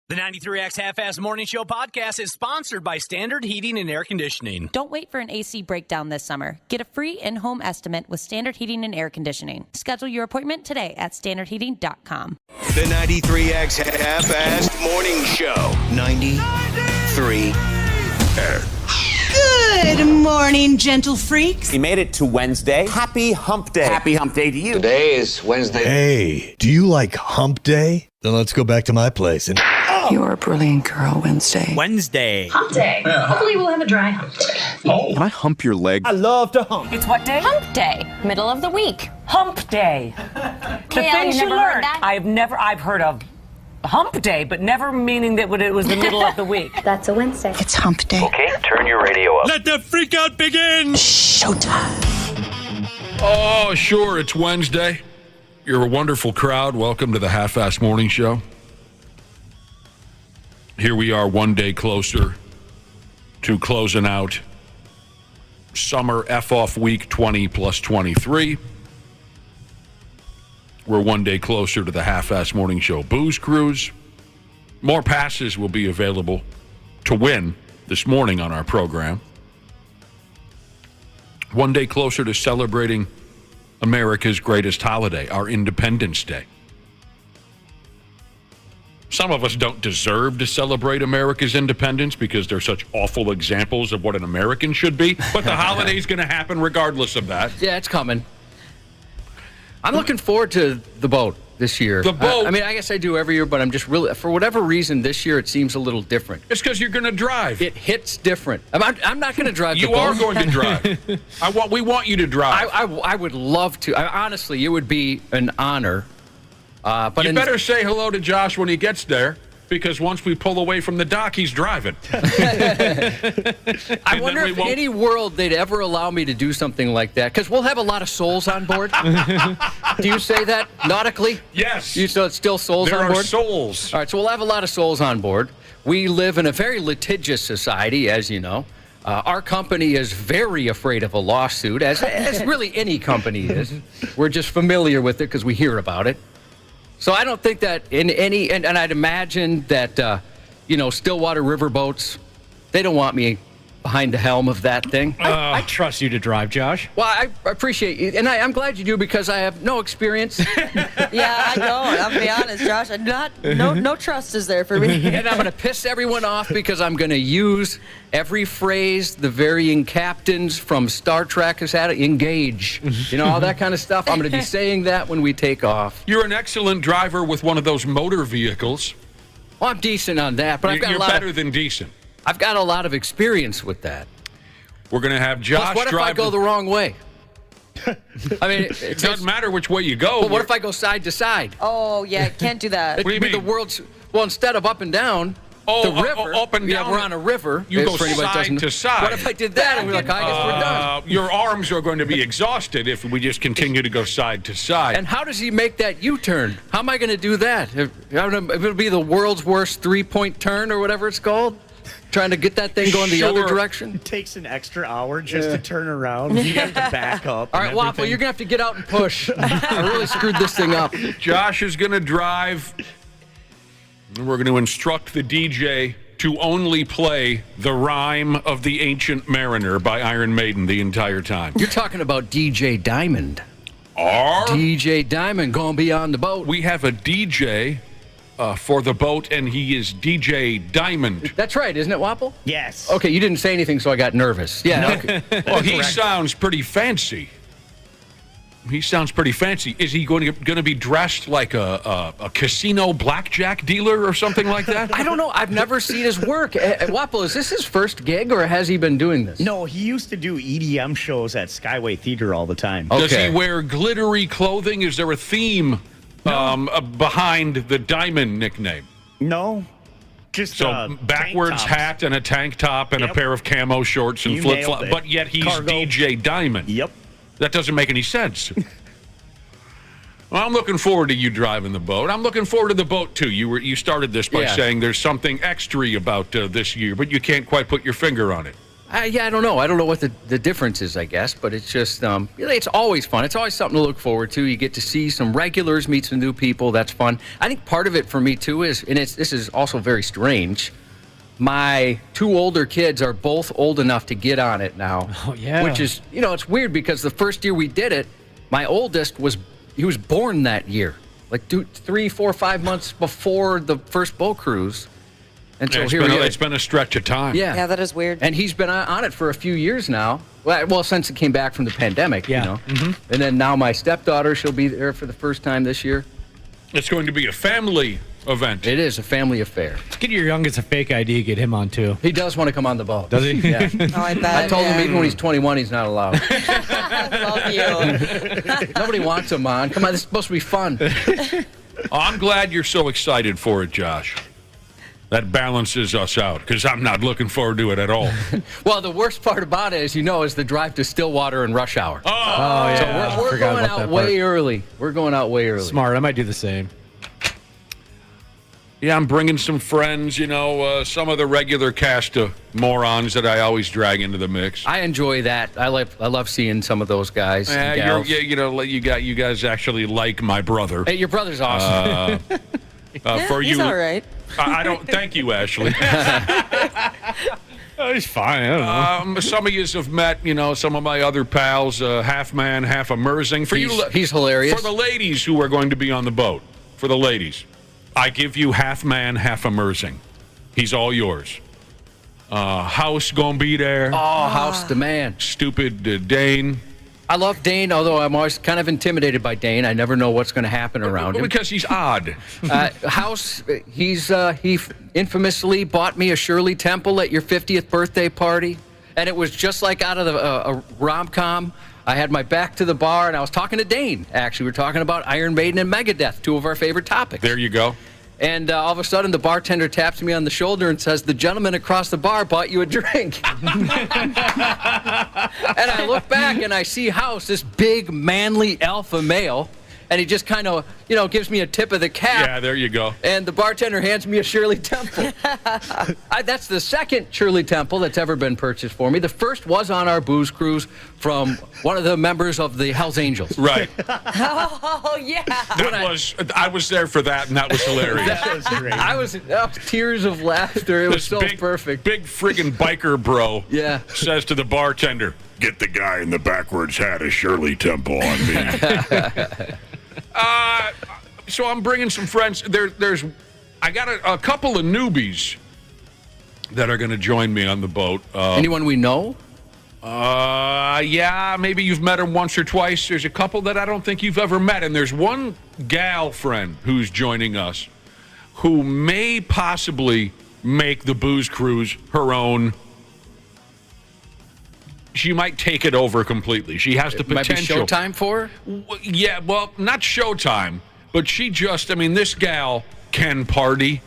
The 93X Half-Ass Morning Show podcast is sponsored by Standard Heating and Air Conditioning. Don't wait for an AC breakdown this summer. Get a free in-home estimate with Standard Heating and Air Conditioning. Schedule your appointment today at standardheating.com. The 93X Half-Ass Morning Show. 93 Good morning, gentle freaks. We made it to Wednesday. Happy Hump Day. Happy Hump Day to you. Today is Wednesday. Hey, do you like Hump Day? Then let's go back to my place and... You're a brilliant girl, Wednesday. Wednesday. Hump day. Yeah. Hopefully we'll have a dry hump day. Oh. Can I hump your leg? I love to hump. It's what day? Hump day. Middle of the week. Hump day. The things you learn. I've heard of hump day, but never meaning that it was the middle of the week. That's a Wednesday. It's hump day. Okay, turn your radio up. Let the freak out begin! Showtime. Oh, sure, it's Wednesday. You're a wonderful crowd. Welcome to the Half-Ass Morning Show. Here we are one day closer to closing out summer F-off week 20 plus 23. We're one day closer to the Half-Ass Morning Show Booze Cruise. More passes will be available to win this morning on our program. One day closer to celebrating America's greatest holiday, our Independence Day. Some of us don't deserve to celebrate America's independence because they're such awful examples of what an American should be, but the holiday's going to happen regardless of that. Yeah, it's coming. I'm looking forward to the boat this year. The boat? I mean, I guess I do every year, but I'm just really, for whatever reason, this year it seems a little different. It's because you're going to drive. It hits different. I'm not going to drive the boat. You are going to drive. We want you to drive. I would love to. Honestly, it would be an honor. But you better say hello to Josh when he gets there, because once we pull away from the dock, he's driving. I wonder if in any world they'd ever allow me to do something like that, because we'll have a lot of souls on board. Do you say that nautically? Yes. So it's still souls on board? There are souls. All right, so we'll have a lot of souls on board. We live in a very litigious society, as you know. Our company is very afraid of a lawsuit, as really any company is. We're just familiar with it because we hear about it. So I don't think that in any, and I'd imagine that, Stillwater riverboats, they don't want me behind the helm of that thing. I trust you to drive, Josh. Well, I appreciate you, and I'm glad you do because I have no experience. Yeah, I don't. I'll be honest, Josh. No trust is there for me. And I'm going to piss everyone off because I'm going to use every phrase the varying captains from Star Trek has had. Engage. All that kind of stuff. I'm going to be saying that when we take off. You're an excellent driver with one of those motor vehicles. Well, I'm decent on that, but You're better than decent. I've got a lot of experience with that. We're going to have Josh Plus, what if I go the wrong way? I mean, it doesn't matter which way you go. But what if I go side to side? Oh, yeah, can't do that. What do you mean? Well, instead of up and down, the river. Up and down. Yeah, we're on a river. You go side to side. What if I did that and we're like, I guess we're done? Your arms are going to be exhausted if we just continue to go side to side. And how does he make that U-turn? How am I going to do that? It'll be the world's worst three-point turn or whatever it's called? Trying to get that thing going the other direction? It takes an extra hour just to turn around. You have to back up. All right, Waffle, you're going to have to get out and push. I really screwed this thing up. Josh is going to drive. We're going to instruct the DJ to only play The Rhyme of the Ancient Mariner by Iron Maiden the entire time. You're talking about DJ Diamond. DJ Diamond going beyond the boat. We have a DJ for the boat, and he is DJ Diamond. That's right, isn't it, Wapple? Yes. Okay, you didn't say anything, so I got nervous. Yeah. No. Okay. Well, he sounds pretty fancy. Is he going to be dressed like a casino blackjack dealer or something like that? I don't know. I've never seen his work. Wapple, is this his first gig, or has he been doing this? No, he used to do EDM shows at Skyway Theater all the time. Okay. Does he wear glittery clothing? Is there a theme behind the Diamond nickname? No. Just backwards hat and a tank top and a pair of camo shorts and flip-flops, but yet he's Cargo. DJ Diamond. Yep. That doesn't make any sense. Well, I'm looking forward to you driving the boat. I'm looking forward to the boat, too. You started this by saying there's something extra about this year, but you can't quite put your finger on it. I don't know. I don't know what the difference is, I guess, but it's just, it's always fun. It's always something to look forward to. You get to see some regulars, meet some new people. That's fun. I think part of it for me, too, is, and this is also very strange, my 2 older kids are both old enough to get on it now. Oh, yeah. Which is, it's weird because the first year we did it, my oldest was born that year, like 3, 4, 5 months before the first boat cruise. And so it's been a stretch of time. Yeah, that is weird. And he's been on it for a few years now. Well, since it came back from the pandemic, Mm-hmm. And then now my stepdaughter, she'll be there for the first time this year. It's going to be a family event. It is a family affair. Get your youngest a fake ID, get him on too. He does want to come on the boat. Does he? Yeah. Oh, I bet. I told him even when he's 21, he's not allowed. I love you. Nobody wants him on. Come on, this is supposed to be fun. I'm glad you're so excited for it, Josh. That balances us out, because I'm not looking forward to it at all. Well, the worst part about it, as you know, is the drive to Stillwater and rush hour. Oh, yeah. So we're going out way early. We're going out way early. Smart. I might do the same. Yeah, I'm bringing some friends, some of the regular cast of morons that I always drag into the mix. I enjoy that. I love seeing some of those guys. And gals. You guys actually like my brother. Hey, your brother's awesome. For He's you, all right. I don't. Thank you, Ashley. Oh, he's fine. I don't know. Some of you have met, some of my other pals, half man, half immersing. He's hilarious. For the ladies who are going to be on the boat, for the ladies, I give you half man, half immersing. He's all yours. House gonna be there. Oh, House the man. Stupid Dane. I love Dane, although I'm always kind of intimidated by Dane. I never know what's going to happen around him. Because he's odd. House, he infamously bought me a Shirley Temple at your 50th birthday party, and it was just like out of a rom-com. I had my back to the bar, and I was talking to Dane, actually. We were talking about Iron Maiden and Megadeth, 2 of our favorite topics. There you go. And all of a sudden, the bartender taps me on the shoulder and says, "The gentleman across the bar bought you a drink." And I look back and I see House, this big, manly alpha male, and he just kind of, gives me a tip of the cap. Yeah, there you go. And the bartender hands me a Shirley Temple. That's the second Shirley Temple that's ever been purchased for me. The first was on our booze cruise from one of the members of the Hells Angels. Right. Oh, yeah. I was there for that, and that was hilarious. That was great. I was tears of laughter. It was so perfect. Big friggin' biker bro says to the bartender, "Get the guy in the backwards hat a Shirley Temple on me." So I'm bringing some friends. I got a couple of newbies that are going to join me on the boat. Anyone we know? Yeah, maybe you've met them once or twice. There's a couple that I don't think you've ever met, and there's one gal friend who's joining us who may possibly make the booze cruise her own. She might take it over completely. She has the potential. Might be showtime for her? Yeah, well, not showtime, but this gal can party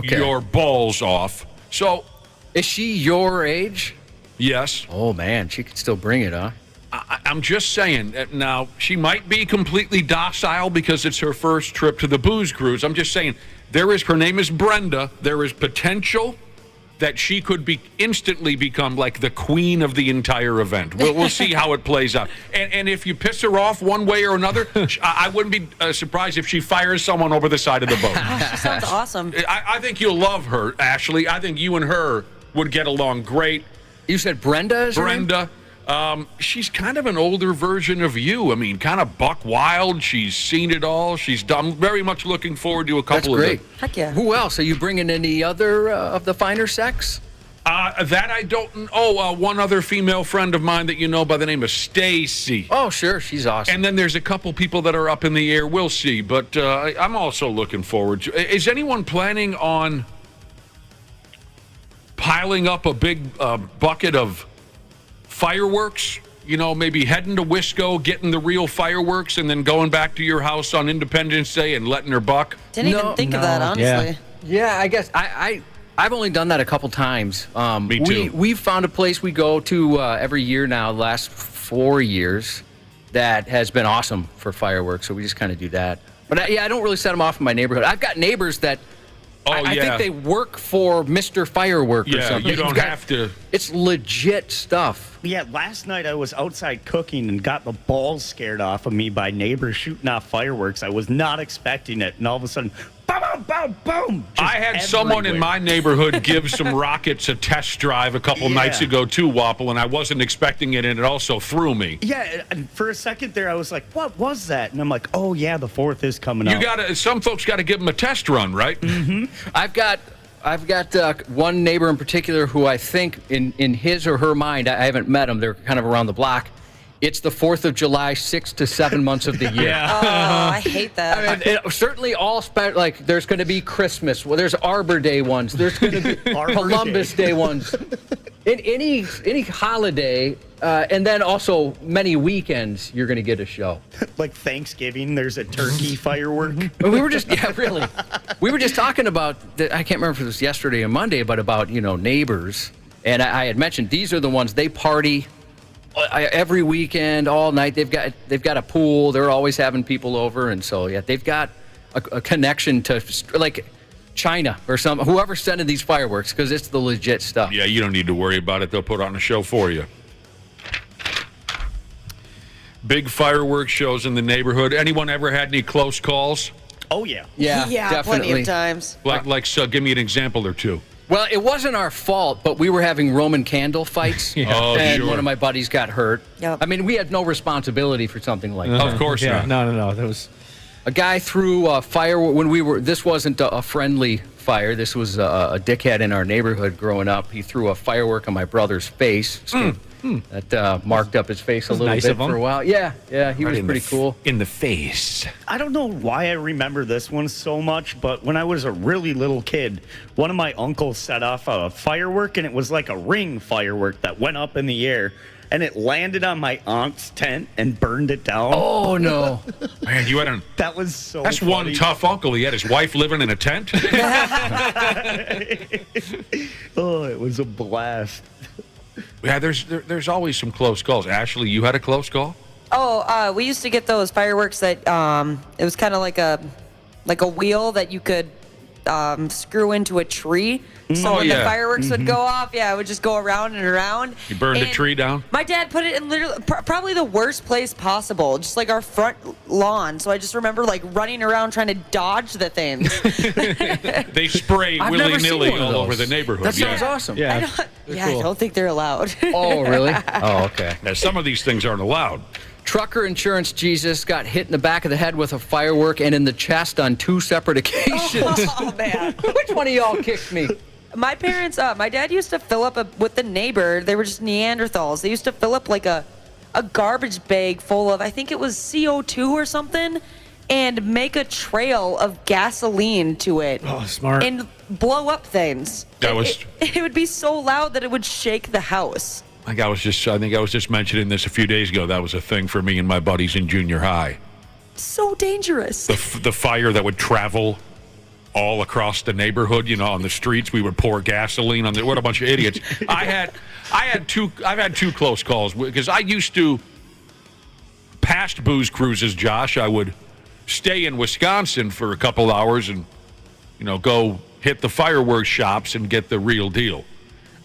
your balls off. So, is she your age? Yes. Oh, man, she could still bring it, huh? I'm just saying. Now, she might be completely docile because it's her first trip to the booze cruise. I'm just saying, her name is Brenda. There is potential that she could instantly become like the queen of the entire event. We'll see how it plays out. And if you piss her off one way or another, I wouldn't be surprised if she fires someone over the side of the boat. Oh, she sounds awesome. I think you'll love her, Ashley. I think you and her would get along great. You said Brenda? Brenda. She's kind of an older version of you. Kind of buck wild. She's seen it all. She's done. Very much looking forward to a couple of That's great. Heck yeah. Who else? Are you bringing any other of the finer sex? That I don't. One other female friend of mine that you know by the name of Stacy. Oh, sure. She's awesome. And then there's a couple people that are up in the air. We'll see. But I'm also looking forward to. Is anyone planning on piling up a big bucket of fireworks? Maybe heading to Wisco, getting the real fireworks, and then going back to your house on Independence Day and letting her buck? Didn't even think of that, honestly. Yeah, I guess I've only done that a couple times. Me too. We've found a place we go to every year now, the last 4 years, that has been awesome for fireworks, so we just kind of do that. But I don't really set them off in my neighborhood. I've got neighbors that I think they work for Mr. Firework or something. You don't have to. It's legit stuff. Yeah, last night I was outside cooking and got the balls scared off of me by neighbors shooting off fireworks. I was not expecting it, and all of a sudden, boom, boom, boom, boom. I had someone in my neighborhood give some rockets a test drive a couple nights ago too, Wapple, and I wasn't expecting it, and it also threw me. Yeah, and for a second there, I was like, "What was that?" And I'm like, "Oh yeah, the 4th is coming up." Some folks got to give them a test run, right? Mm-hmm. I've got one neighbor in particular who I think in his or her mind, I haven't met him, they're kind of around the block, it's the 4th of July 6 to 7 months of the year. Oh, I hate that. I mean, certainly all like there's going to be Christmas, well, there's Arbor Day ones, there's going to be Columbus Day ones, in any holiday, and then also many weekends you're going to get a show. Like Thanksgiving, there's a turkey firework. We were just we were just talking about I can't remember if it was yesterday or Monday, but about neighbors, and I had mentioned these are the ones they party every weekend, all night. They've got a pool. They're always having people over, and so they've got a connection to like China or whoever's sending these fireworks, because it's the legit stuff. Yeah, you don't need to worry about it. They'll put on a show for you. Big fireworks shows in the neighborhood. Anyone ever had any close calls? Oh yeah, definitely. Plenty of times. Give me an example or two. Well, it wasn't our fault, but we were having Roman candle fights, and one of my buddies got hurt. Yep. I mean, we had no responsibility for something like that. Of course not. No. That was a guy threw a firework when we were. This wasn't a friendly fire. This was a dickhead in our neighborhood growing up. He threw a firework on my brother's face. That marked up his face a little bit for a while. Yeah, he was pretty cool. In the face. I don't know why I remember this one so much, but when I was a really little kid, one of my uncles set off a firework, and it was like a ring firework that went up in the air, and it landed on my aunt's tent and burned it down. Oh, no. Man, you had That was so That's funny. one tough uncle. He had his wife living in a tent. Oh, it was a blast. Yeah, there's always some close calls. Ashley, you had a close call? Oh, we used to get those fireworks that it was kind of like a wheel that you could screw into a tree. So when the fireworks would go off, it would just go around and around. You burned a tree down? My dad put it in literally probably the worst place possible, just like our front lawn. So I just remember like running around trying to dodge the things. They spray willy-nilly all over the neighborhood. That sounds awesome. Yeah, I don't think they're allowed. Oh, really? Oh, okay. Now, some of these things aren't allowed. Trucker Insurance Jesus got hit in the back of the head with a firework and in the chest on 2 separate occasions. Oh, man. Which one of y'all kicked me? My parents, my dad used to fill up with the neighbor. They were just Neanderthals. They used to fill up like a garbage bag full of, I think it was CO2 or something, and make a trail of gasoline to it. Oh, smart. And blow up things. It would be so loud that it would shake the house. I think I was just mentioning this a few days ago. That was a thing for me and my buddies in junior high. So dangerous. The fire that would travel all across the neighborhood, on the streets. We would pour gasoline on what a bunch of idiots. I've had two close calls because I used to, past booze cruises, Josh, I would stay in Wisconsin for a couple hours and, go hit the fireworks shops and get the real deal.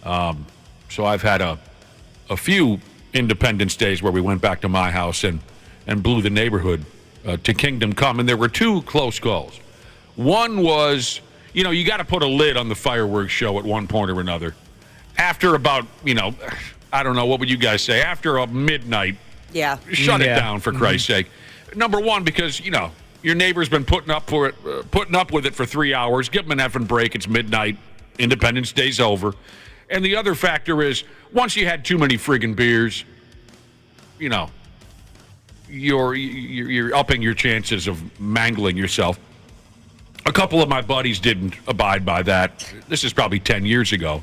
So I've had a few Independence Days where we went back to my house and blew the neighborhood to Kingdom Come, and there were 2 close calls. One was, you got to put a lid on the fireworks show at one point or another. After about, I don't know, what would you guys say? After midnight, shut it down, for Christ's sake. Number one, because, your neighbor's been putting up with it for 3 hours. Give them an effing break. It's midnight. Independence Day's over. And the other factor is, once you had too many friggin' beers, you're upping your chances of mangling yourself. A couple of my buddies didn't abide by that. This is probably 10 years ago.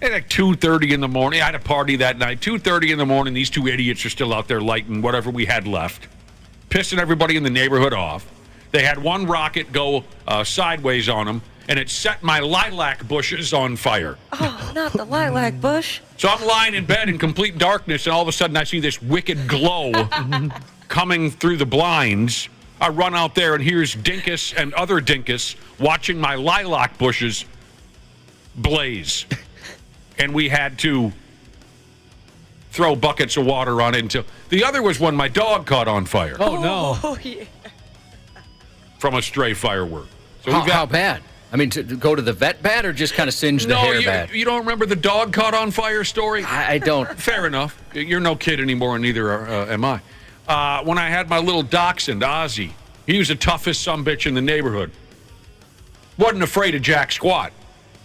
At like 2:30 in the morning, I had a party that night. 2:30 in the morning, these 2 idiots are still out there lighting whatever we had left, pissing everybody in the neighborhood off. They had one rocket go sideways on them, and it set my lilac bushes on fire. Oh, not the lilac bush. So I'm lying in bed in complete darkness, and all of a sudden I see this wicked glow coming through the blinds. I run out there, and here's Dinkus and other Dinkus watching my lilac bushes blaze. And we had to throw buckets of water on it until... The other was when my dog caught on fire. Oh, no. Oh, yeah. From a stray firework. So how bad? I mean, to go to the vet bad or just kind of singe the hair bad? You don't remember the dog caught on fire story? I don't. Fair enough. You're no kid anymore, and neither am I. When I had my little dachshund, Ozzy, he was the toughest sumbitch in the neighborhood. Wasn't afraid of jack squat.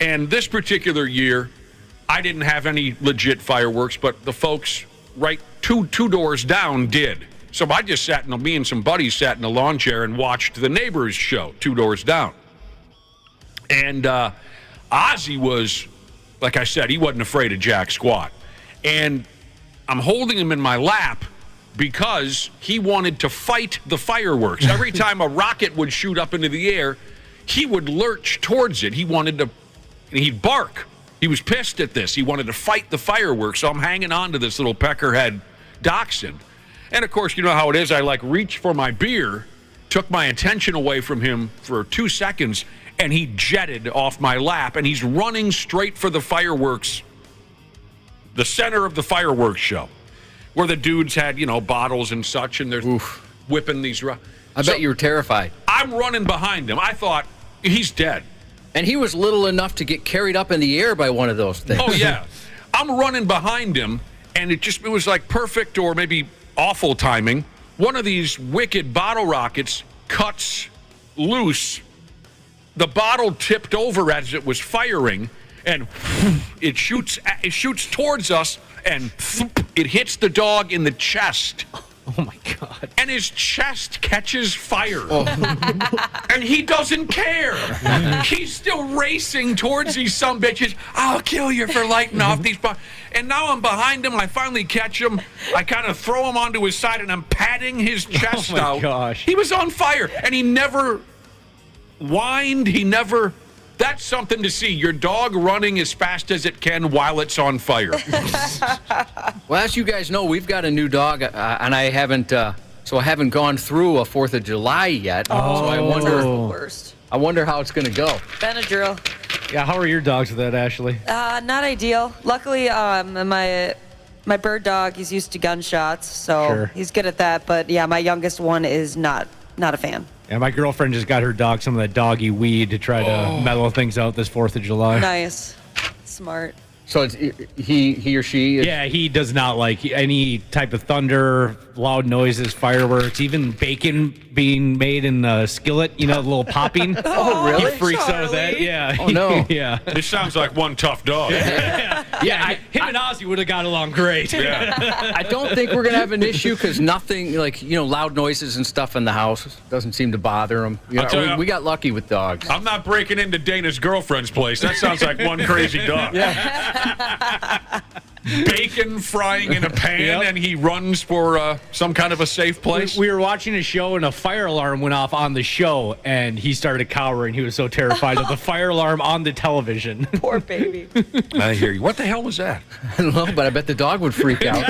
And this particular year, I didn't have any legit fireworks, but the folks right two doors down did. So I just me and some buddies sat in a lawn chair and watched the neighbors' show 2 doors down. And Ozzy was, like I said, he wasn't afraid of jack squat. And I'm holding him in my lap because he wanted to fight the fireworks. Every time a rocket would shoot up into the air, he would lurch towards it. He wanted to, and he'd bark. He was pissed at this. He wanted to fight the fireworks. So I'm hanging on to this little peckerhead dachshund. And of course, you know how it is. I reach for my beer, took my attention away from him for 2 seconds, and he jetted off my lap, and he's running straight for the fireworks, the center of the fireworks show, where the dudes had, bottles and such, and they're whipping these. I bet you were terrified. I'm running behind him. I thought, he's dead. And he was little enough to get carried up in the air by one of those things. Oh, yeah. I'm running behind him, and it was like perfect or maybe awful timing. One of these wicked bottle rockets cuts loose. The bottle tipped over as it was firing, and it shoots towards us, and it hits the dog in the chest. Oh, my God. And his chest catches fire. Oh. And he doesn't care. He's still racing towards these sumbitches. I'll kill you for lighting off these. And now I'm behind him. I finally catch him. I kind of throw him onto his side, and I'm patting his chest out. Oh, my gosh. He was on fire, and he never whined. That's something to see. Your dog running as fast as it can while it's on fire. Well, as you guys know, we've got a new dog, and I haven't gone through a 4th of July yet. Oh, so I wonder how it's going to go. Benadryl. Yeah, how are your dogs with that, Ashley? Not ideal. Luckily, my bird dog, he's used to gunshots, so he's good at that. But yeah, my youngest one is not a fan. Yeah, my girlfriend just got her dog some of that doggy weed to try to mellow things out this 4th of July. Nice. Smart. So it's he or she? Yeah, he does not like any type of thunder, loud noises, fireworks, even bacon being made in a skillet, the little popping. Oh, really? He freaks out with that. Yeah. Oh, no. Yeah. This sounds like one tough dog. Yeah, him and Ozzy would have got along great. Yeah. I don't think we're going to have an issue because nothing loud noises and stuff in the house doesn't seem to bother him. We got lucky with dogs. I'm not breaking into Dana's girlfriend's place. That sounds like one crazy dog. Yeah. Bacon frying in a pan, and he runs for some kind of a safe place. We were watching a show, and a fire alarm went off on the show, and he started cowering. He was so terrified of the fire alarm on the television. Poor baby. I hear you. What the hell was that? I don't know, but I bet the dog would freak out.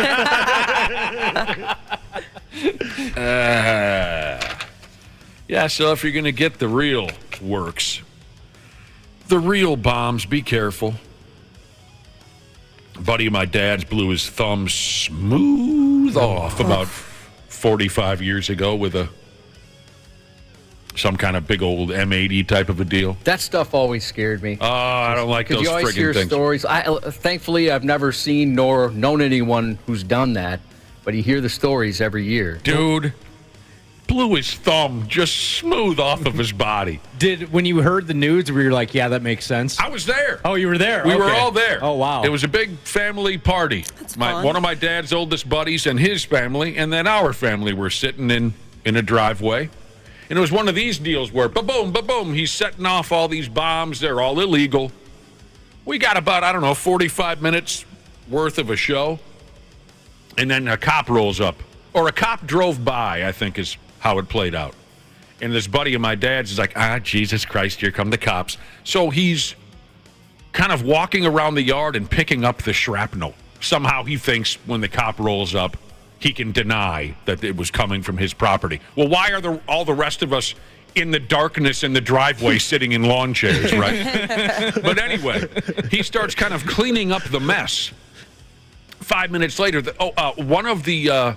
Yeah, so if you're going to get the real works, the real bombs, be careful. A buddy of my dad's blew his thumb smooth off about 45 years ago with some kind of big old M80 type of a deal. That stuff always scared me. Oh, I don't like those you always hear friggin' things. Stories. Thankfully, I've never seen nor known anyone who's done that, but you hear the stories every year. Dude, blew his thumb just smooth off of his body. When you heard the news, were you like, yeah, that makes sense? I was there. Oh, you were there? We were all there. Oh, wow. It was a big family party. That's fun. One of my dad's oldest buddies and his family, and then our family were sitting in a driveway. And it was one of these deals where, ba-boom, ba-boom, he's setting off all these bombs. They're all illegal. We got about, 45 minutes worth of a show. And then a cop rolls up. Or a cop drove by, I think is how it played out. And this buddy of my dad's is like, Jesus Christ, here come the cops. So he's kind of walking around the yard and picking up the shrapnel. Somehow he thinks when the cop rolls up, he can deny that it was coming from his property. Well, why are all the rest of us in the darkness in the driveway sitting in lawn chairs, right? But anyway, he starts kind of cleaning up the mess. 5 minutes later, one of the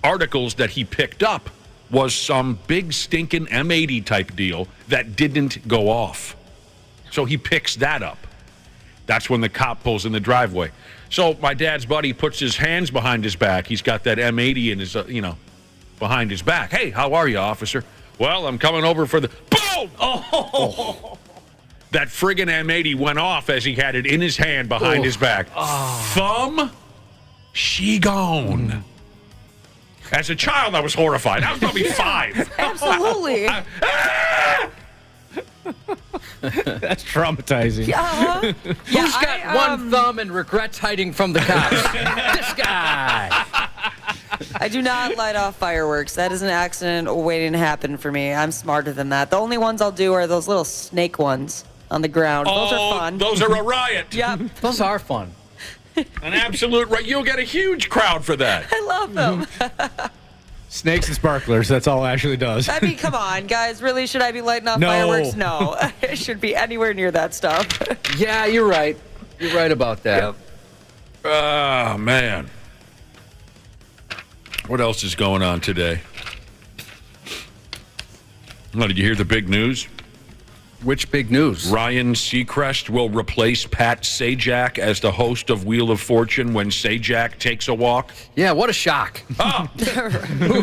articles that he picked up was some big stinking M80 type deal that didn't go off. So he picks that up. That's when the cop pulls in the driveway. So my dad's buddy puts his hands behind his back. He's got that M80 in his, behind his back. Hey, how are you, officer? Well, I'm coming over for the... Boom! Oh! That friggin' M80 went off as he had it in his hand behind his back. Thumb, she gone. As a child, I was horrified. I was probably 5. Absolutely. That's traumatizing. Yeah. Who's got one thumb and regrets hiding from the cops? This guy. I do not light off fireworks. That is an accident waiting to happen for me. I'm smarter than that. The only ones I'll do are those little snake ones on the ground. Those are fun. Those are a riot. Yep. Those are fun. An absolute riot. You'll get a huge crowd for that. I love them. Snakes and sparklers, that's all Ashley does. I mean, come on, guys. Really, should I be lighting off No. fireworks? No. I should be anywhere near that stuff. Yeah, you're right. You're right about that. Yep. Oh, man. What else is going on today? Oh, did you hear the big news? Which big news? Ryan Seacrest will replace Pat Sajak as the host of Wheel of Fortune when Sajak takes a walk. Yeah, what a shock. Oh.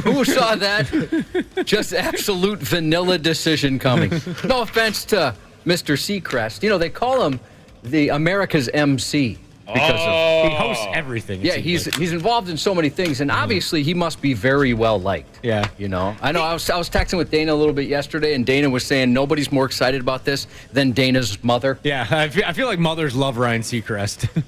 Who saw that? Just absolute vanilla decision coming. No offense to Mr. Seacrest. They call him the America's MC. Because he hosts everything. Yeah, he's involved in so many things, and obviously he must be very well liked. Yeah. I know I was texting with Dana a little bit yesterday, and Dana was saying nobody's more excited about this than Dana's mother. Yeah, I feel like mothers love Ryan Seacrest.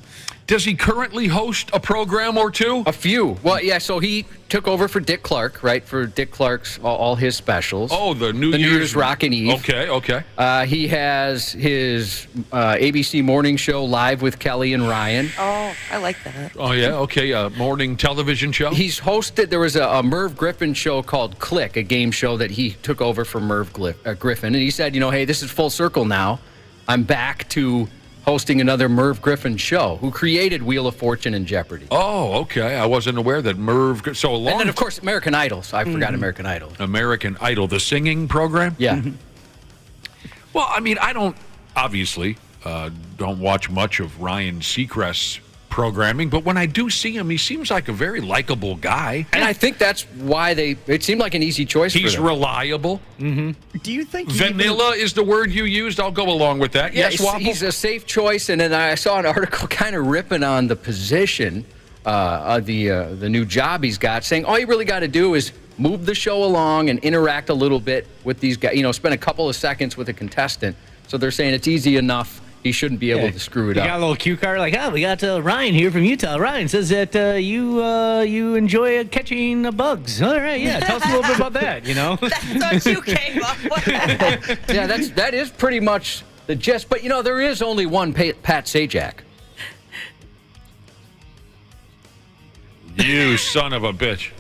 Does he currently host a program or two? A few. Well, yeah, so he took over for Dick Clark, right, for Dick Clark's all his specials. Oh, the New Year's Rockin' Eve. Okay. He has his ABC morning show Live with Kelly and Ryan. Oh, I like that. Oh, yeah, okay, morning television show? He's hosted, there was a Merv Griffin show called Click, a game show that he took over for Merv Griffin, and he said, hey, this is full circle now. I'm back to hosting another Merv Griffin show, who created Wheel of Fortune and Jeopardy. Oh, okay. I wasn't aware that Merv... And then, of course, American Idol. So I forgot American Idol. American Idol, the singing program? Yeah. Well, I mean, I don't, obviously, don't watch much of Ryan Seacrest's programming, but when I do see him, he seems like a very likable guy. And I think that's why it seemed like an easy choice for them. He's reliable. Mm-hmm. Do you think vanilla is the word you used? I'll go along with that. Yeah, yes, Wapple? He's a safe choice, and then I saw an article kind of ripping on the position of the new job he's got, saying all you really got to do is move the show along and interact a little bit with these guys, spend a couple of seconds with a contestant. So they're saying it's easy enough. He shouldn't be able to screw it up. You got a little cue card like, we got Ryan here from Utah. Ryan says that you enjoy catching bugs. All right, yeah. Tell us a little bit about that, That's what you came up with. Yeah, that is pretty much the gist. But, there is only one Pat Sajak. You son of a bitch.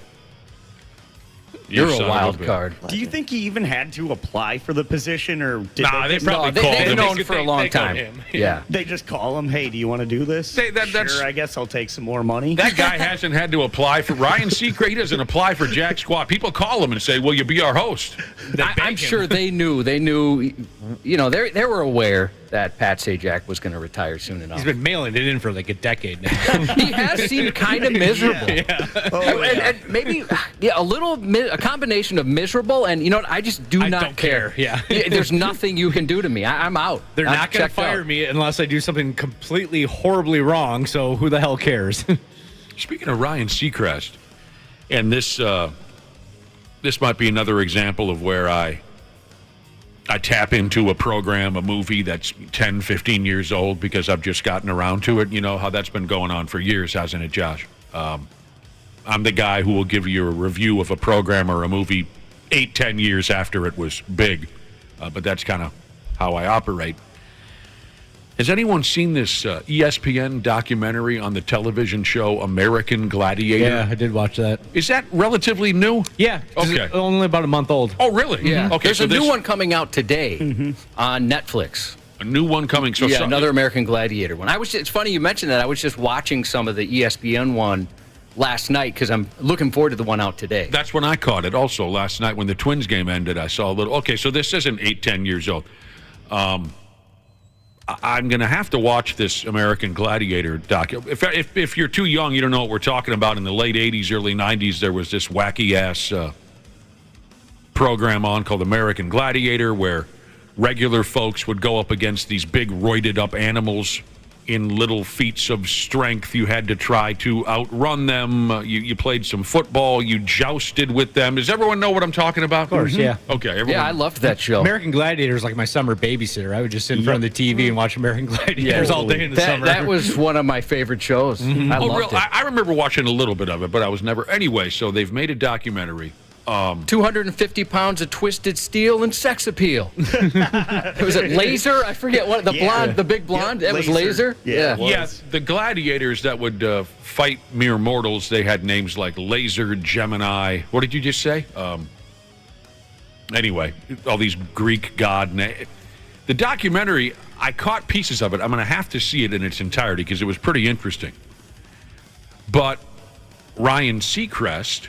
You're a wild card. Do you think he even had to apply for the position, or did they probably called him? They've known for a long time. Yeah. They just call him, hey, do you want to do this? Sure, I guess I'll take some more money. That guy hasn't had to apply for Ryan Seacrest. He doesn't apply for Jack Squat. People call him and say, will you be our host? I'm sure they knew. They were aware that Pat Sajak was going to retire soon enough. He's been mailing it in for like a decade now. He has seemed kind of miserable. Yeah. And maybe a combination of miserable and, I just do not care. Yeah. There's nothing you can do to me. I'm out. They're not going to fire me unless I do something completely horribly wrong, so who the hell cares? Speaking of Ryan Seacrest, and this might be another example of where I tap into a program, a movie that's 10, 15 years old because I've just gotten around to it. You know how that's been going on for years, hasn't it, Josh? I'm the guy who will give you a review of a program or a movie 8, 10 years after it was big. But that's kind of how I operate. Has anyone seen this ESPN documentary on the television show American Gladiator? Yeah, I did watch that. Is that relatively new? Yeah. Okay. Only about a month old. Oh, really? Yeah. Okay. There's So a new one coming out today on Netflix. A new one coming. So yeah, another American Gladiator one. It's funny you mentioned that. I was just watching some of the ESPN one last night because I'm looking forward to the one out today. That's when I caught it also last night when the Twins game ended. I saw a little. Okay, so this isn't 8-10 years old. I'm going to have to watch this American Gladiator doc. If you're too young, you don't know what we're talking about. In the late 80s, early 90s, there was this wacky-ass program on called American Gladiator where regular folks would go up against these big roided-up animals in little feats of strength. You had to try to outrun them. You played some football. You jousted with them. Does everyone know what I'm talking about? Of course, yeah. Okay. Everyone. Yeah, I loved that show. American Gladiator is like my summer babysitter. I would just sit in front of the TV and watch American Gladiators all day in the summer. That was one of my favorite shows. I loved it. I remember watching a little bit of it, but I was never. Anyway, so they've made a documentary. 250 pounds of twisted steel and sex appeal. Was it Laser? I forget what the blonde, the big blonde. It was Laser. Yeah, the gladiators that would fight mere mortals. They had names like Laser, Gemini. What did you just say? Anyway, all these Greek god names. The documentary, I caught pieces of it. I'm going to have to see it in its entirety because it was pretty interesting. But Ryan Seacrest.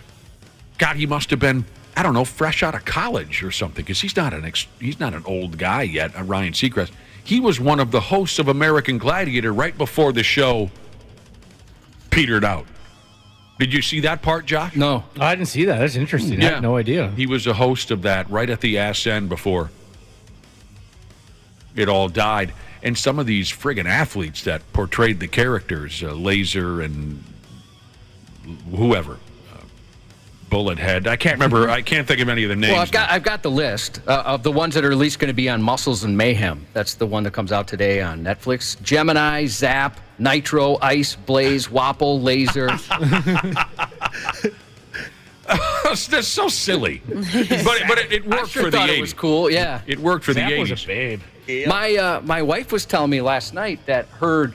God, he must have been, I don't know, fresh out of college or something, because he's not an old guy yet, Ryan Seacrest. He was one of the hosts of American Gladiator right before the show petered out. Did you see that part, Josh? No. Oh, I didn't see that. That's interesting. I had no idea. He was a host of that right at the ass end before it all died. And some of these friggin' athletes that portrayed the characters, Laser and whoever, Bullet Head. I can't remember. I can't think of any of the names. Well, I've got the list of the ones that are at least going to be on Muscles and Mayhem. That's the one that comes out today on Netflix. Gemini, Zap, Nitro, Ice, Blaze, Wapple, Laser. That's so silly. But it worked for the 80s. It was cool, yeah. It worked for Zap the 80s. was a babe. Yep. My wife was telling me last night that heard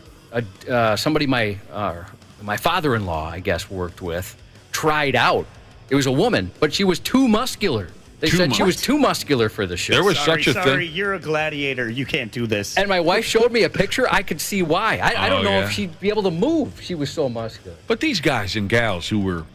somebody my father-in-law, I guess, worked with, tried out. It was a woman, but she was too muscular. They said she was too muscular for the show. There was such a thing. Sorry, you're a gladiator. You can't do this. And my wife showed me a picture. I could see why. I don't know if she'd be able to move. She was so muscular. But these guys and gals who were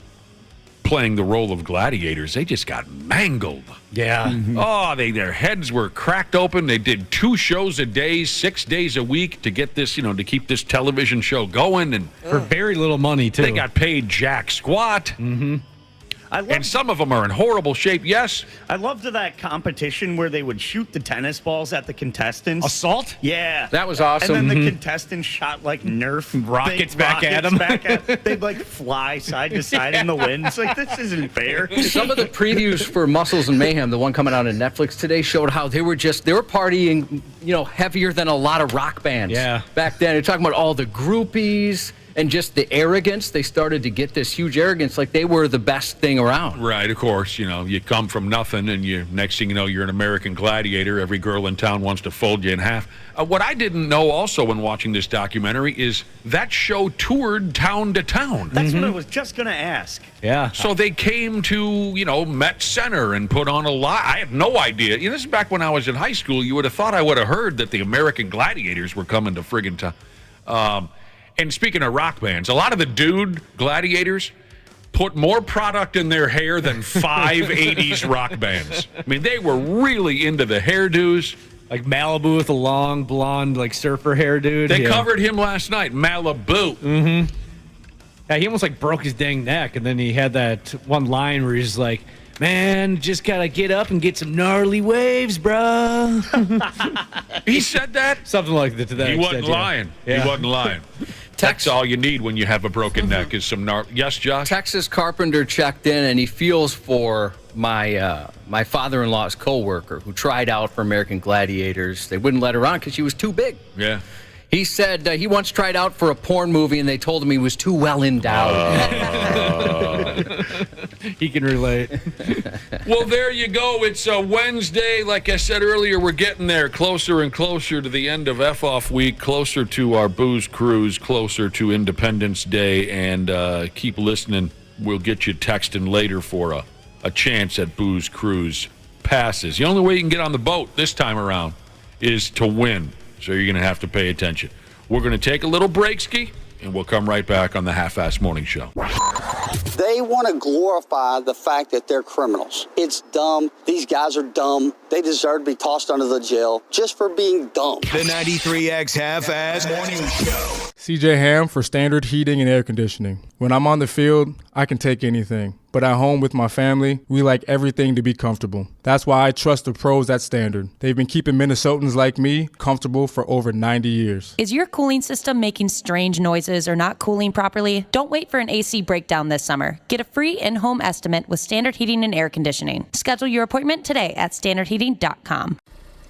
playing the role of gladiators, they just got mangled. Yeah. Mm-hmm. Oh, their heads were cracked open. They did 2 shows a day, 6 days a week to get this, to keep this television show going. And for very little money, too. They got paid jack squat. Mm-hmm. And some of them are in horrible shape, yes. I loved that competition where they would shoot the tennis balls at the contestants. Assault? Yeah. That was awesome. And then the contestants shot like Nerf rockets back at them. They'd like fly side to side in the wind. It's like, this isn't fair. Some of the previews for Muscles and Mayhem, the one coming out on Netflix today, showed how they were partying, heavier than a lot of rock bands. Yeah. Back then, they're talking about all the groupies and just the arrogance. They started to get this huge arrogance, like they were the best thing around. Right, of course. You come from nothing, and next thing you know, you're an American gladiator. Every girl in town wants to fold you in half. What I didn't know also when watching this documentary is that show toured town to town. That's what I was just going to ask. Yeah. So they came to, Met Center and put on a lot. I had no idea. This is back when I was in high school. You would have thought I would have heard that the American Gladiators were coming to friggin' town. And speaking of rock bands, a lot of the dude gladiators put more product in their hair than 5 80s rock bands. I mean, they were really into the hairdos. Like Malibu with a long blonde, surfer hair, dude. They covered him last night, Malibu. Mm-hmm. Yeah, he almost broke his dang neck, and then he had that one line where he's like, "Man, just gotta get up and get some gnarly waves, bro." He said that? Something like that to that He extent, wasn't lying. Yeah. He wasn't lying. That's all you need when you have a broken neck is some gnarly. Yes, Josh? Texas Carpenter checked in, and he feels for my father-in-law's co-worker who tried out for American Gladiators. They wouldn't let her on because she was too big. Yeah. He said he once tried out for a porn movie, and they told him he was too well endowed. He can relate. Well, there you go. It's a Wednesday. Like I said earlier, we're getting there closer and closer to the end of F-Off week, closer to our booze cruise, closer to Independence Day, and keep listening. We'll get you texting later for a chance at booze cruise passes. The only way you can get on the boat this time around is to win, so you're going to have to pay attention. We're going to take a little break, Ski, and we'll come right back on the Half-Ass Morning Show. They want to glorify the fact that they're criminals. It's dumb. These guys are dumb. They deserve to be tossed under the jail just for being dumb. The 93X Half-Ass Morning Show. CJ Ham for Standard Heating and Air Conditioning. When I'm on the field, I can take anything. But at home with my family, we like everything to be comfortable. That's why I trust the pros at Standard. They've been keeping Minnesotans like me comfortable for over 90 years. Is your cooling system making strange noises or not cooling properly? Don't wait for an AC breakdown this summer. Get a free in-home estimate with Standard Heating and Air Conditioning. Schedule your appointment today at standardheating.com.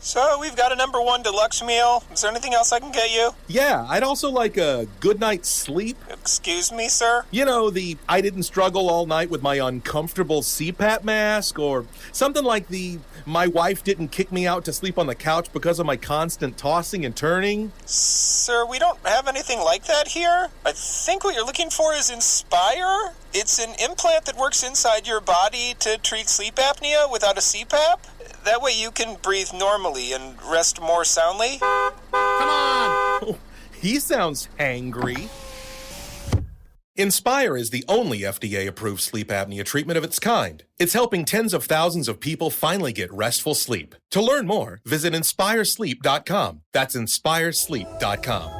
So, we've got a #1 deluxe meal. Is there anything else I can get you? Yeah, I'd also like a good night's sleep. Excuse me, sir? You know, the I didn't struggle all night with my uncomfortable CPAP mask, or something like the my wife didn't kick me out to sleep on the couch because of my constant tossing and turning. Sir, we don't have anything like that here. I think what you're looking for is Inspire. It's an implant that works inside your body to treat sleep apnea without a CPAP. That way you can breathe normally and rest more soundly. Come on! Oh, he sounds angry. Inspire is the only FDA-approved sleep apnea treatment of its kind. It's helping tens of thousands of people finally get restful sleep. To learn more, visit InspireSleep.com. That's InspireSleep.com.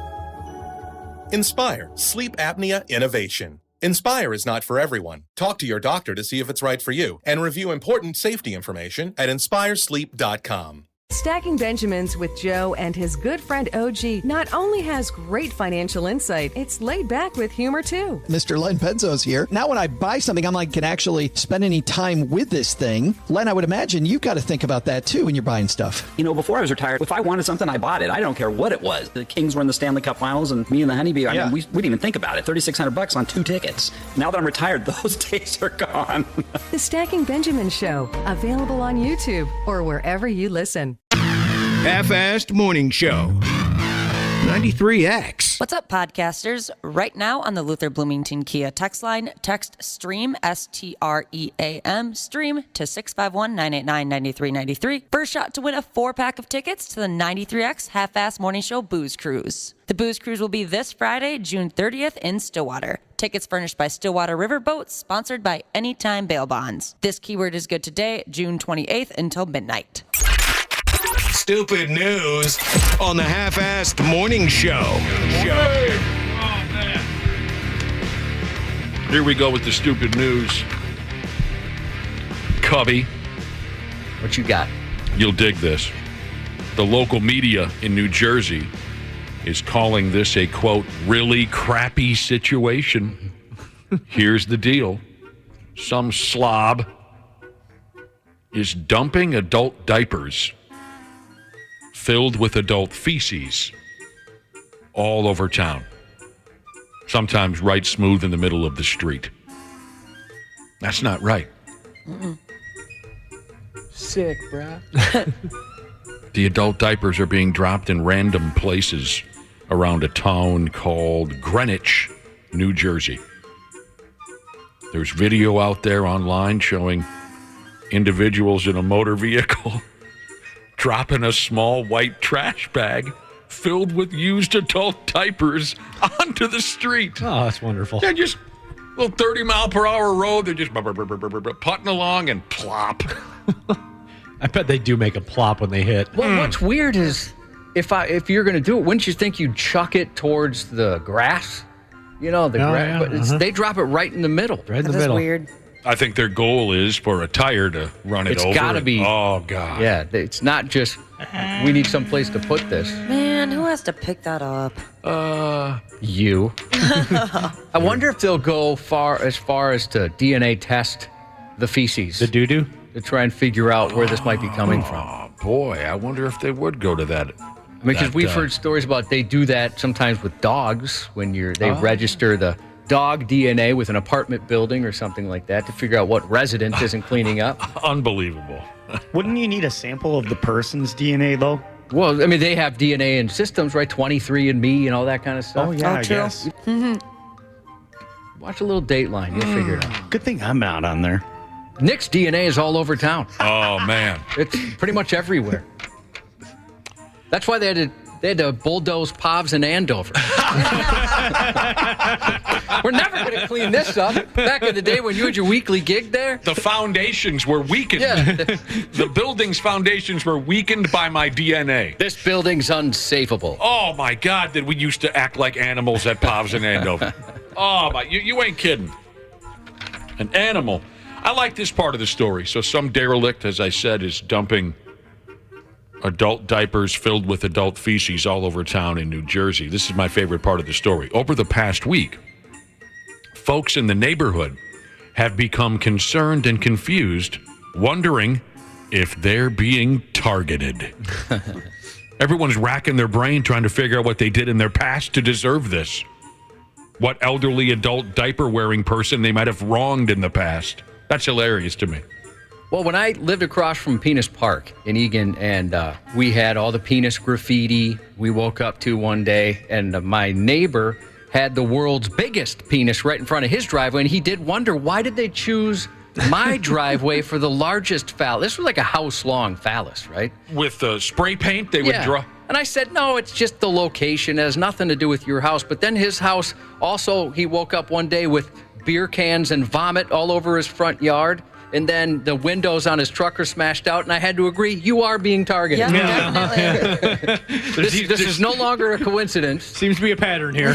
Inspire, sleep apnea innovation. Inspire is not for everyone. Talk to your doctor to see if it's right for you, and review important safety information at InspireSleep.com. Stacking Benjamins with Joe and his good friend OG not only has great financial insight, it's laid back with humor too. Mr. Len Penzo's here. Now when I buy something, I'm like, can actually spend any time with this thing. Len, I would imagine you've got to think about that too when you're buying stuff. You know, before I was retired, if I wanted something, I bought it. I don't care what it was. The Kings were in the Stanley Cup Finals, and me and the Honeybee, I mean, we didn't even think about it. $3,600 on 2 tickets. Now that I'm retired, those days are gone. The Stacking Benjamin Show, available on YouTube or wherever you listen. Half-Assed Morning Show. 93X. What's up, podcasters? Right now on the Luther Bloomington Kia text line, text STREAM, STREAM, STREAM to 651-989-9393. First shot to win a 4-pack of tickets to the 93X Half-Ass Morning Show Booze Cruise. The Booze Cruise will be this Friday, June 30th in Stillwater. Tickets furnished by Stillwater River Boats, sponsored by Anytime Bail Bonds. This keyword is good today, June 28th until midnight. Stupid news on the Half-Assed Morning Show. Here we go with the stupid news. Cubby. What you got? You'll dig this. The local media in New Jersey is calling this a, quote, really crappy situation. Here's the deal. Some slob is dumping adult diapers filled with adult feces all over town, sometimes right smooth in the middle of the street. That's not right. Sick, bruh. The adult diapers are being dropped in random places around a town called Greenwich, New Jersey. There's video out there online showing individuals in a motor vehicle dropping a small white trash bag filled with used adult diapers onto the street. Oh, that's wonderful. They're just a little 30-mile-per-hour road. They're just putting along and plop. I bet they do make a plop when they hit. Well, what's weird is if you're going to do it, wouldn't you think you'd chuck it towards the grass? You know, the grass. Yeah, but they drop it right in the middle. Right in the middle. Weird. I think their goal is for a tire to run it over. It's got to be. Oh, God. Yeah, it's not just, we need someplace to put this. Man, who has to pick that up? You. I wonder if they'll go as far as to DNA test the feces. The doo-doo? To try and figure out where this might be coming from. Oh, boy, I wonder if they would go to that. I mean, because we've heard stories about they do that sometimes with dogs when they register the dog DNA with an apartment building or something like that to figure out what resident isn't cleaning up. Unbelievable. Wouldn't you need a sample of the person's DNA, though? Well, I mean, they have DNA in systems, right? 23andMe and all that kind of stuff. Oh, yeah, I guess. Watch a little Dateline. You'll figure it out. Good thing I'm not on there. Nick's DNA is all over town. Oh, man. It's pretty much everywhere. That's why they had to bulldoze Povs and Andover. We're never going to clean this up. Back in the day when you had your weekly gig there. The foundations were weakened. Yeah. The building's foundations were weakened by my DNA. This building's unsafable. Oh, my God, did we used to act like animals at Povs and Andover. Oh, my, you ain't kidding. An animal. I like this part of the story. So some derelict, as I said, is dumping adult diapers filled with adult feces all over town in New Jersey. This is my favorite part of the story. Over the past week, folks in the neighborhood have become concerned and confused, wondering if they're being targeted. Everyone's racking their brain trying to figure out what they did in their past to deserve this. What elderly adult diaper-wearing person they might have wronged in the past. That's hilarious to me. Well, when I lived across from Penis Park in Egan, and we had all the penis graffiti we woke up to one day, and my neighbor had the world's biggest penis right in front of his driveway, and he did wonder, why did they choose my driveway for the largest phallus? This was like a house-long phallus, right? With spray paint, they would draw. And I said, no, it's just the location. It has nothing to do with your house. But then his house also, he woke up one day with beer cans and vomit all over his front yard. And then the windows on his truck are smashed out. And I had to agree, you are being targeted. Yeah. This is no longer a coincidence. Seems to be a pattern here.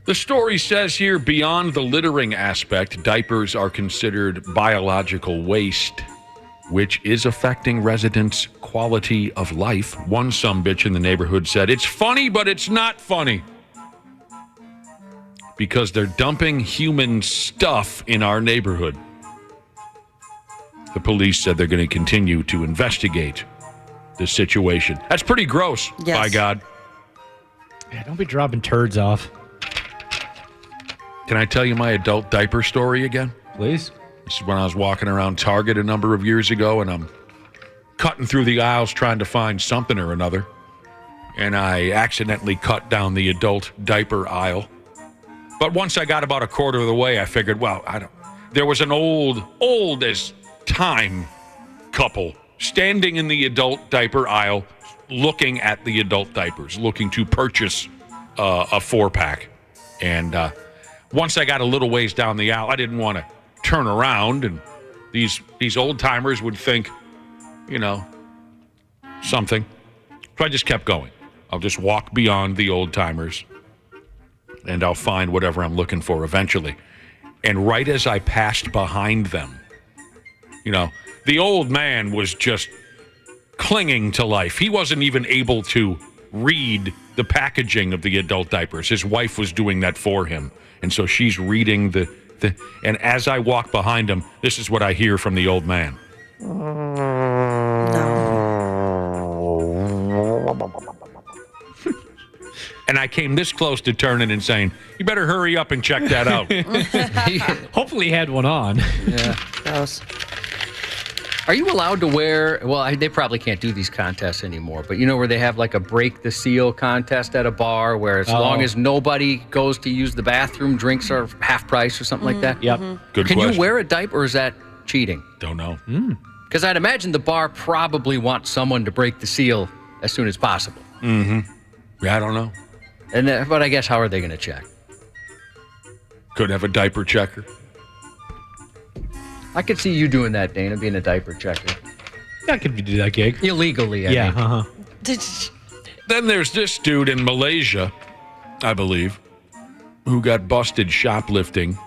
The story says here, beyond the littering aspect, diapers are considered biological waste, which is affecting residents' quality of life. One sumbitch in the neighborhood said, "It's funny, but it's not funny, because they're dumping human stuff in our neighborhood." The police said they're going to continue to investigate the situation. That's pretty gross, by God. Yeah, don't be dropping turds off. Can I tell you my adult diaper story again? Please. This is when I was walking around Target a number of years ago, and I'm cutting through the aisles trying to find something or another, and I accidentally cut down the adult diaper aisle. But once I got about a quarter of the way, I figured, well, there was an old as time couple standing in the adult diaper aisle looking at the adult diapers, looking to purchase a 4-pack. And once I got a little ways down the aisle, I didn't want to turn around, and these old timers would think, something. So I just kept going. I'll just walk beyond the old timers, and I'll find whatever I'm looking for eventually. And right as I passed behind them, the old man was just clinging to life. He wasn't even able to read the packaging of the adult diapers. His wife was doing that for him. And so she's reading and as I walk behind him, this is what I hear from the old man. And I came this close to turning and saying, "You better hurry up and check that out." Hopefully he had one on. Yeah. Gross. Are you allowed to wear, they probably can't do these contests anymore, but where they have like a break the seal contest at a bar where as long as nobody goes to use the bathroom, drinks are half price or something like that? Yep. Good Can question. you wear a diaper, or is that cheating? Don't know. Because I'd imagine the bar probably wants someone to break the seal as soon as possible. Mm-hmm. Yeah, I don't know. But I guess how are they going to check? Could have a diaper checker. I could see you doing that, Dana, being a diaper checker. I could do that gig. Illegally, I mean. Then there's this dude in Malaysia, I believe, who got busted shoplifting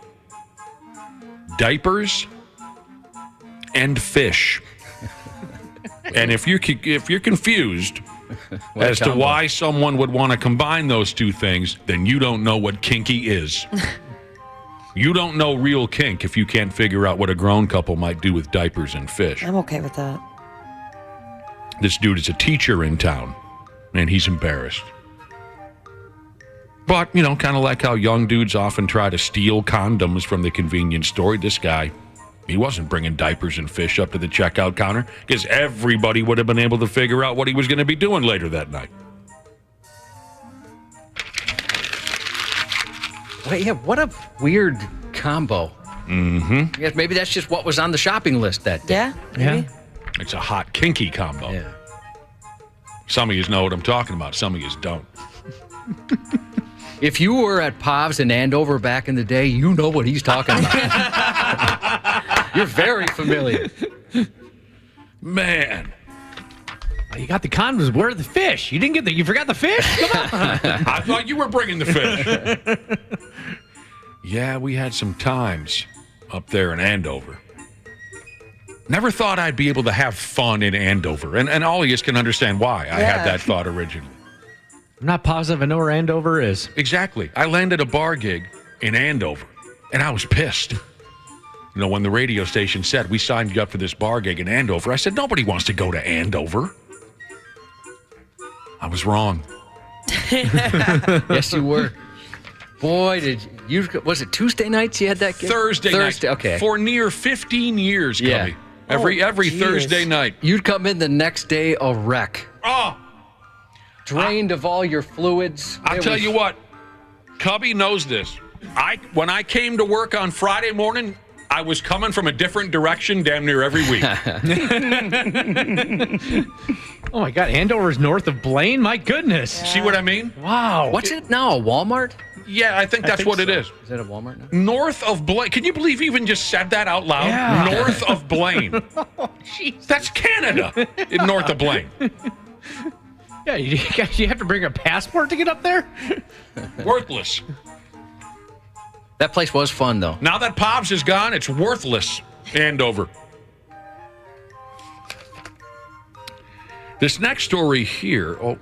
diapers and fish. And if you're confused as to why someone would want to combine those two things, then you don't know what kinky is. You don't know real kink if you can't figure out what a grown couple might do with diapers and fish. I'm okay with that. This dude is a teacher in town, and he's embarrassed. But, kind of like how young dudes often try to steal condoms from the convenience store, this guy, he wasn't bringing diapers and fish up to the checkout counter because everybody would have been able to figure out what he was going to be doing later that night. Wait, yeah, what a weird combo. Mm-hmm. Yeah, maybe that's just what was on the shopping list that day. Yeah, maybe. It's a hot, kinky combo. Yeah. Some of you know what I'm talking about. Some of you don't. If you were at Pav's in Andover back in the day, you know what he's talking about. You're very familiar. Man. Oh, you got the condoms. Where are the fish? You didn't get you forgot the fish? Come on. I thought you were bringing the fish. Yeah, we had some times up there in Andover. Never thought I'd be able to have fun in Andover. And all of you can understand why I had that thought originally. I'm not positive I know where Andover is. Exactly. I landed a bar gig in Andover, and I was pissed. When the radio station said, we signed you up for this bar gig in Andover, I said, nobody wants to go to Andover. I was wrong. Yes, you were. Boy, did you, was it Tuesday nights you had that gig? Thursday night. Okay. For near 15 years, Cubby. Every Thursday night. You'd come in the next day a wreck. Oh! Drained of all your fluids. I'll tell you what, Cubby knows this. When I came to work on Friday morning, I was coming from a different direction damn near every week. Oh my God, Andover's north of Blaine? My goodness. See what I mean? Wow. What's it now, a Walmart? Yeah, I think that's what it is. Is that a Walmart now? North of Blaine. Can you believe you even just said that out loud? Yeah. North of Blaine. That's Canada, north of Blaine. Yeah, you have to bring a passport to get up there? Worthless. That place was fun, though. Now that Pops is gone, it's worthless, Andover. This next story here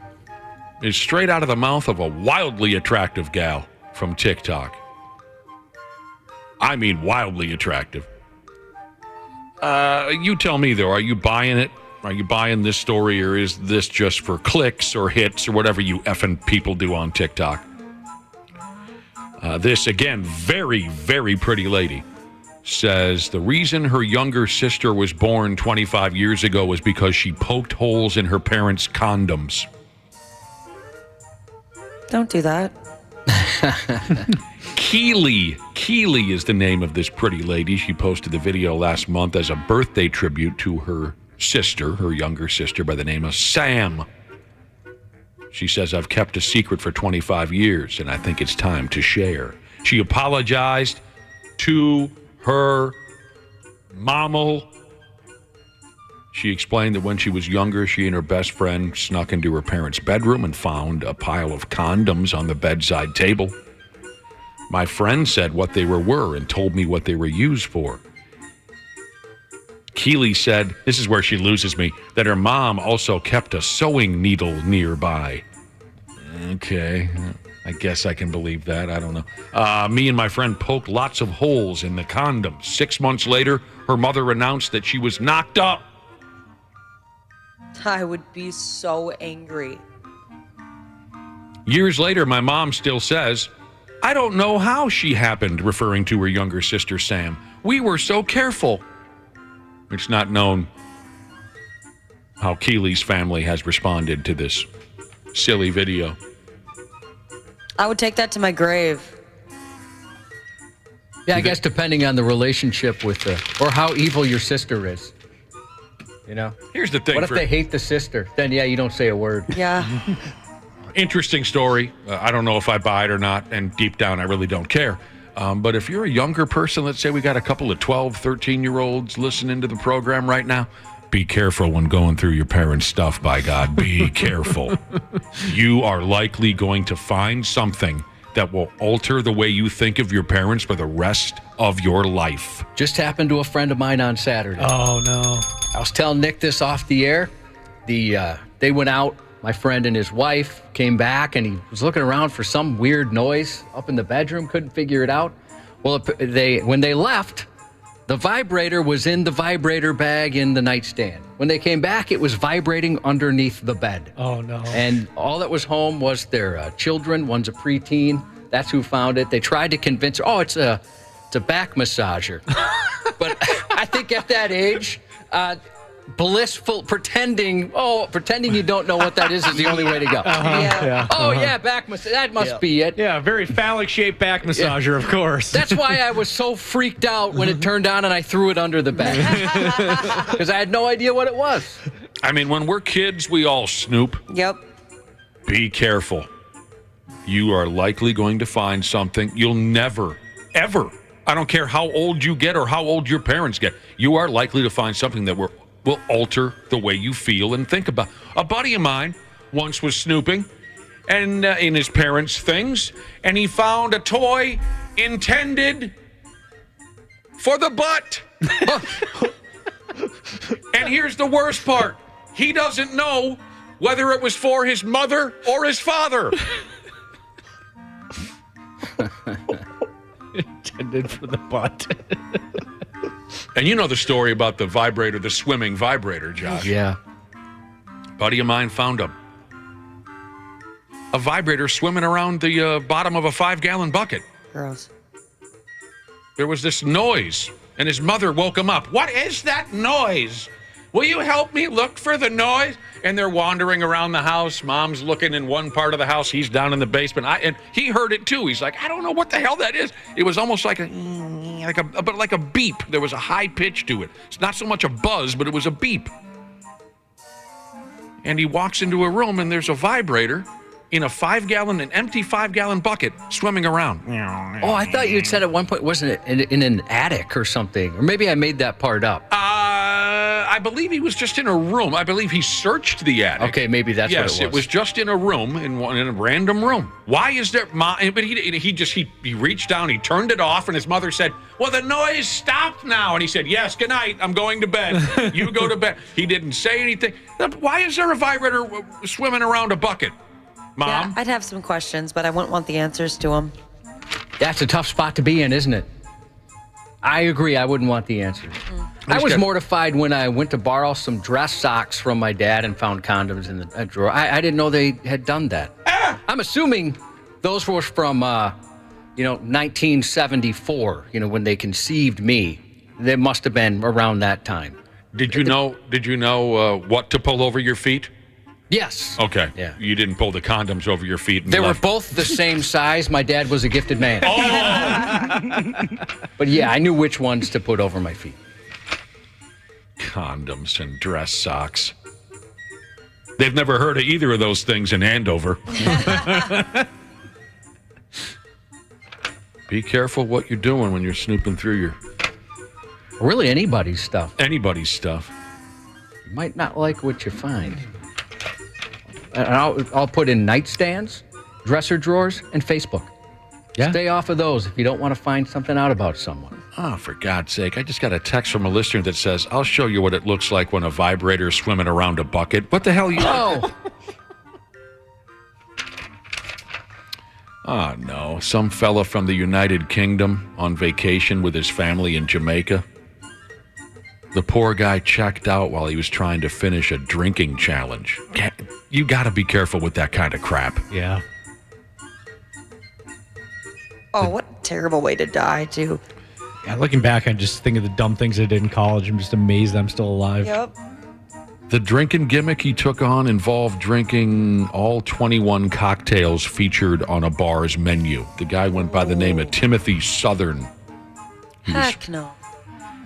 is straight out of the mouth of a wildly attractive gal from TikTok. I mean, wildly attractive. You tell me, though, are you buying it? Are you buying this story, or is this just for clicks or hits or whatever you effing people do on TikTok? This, again, very, very pretty lady says the reason her younger sister was born 25 years ago was because she poked holes in her parents' condoms. Don't do that. Keely is the name of this pretty lady. She posted the video last month as a birthday tribute to her sister, her younger sister, by the name of Sam. She says, I've kept a secret for 25 years, and I think it's time to share. She apologized to her mama. She explained that when she was younger, she and her best friend snuck into her parents' bedroom and found a pile of condoms on the bedside table. My friend said what they were and told me what they were used for. Keely said, this is where she loses me, that her mom also kept a sewing needle nearby. Okay, I guess I can believe that. I don't know. Me and my friend poked lots of holes in the condoms. 6 months later, her mother announced that she was knocked up. I would be so angry. Years later, my mom still says, I don't know how she happened, referring to her younger sister, Sam. We were so careful. It's not known how Keely's family has responded to this silly video. I would take that to my grave. Yeah, I guess depending on the relationship with or how evil your sister is. You know? Here's the thing. What if they hate the sister? Then, yeah, you don't say a word. Yeah. Interesting story. I don't know if I buy it or not, and deep down, I really don't care. But if you're a younger person, let's say we got a couple of 12, 13-year-olds listening to the program right now, be careful when going through your parents' stuff, by God. Be careful. You are likely going to find something that will alter the way you think of your parents for the rest of your life. Just happened to a friend of mine on Saturday. Oh, no. I was telling Nick this off the air. They went out, my friend and his wife came back, and he was looking around for some weird noise up in the bedroom, couldn't figure it out. Well, when they left, The vibrator was in the vibrator bag in the nightstand. When they came back, it was vibrating underneath the bed. Oh, no. And all that was home was their children. One's a preteen. That's who found it. They tried to convince her, it's a back massager. But I think at that age, blissful, pretending you don't know what that is the only way to go. Back massage. That must be it. Yeah, very phallic-shaped back massager, of course. That's why I was so freaked out when it turned on and I threw it under the bed. Because I had no idea what it was. I mean, when we're kids, we all snoop. Yep. Be careful. You are likely going to find something you'll never, ever, I don't care how old you get or how old your parents get, you are likely to find something that will alter the way you feel and think about. A buddy of mine once was snooping and in his parents' things, and he found a toy intended for the butt. And here's the worst part. He doesn't know whether it was for his mother or his father. Intended for the butt. And you know the story about the vibrator, the swimming vibrator, Josh. Yeah. Buddy of mine found a vibrator swimming around the bottom of a 5-gallon bucket. Gross. There was this noise, and his mother woke him up. What is that noise? Will you help me look for the noise? And they're wandering around the house. Mom's looking in one part of the house. He's down in the basement. And he heard it too. He's like, I don't know what the hell that is. It was almost like a beep. There was a high pitch to it. It's not so much a buzz, but it was a beep. And he walks into a room, and there's a vibrator in an empty 5-gallon bucket swimming around. Oh, I thought you had said at one point, wasn't it in an attic or something? Or maybe I made that part up. I believe he was just in a room. I believe he searched the attic. Okay, maybe that's what it was. Yes, it was just in a room, in a random room. Why is there... But he reached down, he turned it off, and his mother said, well, the noise stopped now. And he said, yes, good night, I'm going to bed. You go to bed. He didn't say anything. Why is there a vibrator swimming around a bucket? Mom? Yeah, I'd have some questions, but I wouldn't want the answers to them. That's a tough spot to be in, isn't it? I agree. I wouldn't want the answers. I was mortified when I went to borrow some dress socks from my dad and found condoms in the drawer. I didn't know they had done that. I'm assuming those were from, 1974, when they conceived me. They must have been around that time. Did you know what to pull over your feet? Yes. Okay. Yeah. You didn't pull the condoms over your feet. They were both the same size. My dad was a gifted man. Oh! But yeah, I knew which ones to put over my feet. Condoms and dress socks. They've never heard of either of those things in Andover. Be careful what you're doing when you're snooping through your... Really, anybody's stuff. Anybody's stuff. You might not like what you find. And I'll put in nightstands, dresser drawers, and Facebook. Yeah. Stay off of those if you don't want to find something out about someone. Oh, for God's sake. I just got a text from a listener that says, I'll show you what it looks like when a vibrator is swimming around a bucket. What the hell are you... Oh. Oh, no. Some fella from the United Kingdom on vacation with his family in Jamaica. The poor guy checked out while he was trying to finish a drinking challenge. You got to be careful with that kind of crap. Yeah. Oh, what a terrible way to die, too. Yeah, looking back, I just think of the dumb things I did in college. I'm just amazed I'm still alive. Yep. The drinking gimmick he took on involved drinking all 21 cocktails featured on a bar's menu. The guy went by the name of Timothy Southern. Heck no.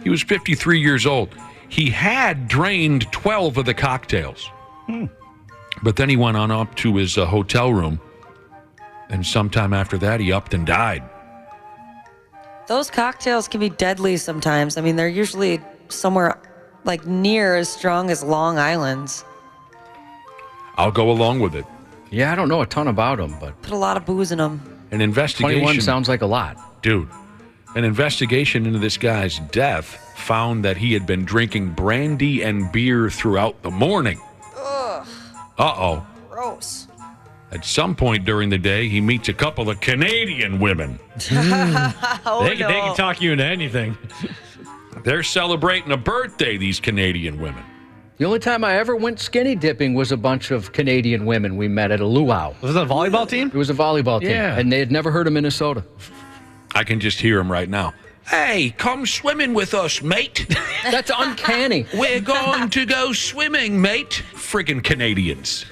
He was 53 years old. He had drained 12 of the cocktails. But then he went on up to his hotel room, and sometime after that, he upped and died. Those cocktails can be deadly sometimes. I mean, they're usually somewhere like near as strong as Long Island's. I'll go along with it. Yeah, I don't know a ton about them, but... Put a lot of booze in them. An investigation... 21 sounds like a lot. Dude, an investigation into this guy's death found that he had been drinking brandy and beer throughout the morning. Ugh. Uh-oh. Gross. At some point during the day, he meets a couple of Canadian women. Oh, they can talk you into anything. They're celebrating a birthday, these Canadian women. The only time I ever went skinny dipping was a bunch of Canadian women we met at a luau. Was it a volleyball team? It was a volleyball team. Yeah. And they had never heard of Minnesota. I can just hear them right now. Hey, come swimming with us, mate. That's uncanny. We're going to go swimming, mate. Friggin' Canadians.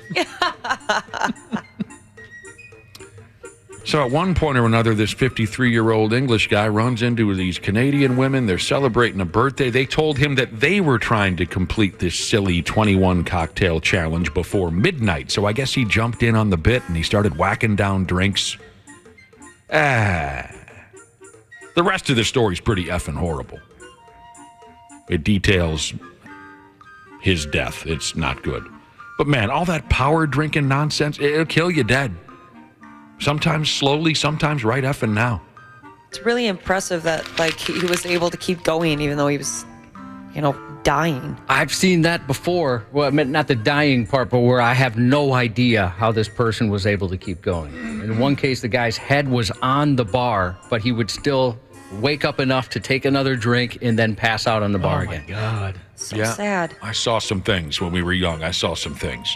So at one point or another, this 53-year-old English guy runs into these Canadian women. They're celebrating a birthday. They told him that they were trying to complete this silly 21 cocktail challenge before midnight. So I guess he jumped in on the bit and he started whacking down drinks. The rest of the story's pretty effing horrible. It details his death. It's not good. But man, all that power drinking nonsense, it'll kill you dead. Sometimes slowly, sometimes right effing now. It's really impressive that he was able to keep going even though he was, dying. I've seen that before. Well, I meant not the dying part, but where I have no idea how this person was able to keep going. In one case, the guy's head was on the bar, but he would still wake up enough to take another drink and then pass out on the bar again. Oh, my God. So sad. I saw some things when we were young. I saw some things.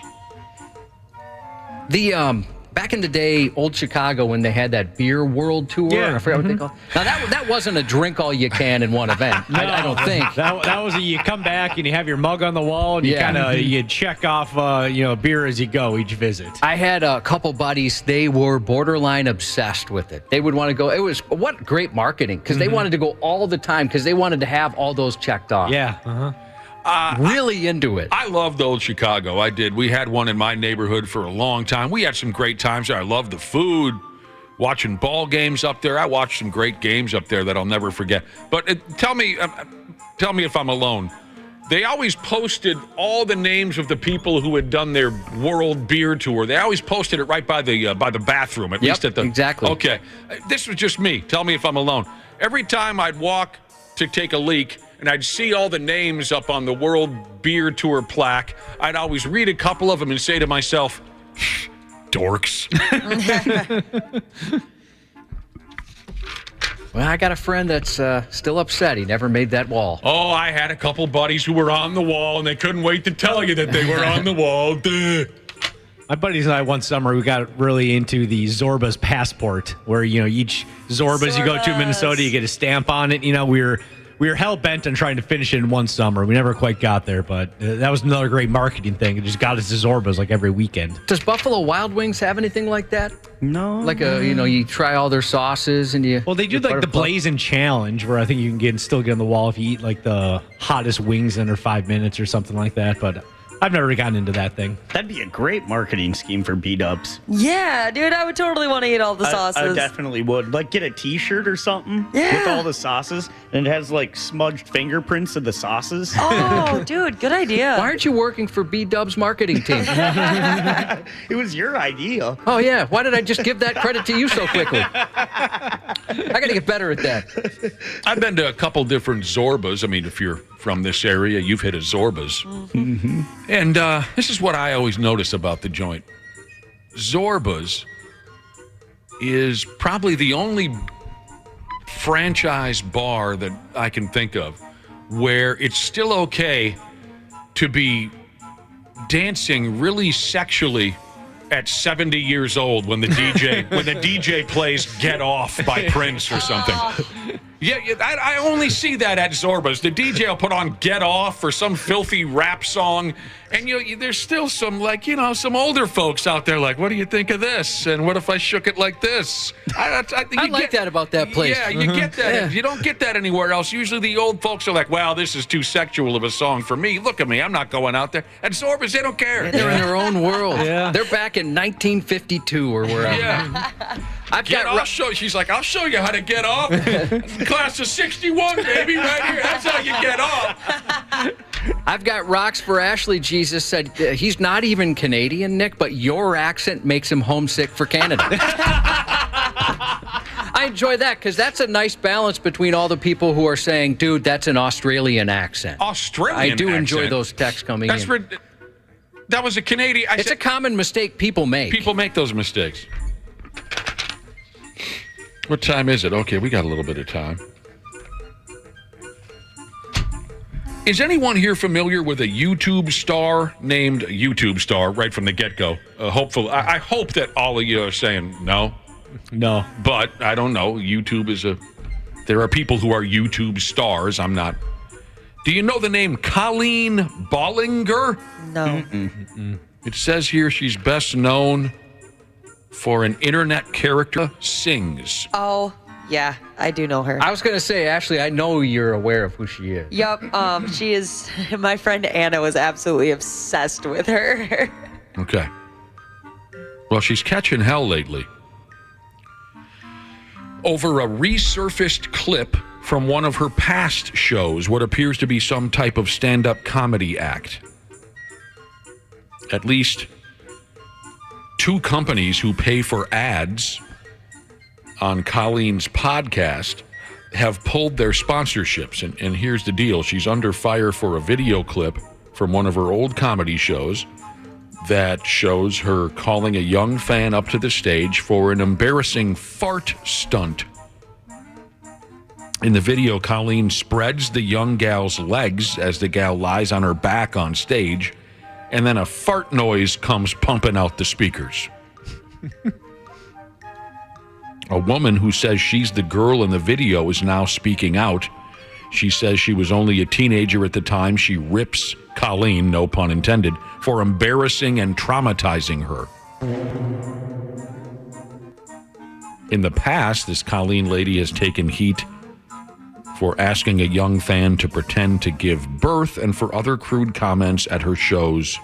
Back in the day, old Chicago, when they had that beer world tour, I forgot what they called. Now that wasn't a drink all you can in one event. No, I don't think that was you come back and you have your mug on the wall and you check off beer as you go each visit. I had a couple buddies. They were borderline obsessed with it. They would want to go. It was what great marketing because they wanted to go all the time because they wanted to have all those checked off. Yeah. Really into it. I loved old Chicago. I did. We had one in my neighborhood for a long time. We had some great times there. I loved the food, watching ball games up there. I watched some great games up there that I'll never forget. But tell me if I'm alone. They always posted all the names of the people who had done their world beer tour. They always posted it right by the bathroom, at least at the... exactly. Okay. This was just me. Tell me if I'm alone. Every time I'd walk to take a leak, and I'd see all the names up on the World Beer Tour plaque, I'd always read a couple of them and say to myself, dorks. Well, I got a friend that's still upset. He never made that wall. Oh, I had a couple buddies who were on the wall, and they couldn't wait to tell you that they were on the wall. Duh. My buddies and I one summer, we got really into the Zorba's passport, where, each Zorba's you go to in Minnesota, you get a stamp on it. We were hell-bent on trying to finish it in one summer. We never quite got there, but that was another great marketing thing. It just got us to Zorba's every weekend. Does Buffalo Wild Wings have anything like that? No. You try all their sauces and you... Well, they do the Blazing Challenge, where I think you can still get on the wall if you eat the hottest wings under 5 minutes or something like that, but... I've never gotten into that thing. That'd be a great marketing scheme for B-dubs. Yeah, dude, I would totally want to eat all the sauces. I definitely would. Get a T-shirt or something with all the sauces, and it has smudged fingerprints of the sauces. Oh, dude, good idea. Why aren't you working for B-dub's marketing team? It was your idea. Oh, yeah. Why did I just give that credit to you so quickly? I got to get better at that. I've been to a couple different Zorbas. I mean, if you're from this area, you've hit a Zorba's. Mm-hmm. And this is what I always notice about the joint. Zorba's is probably the only franchise bar that I can think of where it's still okay to be dancing really sexually at 70 years old when the DJ plays "Get Off" by Prince or something. Yeah, I only see that at Zorba's. The DJ will put on "Get Off" or some filthy rap song, and there's still some some older folks out there what do you think of this? And what if I shook it like this? I like that about that place. Yeah, you get that. Yeah. You don't get that anywhere else. Usually the old folks are well, this is too sexual of a song for me. Look at me, I'm not going out there. At Zorba's, they don't care. Yeah, they're in their own world. Yeah. They're back in 1952 or wherever. Yeah. I'll show you how to get off. Class of 61, baby, right here. That's how you get off. I've got rocks for Ashley. Jesus said he's not even Canadian, Nick, but your accent makes him homesick for Canada. I enjoy that because that's a nice balance between all the people who are saying, dude, that's an Australian accent. Australian I do accent? enjoy those texts coming in. That was a Canadian. It's a common mistake people make. People make those mistakes. What time is it? Okay, we got a little bit of time. Is anyone here familiar with a YouTube star named YouTube Star right from the get-go? Hopefully, I hope that all of you are saying no. No. But I don't know. YouTube is there are people who are YouTube stars. I'm not. Do you know the name Colleen Bollinger? No. It says here she's best known for an internet character, Sings. Oh, yeah, I do know her. I was going to say, Ashley, I know you're aware of who she is. Yep, she is. My friend Anna was absolutely obsessed with her. Okay. Well, she's catching hell lately over a resurfaced clip from one of her past shows, what appears to be some type of stand-up comedy act. At least 2 companies who pay for ads on Colleen's podcast have pulled their sponsorships. And here's the deal. She's under fire for a video clip from one of her old comedy shows that shows her calling a young fan up to the stage for an embarrassing fart stunt. In the video, Colleen spreads the young gal's legs as the gal lies on her back on stage, and then a fart noise comes pumping out the speakers. A woman who says she's the girl in the video is now speaking out. She says she was only a teenager at the time. She rips Colleen, no pun intended, for embarrassing and traumatizing her. In the past, this Colleen lady has taken heat for asking a young fan to pretend to give birth and for other crude comments at her shows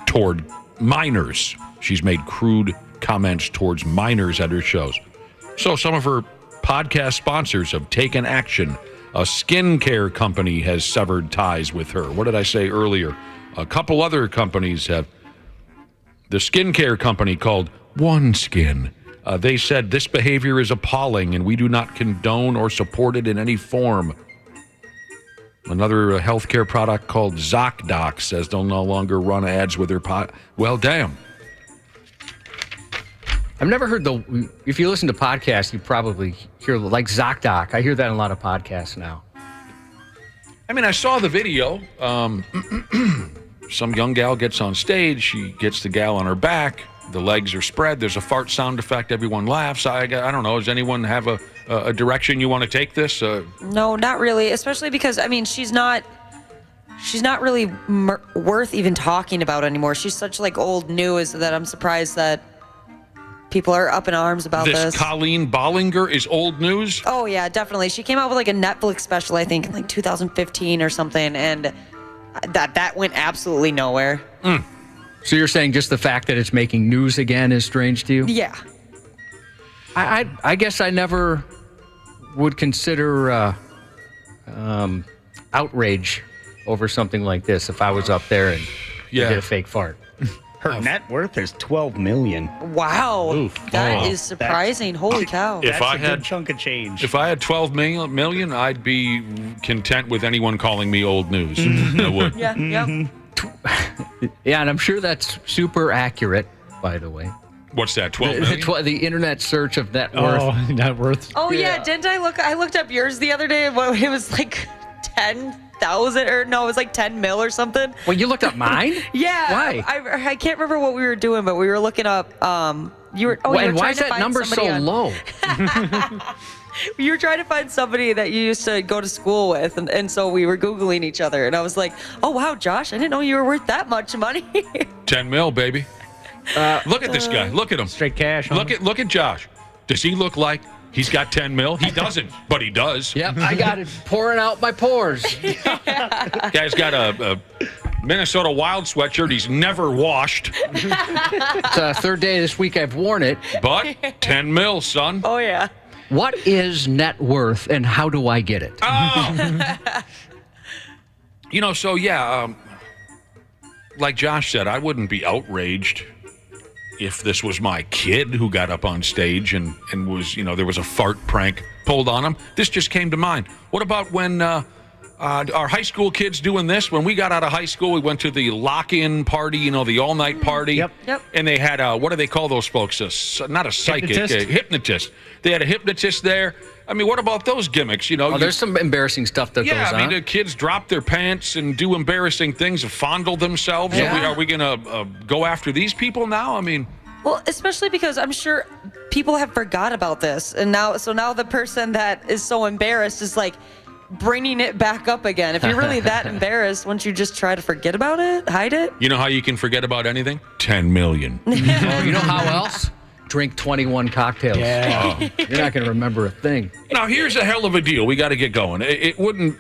toward minors. She's made crude comments towards minors at her shows. So some of her podcast sponsors have taken action. A skincare company has severed ties with her. What did I say earlier? A couple other companies have. The skincare company called OneSkin. They said this behavior is appalling and we do not condone or support it in any form. Another healthcare product called ZocDoc says they'll no longer run ads with their Well, damn. I've never heard if you listen to podcasts, you probably hear like ZocDoc. I hear that in a lot of podcasts now. I mean, I saw the video. Some young gal gets on stage. She gets the gal on her back. The legs are spread. There's a fart sound effect. Everyone laughs. I don't know. Does anyone have a direction you want to take this? No, not really. Especially because, I mean, she's not really worth even talking about anymore. She's such like old news that I'm surprised that people are up in arms about this. Colleen Bollinger is old news? Oh, yeah, definitely. She came out with like a Netflix special, I think, in like 2015 or something, and that went absolutely nowhere. So you're saying just the fact that it's making news again is strange to you? Yeah. I guess I never would consider outrage over something like this if I was up there and did a fake fart. Her net worth is $12 million. Wow, that is surprising. Holy cow! If I had a had good chunk of change. If I had 12 million, I'd be content with anyone calling me old news. I would. Yeah. Yeah, and I'm sure that's super accurate, by the way. What's that, 12 million? The internet search of net worth. Oh, net worth. Oh, yeah. Didn't I look? I looked up yours the other day. It was like 10,000 or no, it was like 10 mil or something. Well, you looked up mine? Yeah. Why? I can't remember what we were doing, but we were looking up. You were. Oh, and why is that number so low? You were trying to find somebody that you used to go to school with, and so we were Googling each other, and I was like, oh, wow, Josh, I didn't know you were worth that much money. 10 mil, baby. Look at this guy. Look at him. Straight cash. Look at Josh. Does he look like he's got 10 mil? He doesn't, but he does. Yep, I got it pouring out my pores. Guy's got a Minnesota Wild sweatshirt he's never washed. It's the third day this week I've worn it. But 10 mil, son. Oh, yeah. What is net worth and how do I get it? Oh. Like Josh said, I wouldn't be outraged if this was my kid who got up on stage and was, there was a fart prank pulled on him. This just came to mind. What about when Are high school kids doing this? When we got out of high school, we went to the lock-in party, the all-night party. Yep. And they had what do they call those folks? Not a psychic, Hypnotist? a hypnotist. They had a hypnotist there. I mean, what about those gimmicks? There's some embarrassing stuff that goes on. I mean, the kids drop their pants and do embarrassing things and fondle themselves. Yeah. Are we going to go after these people now? I mean... Well, especially because I'm sure people have forgot about this. And now the person that is so embarrassed is like bringing it back up again. If you're really that embarrassed, wouldn't you just try to forget about it? Hide it? You know how you can forget about anything? 10 million. Oh, you know how else? Drink 21 cocktails. Yeah. Oh, you're not going to remember a thing. Now, here's a hell of a deal. We got to get going. It wouldn't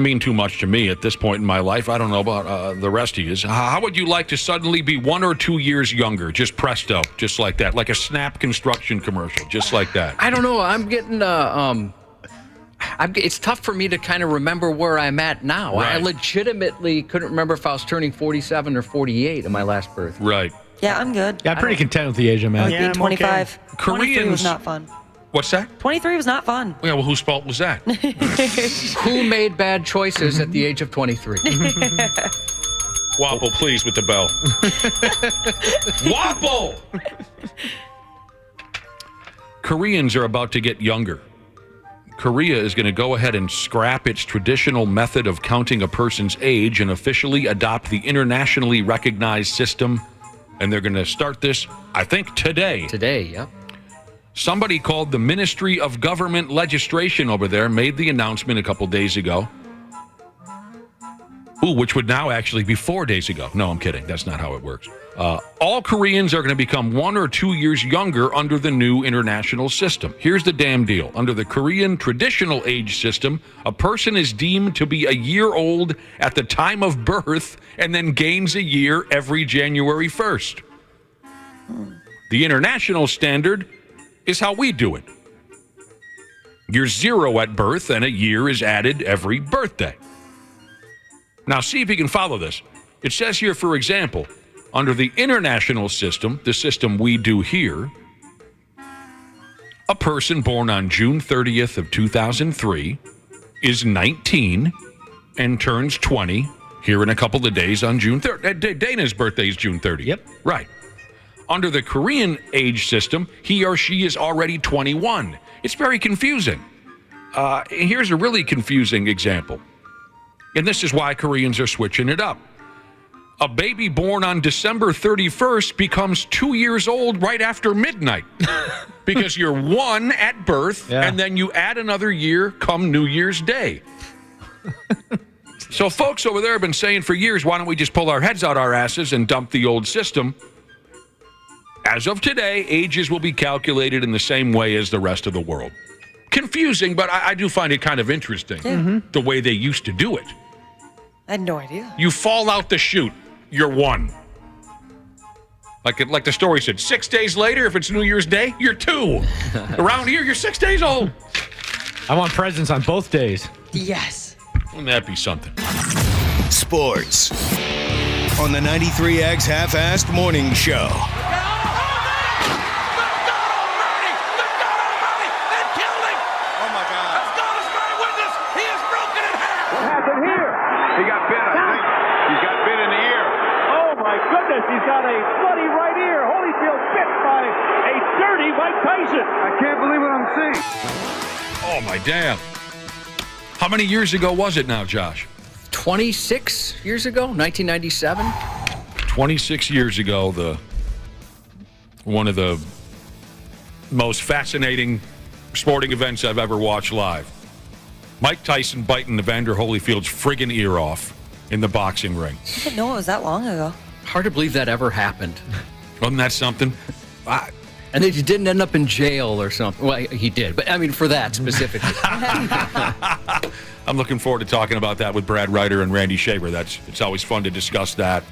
mean too much to me at this point in my life. I don't know about the rest of you. How would you like to suddenly be 1 or 2 years younger? Just presto, just like that. Like a Snap construction commercial, just like that. I don't know. I'm getting... it's tough for me to kind of remember where I'm at now. Right. I legitimately couldn't remember if I was turning 47 or 48 in my last birth. Right. Yeah, I'm good. Yeah, I'm pretty content with the age I'm at. Being I'm 25. okay. 23 was not fun. What's that? 23 was not fun. Yeah, well, whose fault was that? Who made bad choices at the age of 23? Wapple, please, with the bell. Wapple! Koreans are about to get younger. Korea is going to go ahead and scrap its traditional method of counting a person's age and officially adopt the internationally recognized system. And they're going to start this, I think, today. Today, yep. Somebody called the Ministry of Government Legislation over there made the announcement a couple days ago. Ooh, which would now actually be 4 days ago. No, I'm kidding. That's not how it works. All Koreans are going to become 1 or 2 years younger under the new international system. Here's the damn deal. Under the Korean traditional age system, a person is deemed to be a year old at the time of birth and then gains a year every January 1st. The international standard is how we do it. You're 0 at birth and a year is added every birthday. Now, see if you can follow this. It says here, for example, under the international system, the system we do here, a person born on June 30th of 2003 is 19 and turns 20 here in a couple of days on June 3rd. Dana's birthday is June 30th. Yep. Right. Under the Korean age system, he or she is already 21. It's very confusing. Here's a really confusing example. And this is why Koreans are switching it up. A baby born on December 31st becomes 2 years old right after midnight because you're 1 at birth, and then you add another year come New Year's Day. So folks over there have been saying for years, why don't we just pull our heads out our asses and dump the old system? As of today, ages will be calculated in the same way as the rest of the world. Confusing, but I do find it kind of interesting, the way they used to do it. I had no idea. You fall out the chute, you're 1. Like the story said, 6 days later, if it's New Year's Day, you're 2. Around here, you're 6 days old. I want presents on both days. Yes. Wouldn't that be something? Sports on the 93X Half-Assed Morning Show. He's got a bloody right ear. Holyfield bit by a dirty Mike Tyson. I can't believe what I'm seeing. Oh, my damn. How many years ago was it now, Josh? 26 years ago, 1997. 26 years ago, one of the most fascinating sporting events I've ever watched live. Mike Tyson biting Evander Holyfield's friggin' ear off in the boxing ring. I didn't know it was that long ago. Hard to believe that ever happened. Wasn't that something? And that he didn't end up in jail or something. Well, he did, but I mean for that specifically. I'm looking forward to talking about that with Brad Ryder and Randy Shaver. It's always fun to discuss that.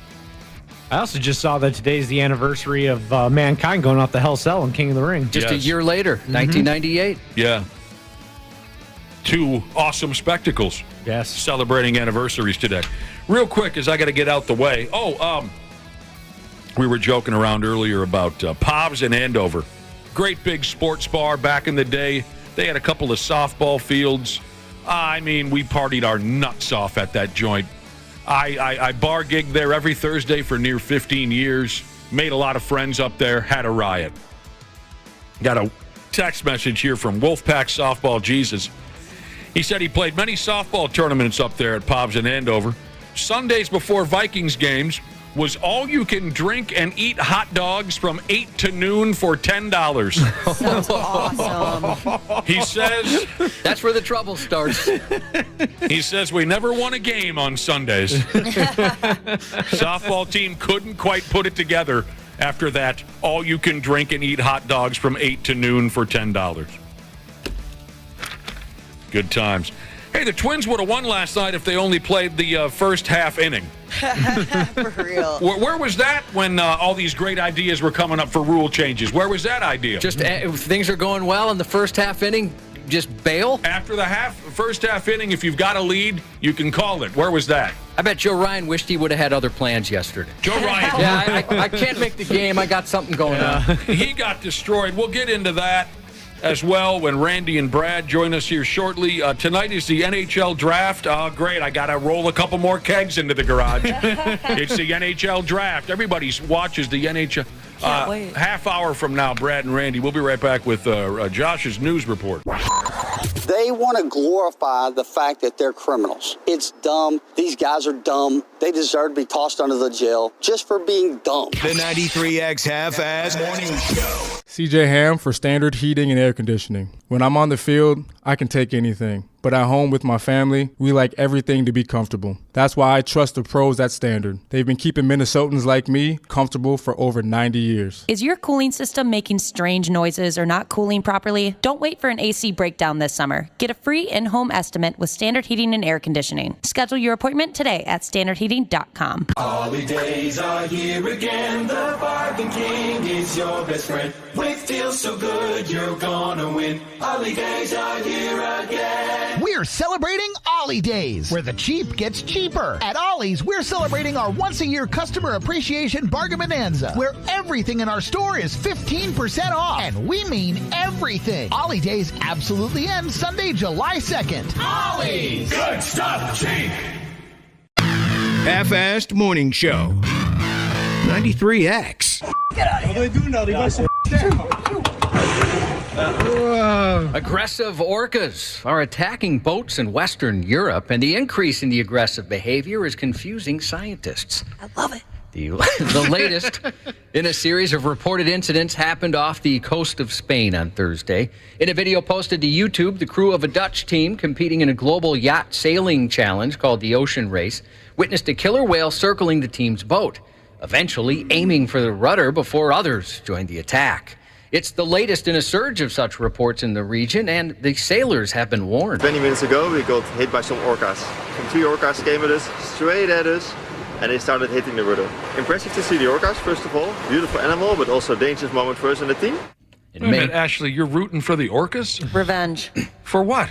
I also just saw that today's the anniversary of Mankind going off the Hell Cell in King of the Ring. Just a year later, 1998. Yeah. 2 awesome spectacles. Yes. Celebrating anniversaries today. Real quick, as I got to get out the way. We were joking around earlier about Povs in Andover. Great big sports bar back in the day. They had a couple of softball fields. I mean, we partied our nuts off at that joint. I bar gigged there every Thursday for near 15 years. Made a lot of friends up there. Had a riot. Got a text message here from Wolfpack Softball Jesus. He said he played many softball tournaments up there at Pobbs in Andover. Sundays before Vikings games was all you can drink and eat hot dogs from 8 to noon for $10. Sounds awesome. He says... That's where the trouble starts. He says we never won a game on Sundays. Softball team couldn't quite put it together after that all you can drink and eat hot dogs from 8 to noon for $10. Good times. Hey, the Twins would have won last night if they only played the first half inning. For real. Where was that when all these great ideas were coming up for rule changes? Where was that idea? Just if things are going well in the first half inning, just bail? After the first half inning, if you've got a lead, you can call it. Where was that? I bet Joe Ryan wished he would have had other plans yesterday. Joe Ryan. Yeah, I can't make the game. I got something going on. He got destroyed. We'll get into that as well when Randy and Brad join us here shortly. Tonight is the NHL draft. Oh, great. I got to roll a couple more kegs into the garage. It's the NHL draft. Everybody watches the NHL. Half hour from now, Brad and Randy. We'll be right back with Josh's news report. They want to glorify the fact that they're criminals. It's dumb. These guys are dumb. They deserve to be tossed under the jail just for being dumb. The 93X Half-Ass Morning Show. CJ Ham for Standard Heating and Air Conditioning. When I'm on the field, I can take anything. But at home with my family, we like everything to be comfortable. That's why I trust the pros at Standard. They've been keeping Minnesotans like me comfortable for over 90 years. Is your cooling system making strange noises or not cooling properly? Don't wait for an AC breakdown this summer. Get a free in-home estimate with Standard Heating and Air Conditioning. Schedule your appointment today at standardheating.com. Holidays are here again. The Bargain King is your best friend. With deals so good, you're gonna win. Holidays are here again. We're celebrating Ollie Days, where the cheap gets cheaper. At Ollie's, we're celebrating our once-a-year customer appreciation bargain bonanza, where everything in our store is 15% off. And we mean everything. Ollie Days absolutely ends Sunday, July 2nd. Ollie's! Good stuff, cheap! Half-Assed Morning Show. 93X. Get out of here. What do they do now? They got some Aggressive orcas are attacking boats in Western Europe, and the increase in the aggressive behavior is confusing scientists. I love it. The latest in a series of reported incidents happened off the coast of Spain on Thursday. In a video posted to YouTube, the crew of a Dutch team competing in a global yacht sailing challenge called the Ocean Race witnessed a killer whale circling the team's boat, eventually aiming for the rudder before others joined the attack. It's the latest in a surge of such reports in the region, and the sailors have been warned. 20 minutes ago, we got hit by some orcas. Some 3 orcas came at us, straight at us, and they started hitting the rudder. Impressive to see the orcas, first of all. Beautiful animal, but also dangerous moment for us and the team. Wait a minute, Ashley, you're rooting for the orcas? Revenge. For what?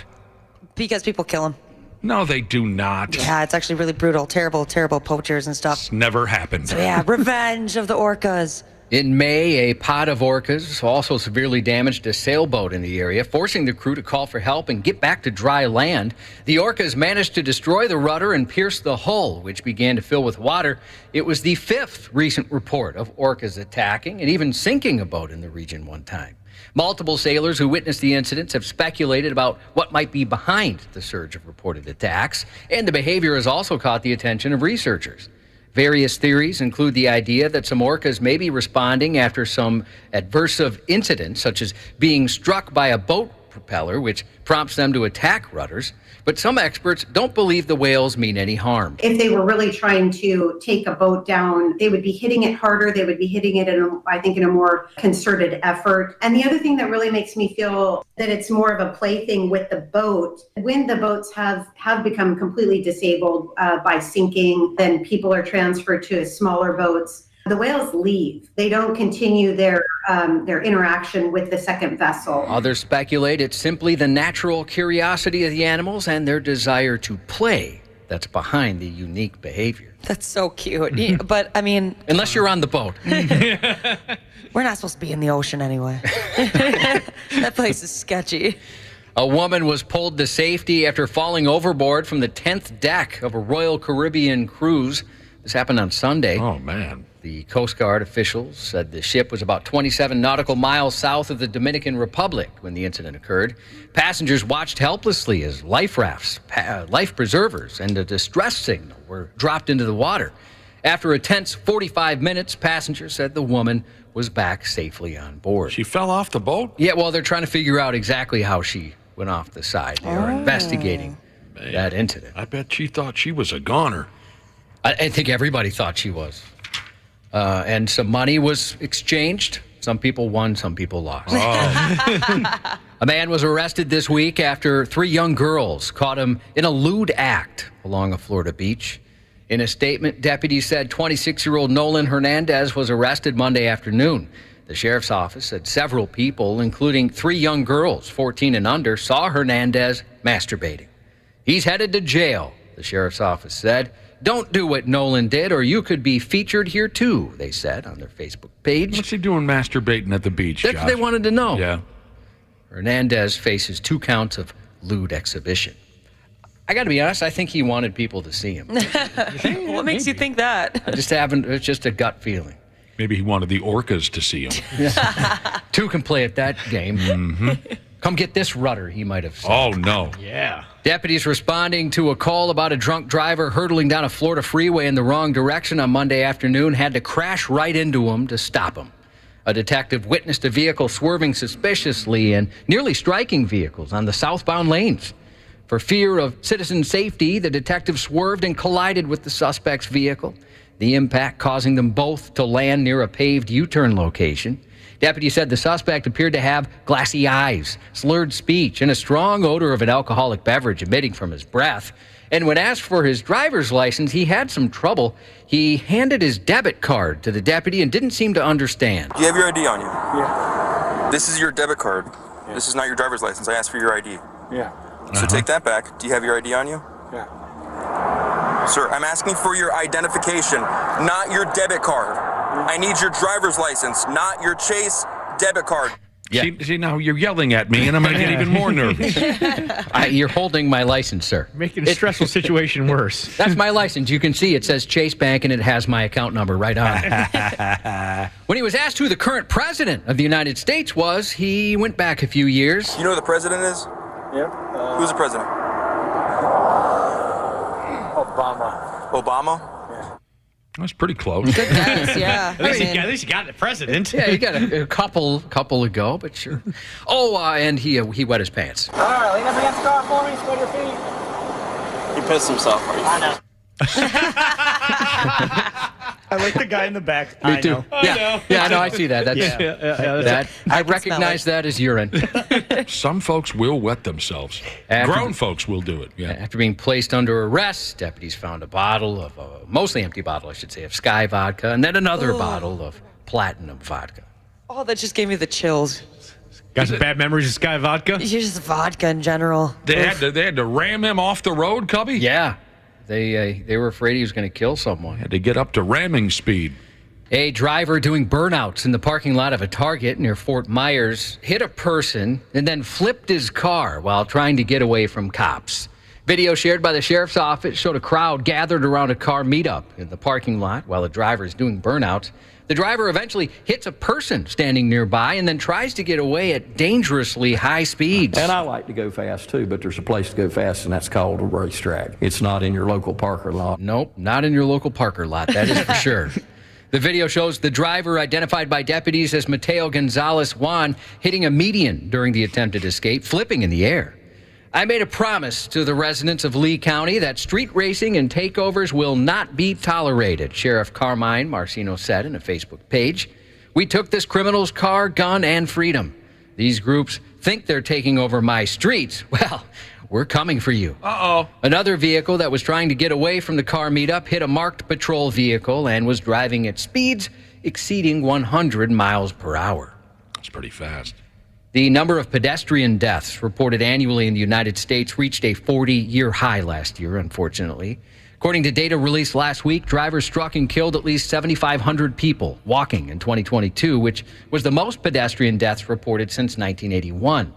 Because people kill them. No, they do not. Yeah, it's actually really brutal. Terrible, terrible poachers and stuff. It's never happened. So yeah, revenge of the orcas. In May, a pod of orcas also severely damaged a sailboat in the area, forcing the crew to call for help and get back to dry land. The orcas managed to destroy the rudder and pierce the hull, which began to fill with water. It was the 5th recent report of orcas attacking and even sinking a boat in the region one time. Multiple sailors who witnessed the incidents have speculated about what might be behind the surge of reported attacks, and the behavior has also caught the attention of researchers. Various theories include the idea that some orcas may be responding after some adversive incident, such as being struck by a boat propeller, which prompts them to attack rudders. But some experts don't believe the whales mean any harm. If they were really trying to take a boat down, they would be hitting it harder. They would be hitting it, in a more concerted effort. And the other thing that really makes me feel that it's more of a plaything with the boat, when the boats have become completely disabled by sinking, then people are transferred to smaller boats. The whales leave. They don't continue their interaction with the second vessel. Others speculate it's simply the natural curiosity of the animals and their desire to play that's behind the unique behavior. That's so cute. Yeah, but, I mean... Unless you're on the boat. We're not supposed to be in the ocean anyway. That place is sketchy. A woman was pulled to safety after falling overboard from the 10th deck of a Royal Caribbean cruise. This happened on Sunday. Oh, man. The Coast Guard officials said the ship was about 27 nautical miles south of the Dominican Republic when the incident occurred. Passengers watched helplessly as life rafts, life preservers, and a distress signal were dropped into the water. After a tense 45 minutes, passengers said the woman was back safely on board. She fell off the boat? Yeah, well, they're trying to figure out exactly how she went off the side. They are investigating that incident. I bet she thought she was a goner. I think everybody thought she was. And some money was exchanged. Some people won, some people lost. Oh. A man was arrested this week after 3 young girls caught him in a lewd act along a Florida beach. In a statement, deputies said 26-year-old Nolan Hernandez was arrested Monday afternoon. The sheriff's office said several people, including 3 young girls, 14 and under, saw Hernandez masturbating. He's headed to jail, the sheriff's office said. Don't do what Nolan did, or you could be featured here too, they said on their Facebook page. What's he doing masturbating at the beach, That's Josh? what they wanted to know. Yeah. Hernandez faces 2 counts of lewd exhibition. I got to be honest, I think he wanted people to see him. What makes you think that? It's just a gut feeling. Maybe he wanted the orcas to see him. 2 can play at that game. Mm-hmm. Come get this rudder, he might have said. Oh, no. Yeah. Deputies responding to a call about a drunk driver hurtling down a Florida freeway in the wrong direction on Monday afternoon had to crash right into him to stop him. A detective witnessed a vehicle swerving suspiciously and nearly striking vehicles on the southbound lanes. For fear of citizen safety, the detective swerved and collided with the suspect's vehicle, the impact causing them both to land near a paved U-turn location. Deputies said the suspect appeared to have glassy eyes, slurred speech, and a strong odor of an alcoholic beverage emitting from his breath. And when asked for his driver's license, he had some trouble. He handed his debit card to the deputy and didn't seem to understand. Do you have your ID on you? Yeah. This is your debit card. Yeah. This is not your driver's license. I asked for your ID. Yeah. So take that back. Do you have your ID on you? Yeah. Sir, I'm asking for your identification, not your debit card. I need your driver's license, not your Chase debit card. Yeah. See, now you're yelling at me, and I'm going to get even more nervous. You're holding my license, sir. Making a stressful situation worse. That's my license. You can see it says Chase Bank, and it has my account number right on it. When he was asked who the current president of the United States was, he went back a few years. You know who the president is? Yep. Who's the president? Obama. Obama? That's pretty close. Good guess, yeah. At least he got the president. Yeah, he got a couple ago, but sure. Oh, and he wet his pants. All right, lean up against the car for me, spread your feet. He pissed himself. I know. I like the guy in the back. Me too. Know. Yeah, I know. I see that. That's, I recognize that as urine. Some folks will wet themselves. Grown folks will do it. Yeah. After being placed under arrest, deputies found a bottle of mostly empty bottle, I should say, of Sky vodka, and then another bottle of Platinum vodka. Oh, that just gave me the chills. Got some bad memories of Sky vodka? Just vodka in general. They had to ram him off the road, Cubby? Yeah. They were afraid he was going to kill someone. Had to get up to ramming speed. A driver doing burnouts in the parking lot of a Target near Fort Myers hit a person and then flipped his car while trying to get away from cops. Video shared by the sheriff's office showed a crowd gathered around a car meetup in the parking lot while the driver is doing burnouts. The driver eventually hits a person standing nearby and then tries to get away at dangerously high speeds. And I like to go fast too, but there's a place to go fast, and that's called a racetrack. It's not in your local parking lot. Nope, not in your local parking lot, that is for sure. The video shows the driver, identified by deputies as Mateo Gonzalez Juan, hitting a median during the attempted escape, flipping in the air. I made a promise to the residents of Lee County that street racing and takeovers will not be tolerated, Sheriff Carmine Marcino said in a Facebook page. We took this criminal's car, gun, and freedom. These groups think they're taking over my streets. Well, we're coming for you. Uh-oh. Another vehicle that was trying to get away from the car meetup hit a marked patrol vehicle and was driving at speeds exceeding 100 miles per hour. That's pretty fast. The number of pedestrian deaths reported annually in the United States reached a 40-year high last year, unfortunately. According to data released last week, drivers struck and killed at least 7,500 people walking in 2022, which was the most pedestrian deaths reported since 1981.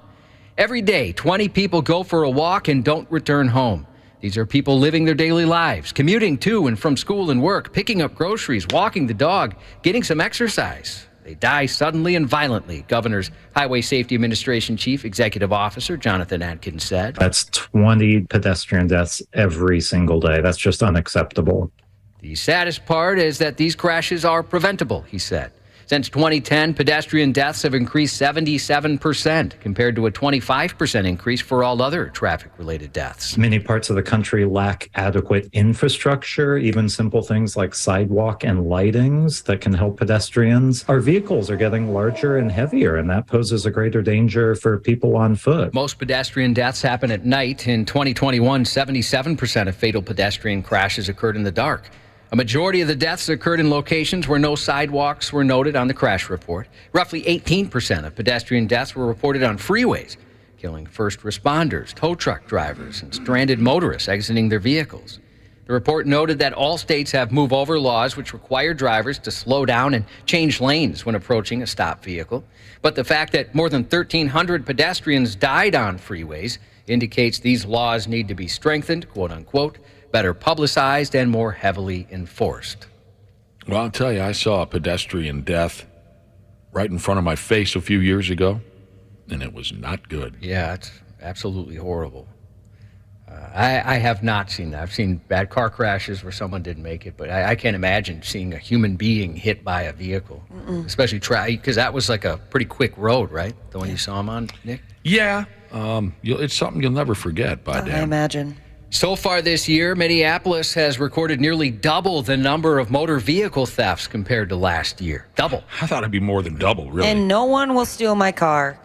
Every day, 20 people go for a walk and don't return home. These are people living their daily lives, commuting to and from school and work, picking up groceries, walking the dog, getting some exercise. They die suddenly and violently, Governor's Highway Safety Administration Chief Executive Officer Jonathan Atkins said. That's 20 pedestrian deaths every single day. That's just unacceptable. The saddest part is that these crashes are preventable, he said. Since 2010, pedestrian deaths have increased 77% compared to a 25% increase for all other traffic-related deaths. Many parts of the country lack adequate infrastructure, even simple things like sidewalk and lightings that can help pedestrians. Our vehicles are getting larger and heavier, and that poses a greater danger for people on foot. Most pedestrian deaths happen at night. In 2021, 77% of fatal pedestrian crashes occurred in the dark. A majority of the deaths occurred in locations where no sidewalks were noted on the crash report. Roughly 18% of pedestrian deaths were reported on freeways, killing first responders, tow truck drivers, and stranded motorists exiting their vehicles. The report noted that all states have move-over laws which require drivers to slow down and change lanes when approaching a stopped vehicle. But the fact that more than 1,300 pedestrians died on freeways indicates these laws need to be strengthened, quote-unquote, better publicized, and more heavily enforced. Well, I'll tell you, I saw a pedestrian death right in front of my face a few years ago, and it was not good. Yeah, it's absolutely horrible. I have not seen that. I've seen bad car crashes where someone didn't make it, but I can't imagine seeing a human being hit by a vehicle, especially because that was like a pretty quick road, right? The one you saw him on, Nick? Yeah. It's something you'll never forget, by damn. I imagine. So far this year, Minneapolis has recorded nearly double the number of motor vehicle thefts compared to last year. Double. I thought it'd be more than double, really. And no one will steal my car.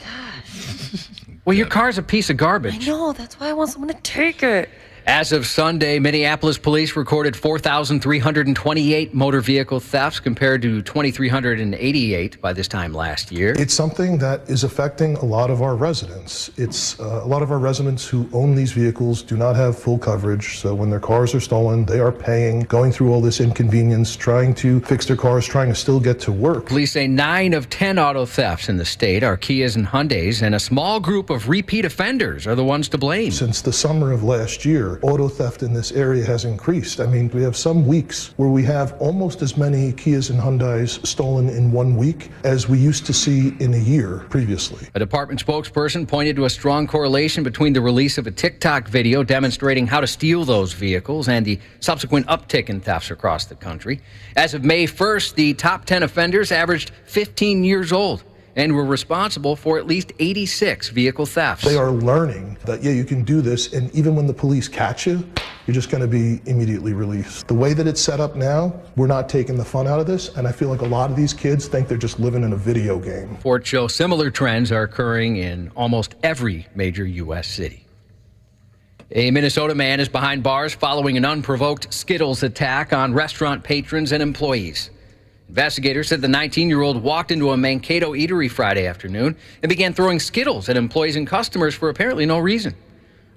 Well, your car's a piece of garbage. I know, that's why I want someone to take it. As of Sunday, Minneapolis police recorded 4,328 motor vehicle thefts compared to 2,388 by this time last year. It's something that is affecting a lot of our residents. It's a lot of our residents who own these vehicles do not have full coverage. So when their cars are stolen, they are paying, going through all this inconvenience, trying to fix their cars, trying to still get to work. Police say 9 of 10 auto thefts in the state are Kias and Hyundais, and a small group of repeat offenders are the ones to blame. Since the summer of last year, auto theft in this area has increased. I mean, we have some weeks where we have almost as many Kias and Hyundais stolen in 1 week as we used to see in a year previously. A department spokesperson pointed to a strong correlation between the release of a TikTok video demonstrating how to steal those vehicles and the subsequent uptick in thefts across the country. As of May 1st, the top 10 offenders averaged 15 years old and were responsible for at least 86 vehicle thefts. They are learning that, yeah, you can do this, and even when the police catch you, you're just going to be immediately released. The way that it's set up now, we're not taking the fun out of this, and I feel like a lot of these kids think they're just living in a video game. Reports show similar trends are occurring in almost every major U.S. city. A Minnesota man is behind bars following an unprovoked Skittles attack on restaurant patrons and employees. Investigators said the 19-year-old walked into a Mankato eatery Friday afternoon and began throwing Skittles at employees and customers for apparently no reason.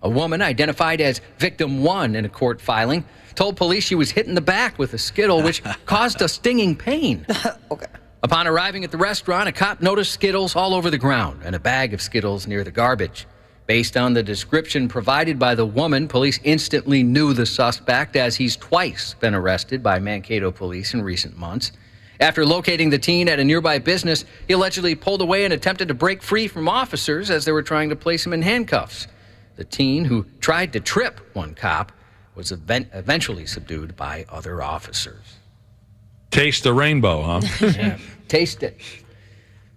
A woman identified as Victim 1 in a court filing told police she was hit in the back with a Skittle, which caused a stinging pain. Okay. Upon arriving at the restaurant, a cop noticed Skittles all over the ground and a bag of Skittles near the garbage. Based on the description provided by the woman, police instantly knew the suspect, as he's twice been arrested by Mankato police in recent months. After locating the teen at a nearby business, he allegedly pulled away and attempted to break free from officers as they were trying to place him in handcuffs. The teen, who tried to trip one cop, was eventually subdued by other officers. Taste the rainbow, huh? Yeah, taste it.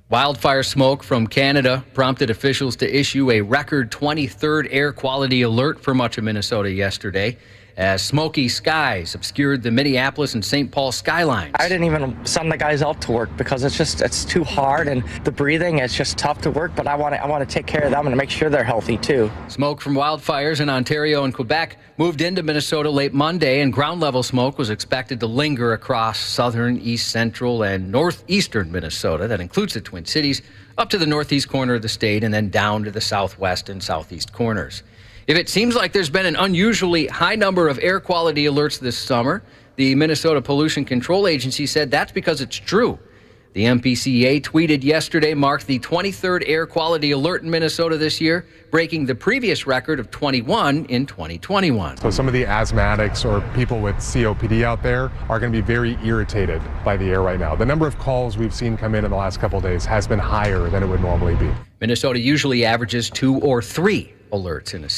Wildfire smoke from Canada prompted officials to issue a record 23rd air quality alert for much of Minnesota yesterday, as smoky skies obscured the Minneapolis and St. Paul skylines. I didn't even send the guys out to work because it's too hard, and the breathing, it's just tough to work, but I want to take care of them and make sure they're healthy too. Smoke from wildfires in Ontario and Quebec moved into Minnesota late Monday, and ground level smoke was expected to linger across southern, east central, and northeastern Minnesota. That includes the Twin Cities, up to the northeast corner of the state, and then down to the southwest and southeast corners. If it seems like there's been an unusually high number of air quality alerts this summer, the Minnesota Pollution Control Agency said that's because it's true. The MPCA tweeted yesterday marked the 23rd air quality alert in Minnesota this year, breaking the previous record of 21 in 2021. So some of the asthmatics or people with COPD out there are going to be very irritated by the air right now. The number of calls we've seen come in the last couple of days has been higher than it would normally be. Minnesota usually averages 2 or 3 alerts in a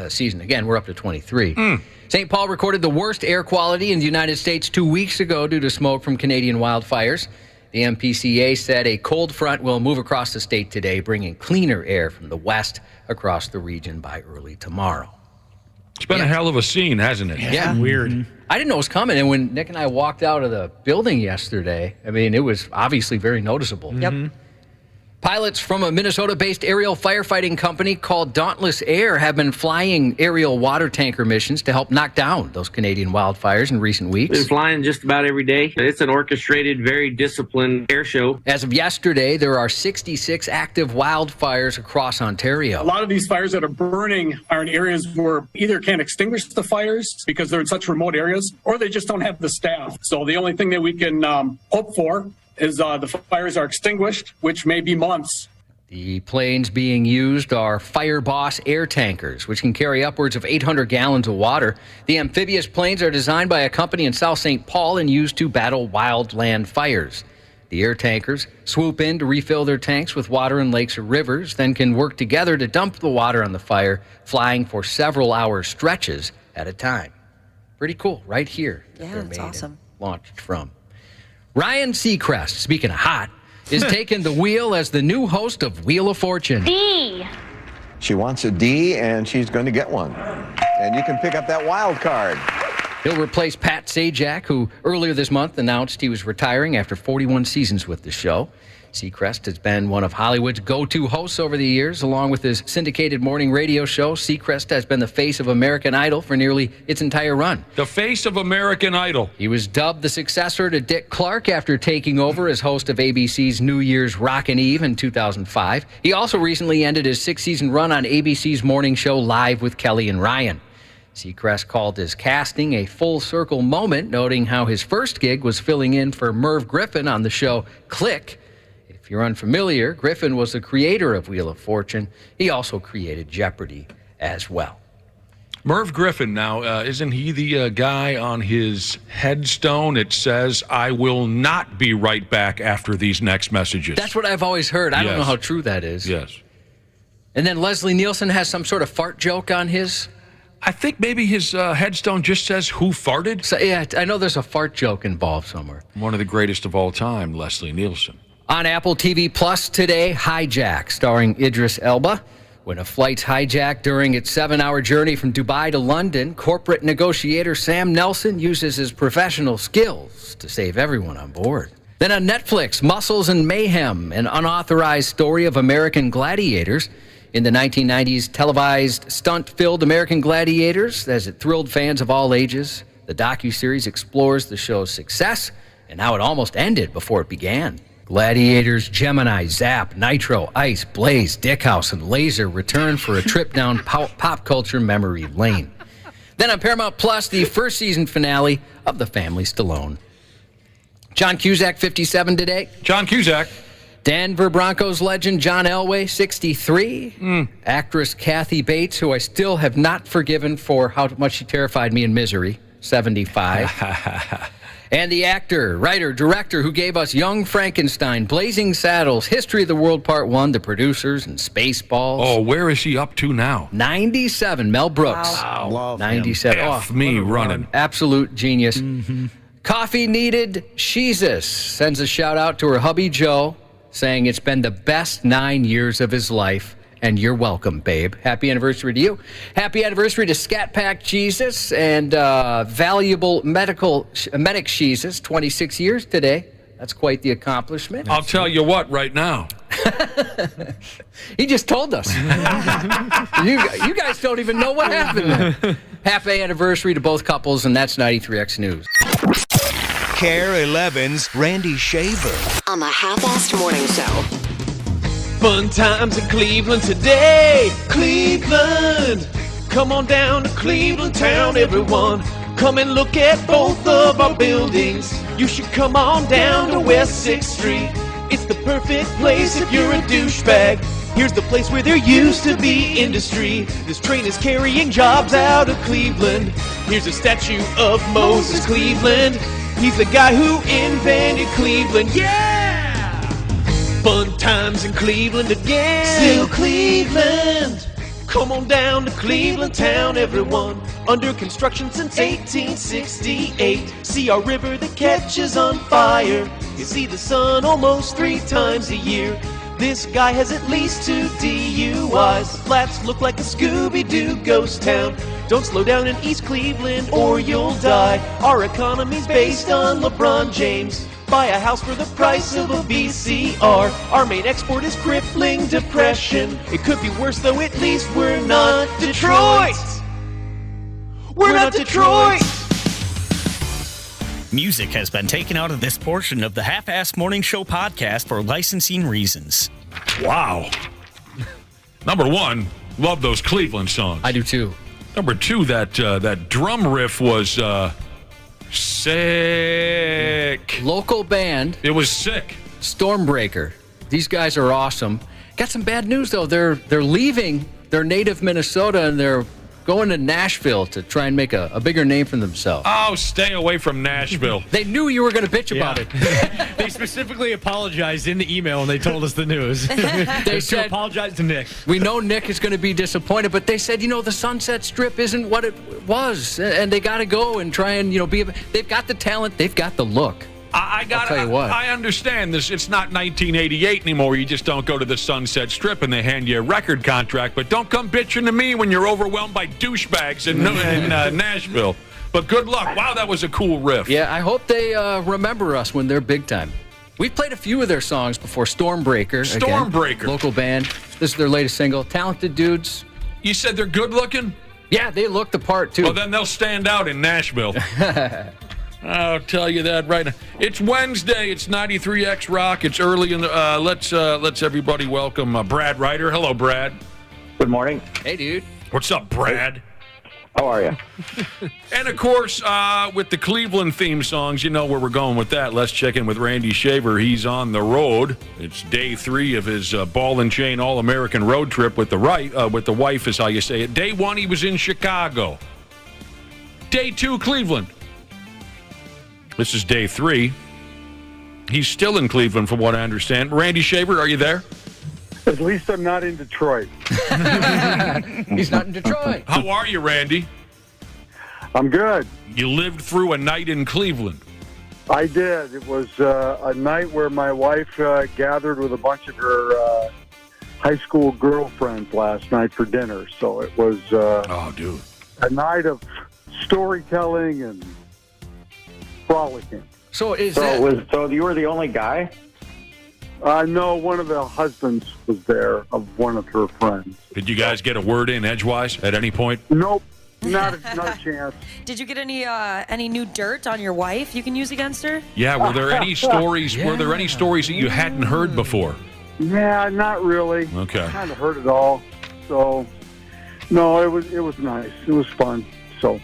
season. Again, we're up to 23. St. Paul recorded the worst air quality in the United States 2 weeks ago due to smoke from Canadian wildfires. The MPCA said a cold front will move across the state today, bringing cleaner air from the west across the region by early tomorrow. It's been a hell of a scene, hasn't it? Yeah. Weird. I didn't know it was coming, and when Nick and I walked out of the building yesterday, I mean, it was obviously very noticeable. Yep. Pilots from a Minnesota-based aerial firefighting company called Dauntless Air have been flying aerial water tanker missions to help knock down those Canadian wildfires in recent weeks. Been flying just about every day. It's an orchestrated, very disciplined air show. As of yesterday, there are 66 active wildfires across Ontario. A lot of these fires that are burning are in areas where either can't extinguish the fires because they're in such remote areas, or they just don't have the staff. So the only thing that we can hope for is the fires are extinguished, which may be months. The planes being used are Fire Boss air tankers, which can carry upwards of 800 gallons of water. The amphibious planes are designed by a company in South St. Paul and used to battle wildland fires. The air tankers swoop in to refill their tanks with water in lakes or rivers, then can work together to dump the water on the fire, flying for several hour stretches at a time. Pretty cool, right here. Yeah, that's awesome. Launched from. Ryan Seacrest, speaking of hot, is taking the wheel as the new host of Wheel of Fortune. D. She wants a D, and she's going to get one. And you can pick up that wild card. He'll replace Pat Sajak, who earlier this month announced he was retiring after 41 seasons with the show. Seacrest has been one of Hollywood's go-to hosts over the years. Along with his syndicated morning radio show, Seacrest has been the face of American Idol for nearly its entire run. The face of American Idol. He was dubbed the successor to Dick Clark after taking over as host of ABC's New Year's Rockin' Eve in 2005. He also recently ended his 6-season run on ABC's morning show Live with Kelly and Ryan. Seacrest called his casting a full-circle moment, noting how his first gig was filling in for Merv Griffin on the show Click. If you're unfamiliar, Griffin was the creator of Wheel of Fortune. He also created Jeopardy as well. Merv Griffin, now, isn't he the guy on his headstone? It says, "I will not be right back after these next messages." That's what I've always heard. I don't know how true that is. Yes. And then Leslie Nielsen has some sort of fart joke on his. I think maybe his headstone just says, "Who farted?" So, yeah, I know there's a fart joke involved somewhere. One of the greatest of all time, Leslie Nielsen. On Apple TV Plus today, Hijack, starring Idris Elba. When a flight's hijacked during its 7-hour journey from Dubai to London, corporate negotiator Sam Nelson uses his professional skills to save everyone on board. Then on Netflix, Muscles and Mayhem, an unauthorized story of American Gladiators. In the 1990s televised stunt-filled American Gladiators, as it thrilled fans of all ages, the docuseries explores the show's success and how it almost ended before it began. Gladiators, Gemini, Zap, Nitro, Ice, Blaze, Dickhouse, and Laser return for a trip down pop culture memory lane. Then on Paramount Plus, the first season finale of The Family Stallone. John Cusack, 57 today. John Cusack. Denver Broncos legend John Elway, 63. Actress Kathy Bates, who I still have not forgiven for how much she terrified me in Misery, 75. And the actor, writer, director who gave us Young Frankenstein, Blazing Saddles, History of the World Part 1, The Producers, and Spaceballs. Oh, where is he up to now? 97, Mel Brooks. Wow. Love 97. F me running. Absolute genius. Coffee Needed Jesus sends a shout out to her hubby Joe, saying it's been the best 9 years of his life, and you're welcome, babe. Happy anniversary to you. Happy anniversary to Scat Pack Jesus and Valuable Medic Jesus, 26 years today. That's quite the accomplishment. I'll tell you what right now. He just told us. You guys don't even know what happened there. Happy anniversary to both couples, and that's 93X News. Care 11's Randy Shaver. On the Half-Assed Morning Show. Fun times in Cleveland today. Cleveland. Come on down to Cleveland town, everyone. Come and look at both of our buildings. You should come on down to West 6th Street. It's the perfect place if you're a douchebag. Here's the place where there used to be industry. This train is carrying jobs out of Cleveland. Here's a statue of Moses Cleveland. He's the guy who invented Cleveland. Yeah! Fun times in Cleveland again. Still Cleveland. Come on down to Cleveland town, everyone. Under construction since 1868. See our river that catches on fire. You see the sun almost 3 times a year. This guy has at least 2 DUIs. The flats look like a Scooby-Doo ghost town. Don't slow down in East Cleveland or you'll die. Our economy's based on LeBron James. Buy a house for the price of a VCR. Our main export is crippling depression. It could be worse though, at least we're not Detroit. We're not Detroit. Music has been taken out of this portion of the Half-Assed Morning Show podcast for licensing reasons. Wow. Number 1, love those Cleveland songs. I do too. Number 2, that drum riff was sick. Local band. It was sick. Stormbreaker. These guys are awesome. Got some bad news though. They're leaving their native Minnesota and they're going to Nashville to try and make a bigger name for themselves. Oh, stay away from Nashville. They knew you were going to bitch about it. They specifically apologized in the email when they told us the news. They said, to apologize to Nick. We know Nick is going to be disappointed, but they said, the Sunset Strip isn't what it was, and they got to go and try and, they've got the talent, they've got the look. I'll tell you what. I understand this. It's not 1988 anymore. You just don't go to the Sunset Strip and they hand you a record contract. But don't come bitching to me when you're overwhelmed by douchebags in Nashville. But good luck. Wow, that was a cool riff. Yeah, I hope they remember us when they're big time. We've played a few of their songs before. Stormbreaker. Stormbreaker. Again, local band. This is their latest single. Talented dudes. You said they're good looking? Yeah, they look the part too. Well, then they'll stand out in Nashville. I'll tell you that right now. It's Wednesday. It's 93X Rock. It's early in the. Let's everybody welcome Brad Ryder. Hello, Brad. Good morning. Hey, dude. What's up, Brad? How are you? And of course, with the Cleveland theme songs, you know where we're going with that. Let's check in with Randy Shaver. He's on the road. It's day 3 of his ball and chain All-American road trip with the wife, is how you say it. Day 1, he was in Chicago. Day 2, Cleveland. This is day 3. He's still in Cleveland, from what I understand. Randy Shaver, are you there? At least I'm not in Detroit. He's not in Detroit. How are you, Randy? I'm good. You lived through a night in Cleveland. I did. It was a night where my wife gathered with a bunch of her high school girlfriends last night for dinner. So it was oh, dude, a night of storytelling and frolicking. So you were the only guy? No, one of the husbands was there of one of her friends. Did you guys get a word in edgewise at any point? Nope, not a chance. Did you get any new dirt on your wife you can use against her? Yeah, were there any stories? Were there any stories that you hadn't heard before? Yeah, not really. Okay. I kind of heard it all. So, no, it was nice. It was fun. So,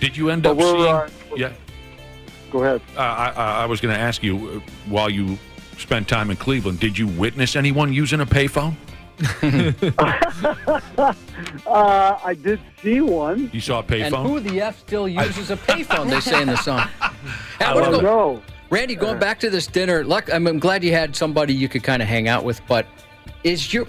did you end up seeing? Yeah. Go ahead. I was going to ask you, while you spent time in Cleveland, did you witness anyone using a payphone? I did see one. You saw a payphone? And who the F still uses a payphone, they say in the song. I don't know. Randy, going back to this dinner, I'm glad you had somebody you could kind of hang out with, but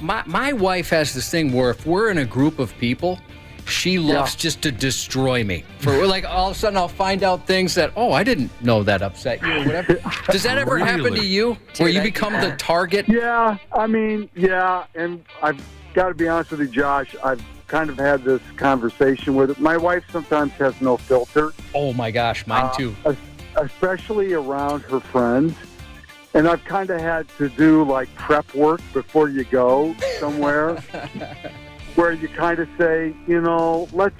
my wife has this thing where if we're in a group of people, she loves just to destroy me. Like all of a sudden I'll find out things that, I didn't know that upset you or whatever. Does that ever happen to you where you become the target? Yeah, and I've got to be honest with you, Josh, I've kind of had this conversation with it. My wife sometimes has no filter. Oh my gosh, mine too. Especially around her friends. And I've kind of had to do like prep work before you go somewhere. Where you kind of say, let's,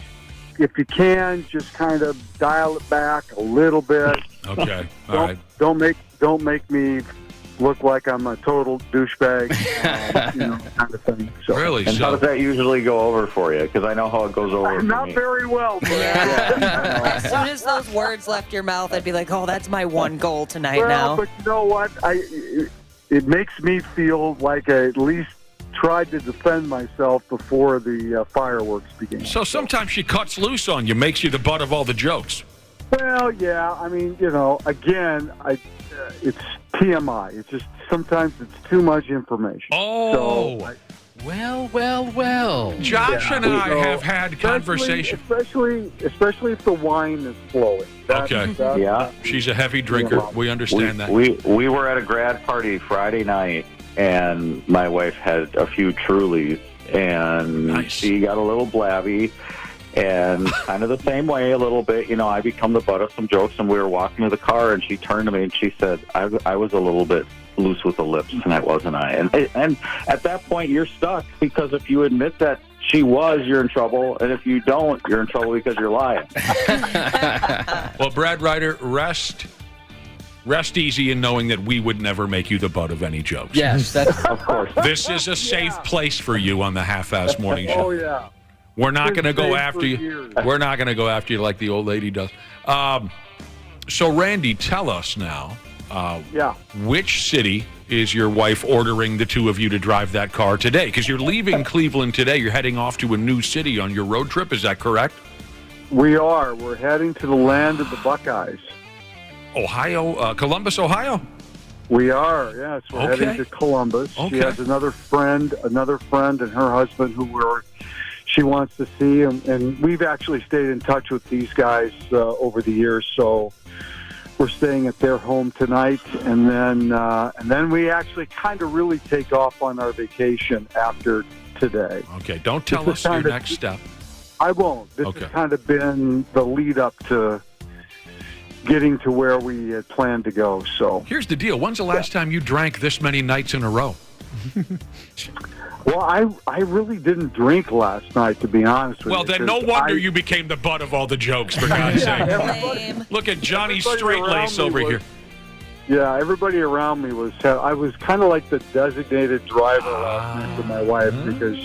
if you can, just kind of dial it back a little bit. Okay, all right. Don't make me, look like I'm a total douchebag, kind of thing. So. Really? And how does that usually go over for you? Because I know how it goes over for Not me. very well. As soon as those words left your mouth, I'd be like, oh, that's my one goal tonight now. But you know what? It makes me feel like I at least tried to defend myself before the fireworks began. So sometimes she cuts loose on you, makes you the butt of all the jokes. Well, yeah. I mean, again, it's TMI. It's just sometimes it's too much information. Oh. So, Well. Josh and I have had conversation. Especially if the wine is flowing. Yeah. She's a heavy drinker. We understand that. We were at a grad party Friday night, and my wife had a few Trulies, and she got a little blabby, and kind of the same way a little bit. I become the butt of some jokes, and we were walking to the car, and she turned to me and she said, I was a little bit loose with the lips tonight, wasn't I? And at that point, you're stuck, because if you admit that she was, you're in trouble, and if you don't, you're in trouble because you're lying. Well, Brad Ryder, rest easy in knowing that we would never make you the butt of any jokes. Yes, that's of course. This is a safe place for you on the Half-Ass Morning Show. Oh, yeah. We're not going to go safe after for you. years. We're not going to go after you like the old lady does. So, Randy, tell us now. Which city is your wife ordering the two of you to drive that car today? Because you're leaving Cleveland today. You're heading off to a new city on your road trip. Is that correct? We are. We're heading to the land of the Buckeyes. Ohio, Columbus, Ohio? We are, yes. We're heading to Columbus. Okay. She has another friend and her husband who she wants to see, and we've actually stayed in touch with these guys over the years, so we're staying at their home tonight, and then we actually kind of really take off on our vacation after today. Okay, don't tell us your next step. I won't. This has kind of been the lead up to getting to where we had planned to go. So here's the deal. When's the last time you drank this many nights in a row? Well, I really didn't drink last night, to be honest with you. Well, then no wonder you became the butt of all the jokes, for God's sake. Look at Johnny Straight-Lace over here. Yeah, everybody around me was... I was kind of like the designated driver last night for my wife, because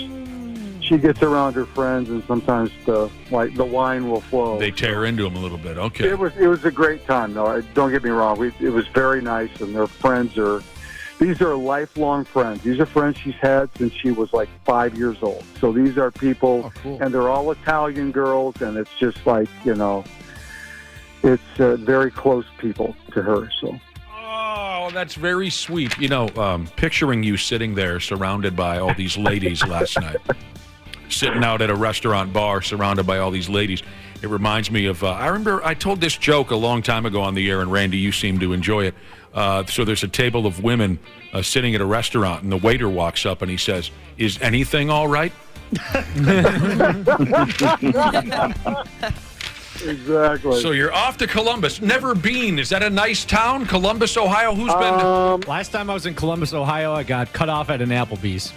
she gets around her friends, and sometimes the wine will flow. They tear into them a little bit. Okay. It was a great time, though. Don't get me wrong. It was very nice, and their friends are... These are lifelong friends. These are friends she's had since she was like 5 years old. So these are people, and they're all Italian girls, and it's just like, it's very close people to her. So. Oh, that's very sweet. Picturing you sitting there surrounded by all these ladies last night, sitting out at a restaurant bar surrounded by all these ladies. It reminds me of, I remember I told this joke a long time ago on the air, and Randy, you seem to enjoy it. So there's a table of women sitting at a restaurant, and the waiter walks up and he says, "Is anything all right?" Exactly. So you're off to Columbus. Never been. Is that a nice town, Columbus, Ohio? Who's been? Last time I was in Columbus, Ohio, I got cut off at an Applebee's.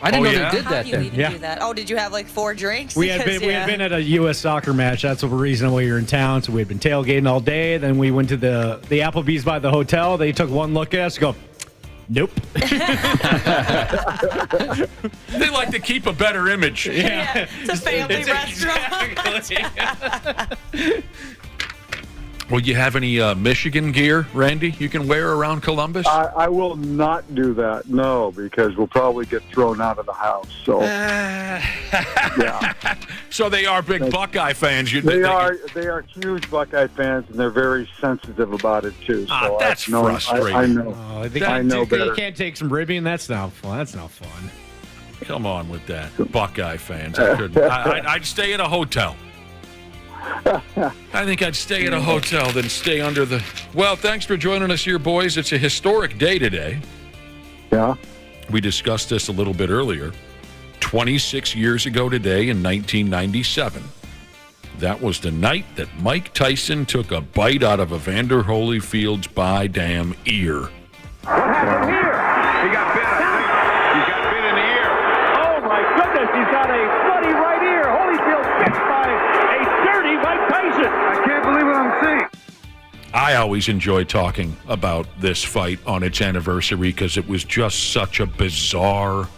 I didn't know they did How that do you then. even do that? Oh, did you have like 4 drinks? We had been at a U.S. soccer match. That's the reason we were in town. So we had been tailgating all day. Then we went to the Applebee's by the hotel. They took one look at us, go, nope. They like to keep a better image. Yeah, it's a family restaurant. Will you have any Michigan gear, Randy, you can wear around Columbus? I will not do that, no, because we'll probably get thrown out of the house. So, yeah. So they are big Buckeye fans. They are huge Buckeye fans, and they're very sensitive about it too. So that's frustrating. I know. I know better. You can't take some ribbing. That's not fun. That's not fun. Come on with that, Buckeye fans. I couldn't. I'd stay at a hotel. I think I'd stay at a hotel than stay under the... Well, thanks for joining us here, boys. It's a historic day today. Yeah. We discussed this a little bit earlier. 26 years ago today in 1997. That was the night that Mike Tyson took a bite out of Evander Holyfield's by-damn ear. What happened here? He got bit, I think. He got bit in the ear. Oh, my goodness. He's got a bloody right ear. Holyfield bit by a dirty Mike Tyson. I can't believe what I'm seeing. I always enjoy talking about this fight on its anniversary because it was just such a bizarre